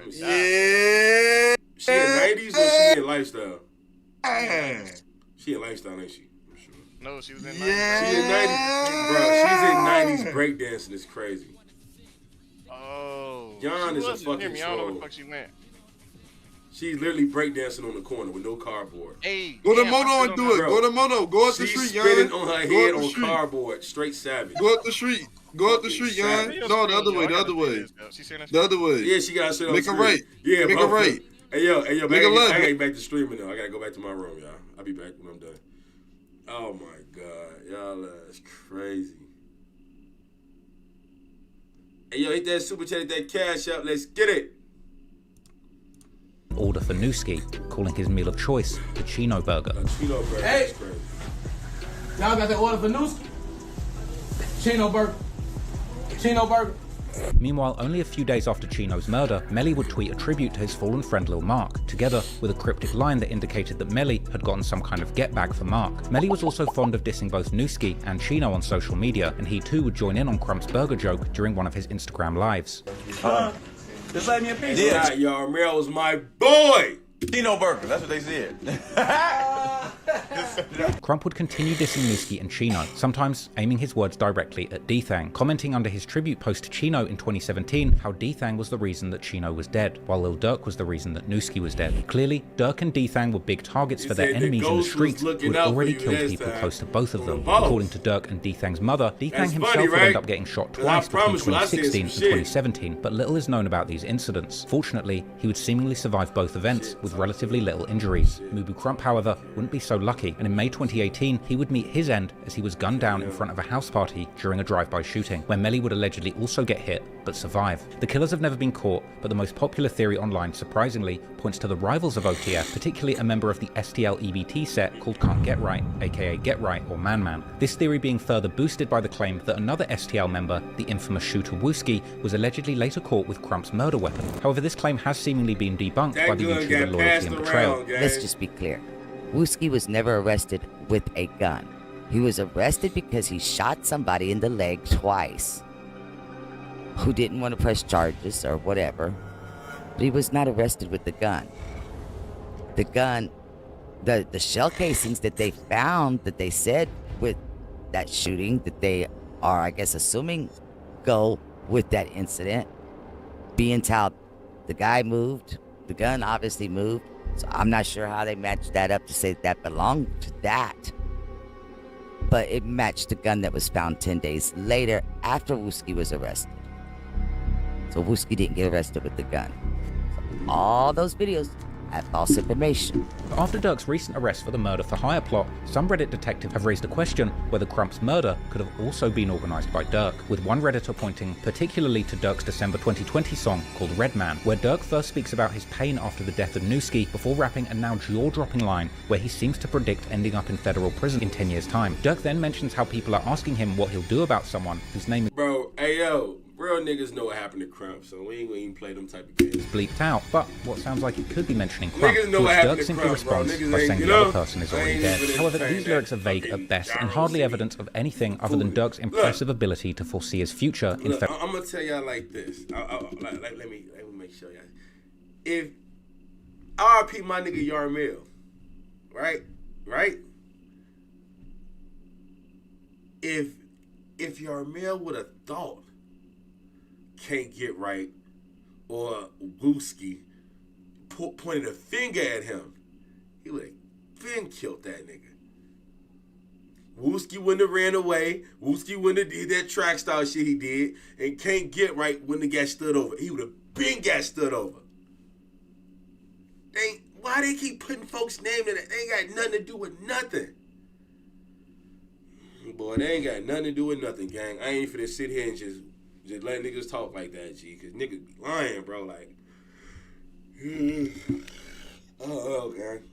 Yeah. She in 90s or she in lifestyle? She in lifestyle, ain't she? I'm sure. No, she was in 90s. She in 90s. Bro, she's in 90s breakdancing. It's crazy. Oh. Jan is a fucking I don't know where the fuck she went. She's literally breakdancing on the corner with no cardboard. Hey, go to Moto and do it. Go to Moto. Go up the street, Jan. She's spinning on her head on cardboard. Straight savage. Go up the street. Go up the street, Jan. No, the other way. The other way. The other way. Yeah, she got shit on Make a right. Yeah, make a right. Hey, yo, make a man, left. I gotta get back to streaming now. I gotta go back to my room, y'all. I'll be back when I'm done. Oh my God. Y'all, that's crazy. Hey, yo, hit that super chat, hit that cash out. Let's get it. Order for Newski, calling his meal of choice the Chino Burger. Chino Burger. Hey, y'all got that order for Newski? Chino Burger. Chino Burger. Meanwhile, only a few days after Chino's murder, Melly would tweet a tribute to his fallen friend Lil Mark, together with a cryptic line that indicated that Melly had gotten some kind of get back for Mark. Melly was also fond of dissing both Newski and Chino on social media, and he too would join in on Crump's burger joke during one of his Instagram lives. Just let me a piece. Yeah, y'all, Mel was my boy. Chino Burger, that's what they said. Crump would continue dissing Newski and Chino, sometimes aiming his words directly at D-Thang, commenting under his tribute post to Chino in 2017 how D-Thang was the reason that Chino was dead, while Lil Durk was the reason that Newski was dead. Clearly, Durk and D-Thang were big targets for their enemies in the streets who had already killed people close to both of them. According to Durk and D-Thang's mother, D-Thang himself would end up getting shot twice between 2016 and 2017, but little is known about these incidents. Fortunately, he would seemingly survive both events with relatively little injuries. Mubu Crump, however, wouldn't be so lucky, and in May 2018, he would meet his end as he was gunned down in front of a house party during a drive-by shooting, where Melly would allegedly also get hit, but survive. The killers have never been caught, but the most popular theory online, surprisingly, points to the rivals of OTF, particularly a member of the STL EBT set called Can't Get Right, aka Get Right or Man Man. This theory being further boosted by the claim that another STL member, the infamous shooter Wooski, was allegedly later caught with Crump's murder weapon. However, this claim has seemingly been debunked by the YouTuber Loyalty and Betrayal. Let's just be clear. Wooski was never arrested with a gun. He was arrested because he shot somebody in the leg twice who didn't want to press charges or whatever, but he was not arrested with the gun. The gun the shell casings that they found, that they said with that shooting, that they are, I guess, assuming go with that incident, being how the guy moved, the gun obviously moved. So I'm not sure how they matched that up to say that belonged to that. But it matched the gun that was found 10 days later after Wooski was arrested. So Wooski didn't get arrested with the gun. So all those videos have false information. After Durk's recent arrest for the murder for hire plot, some Reddit detectives have raised a question whether Crump's murder could have also been organised by Durk, with one Redditor pointing particularly to Durk's December 2020 song called Red Man, where Durk first speaks about his pain after the death of Newski before rapping a now jaw-dropping line where he seems to predict ending up in federal prison in 10 years' time. Durk then mentions how people are asking him what he'll do about someone whose name is Bro, hey yo, real niggas know what happened to Crump, so we ain't gonna even play them type of games. bleeped out, but what sounds like it could be mentioning Crump, Niggas to know which what happened Durk to simply Crump, responds bro. Niggas by ain't, saying you the know, other person is already ain't dead. even However, entertain these that lyrics are vague fucking at best and Gyro hardly City. evidence of anything other than Durk's impressive ability to foresee his future in Look, I'm gonna tell y'all like this. Let me make sure y'all. If RP my nigga Yarmil, right? If Yarmil would have thought Can't Get Right or Wooski pointed a finger at him, he would have been killed that nigga. Wooski wouldn't have ran away. Wooski wouldn't have did that track style shit he did. And Can't Get Right wouldn't have got stood over. He would have been got stood over. Why they keep putting folks' name in it? They ain't got nothing to do with nothing. Boy, they ain't got nothing to do with nothing, gang. I ain't finna sit here and just let niggas talk like that, G. Cause niggas be lying, bro. Like, oh, gang.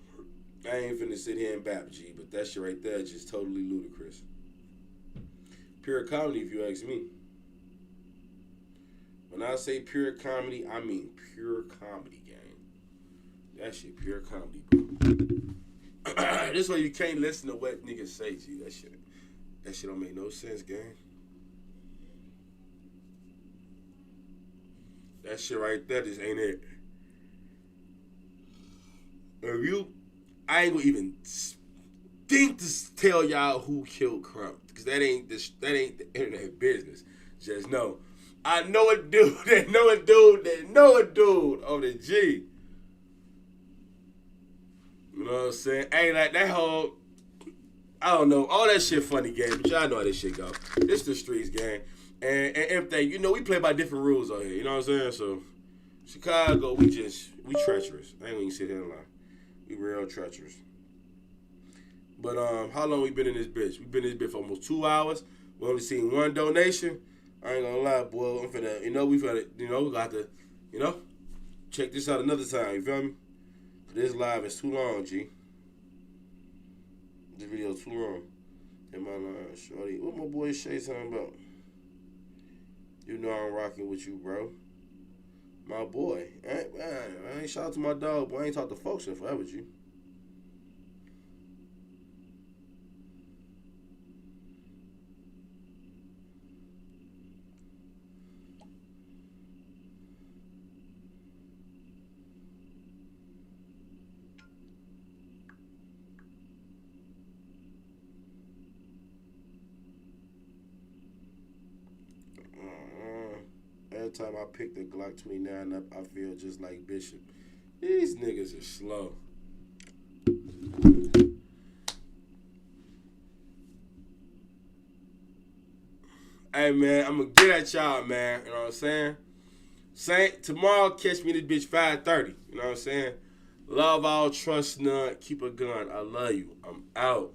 I ain't finna sit here and bap, G. But that shit right there is just totally ludicrous. Pure comedy, if you ask me. When I say pure comedy, I mean pure comedy, gang. That shit pure comedy, bro. This way you can't listen to what niggas say, G. That shit don't make no sense, gang. That shit right there just ain't it. I ain't gonna even think to tell y'all who killed Crump, because that ain't the internet business. Just know, I know a dude that know a dude on the G. You know what I'm saying? Ain't like that whole, I don't know, all that shit funny game, but y'all know how this shit go. It's the streets, gang. And everything, you know, we play by different rules out here, you know what I'm saying? So, Chicago, we treacherous. I ain't gonna even sit here and lie. We real treacherous. But how long we been in this bitch? We been in this bitch for almost 2 hours. We only seen one donation. I ain't gonna lie, boy. I'm finna, we got to, check this out another time, you feel me? This live is too long, G. This video is too long. In my line, shorty. What my boy Shay talking about? You know I'm rocking with you, bro. My boy. I ain't shout out to my dog, boy. I ain't talked to folks in forever, G. Every time I pick the Glock 29 up, I feel just like Bishop. These niggas are slow. Hey, man, I'm going to get at y'all, man. You know what I'm saying? Tomorrow, catch me in this bitch 5:30. You know what I'm saying? Love all, trust none, keep a gun. I love you. I'm out.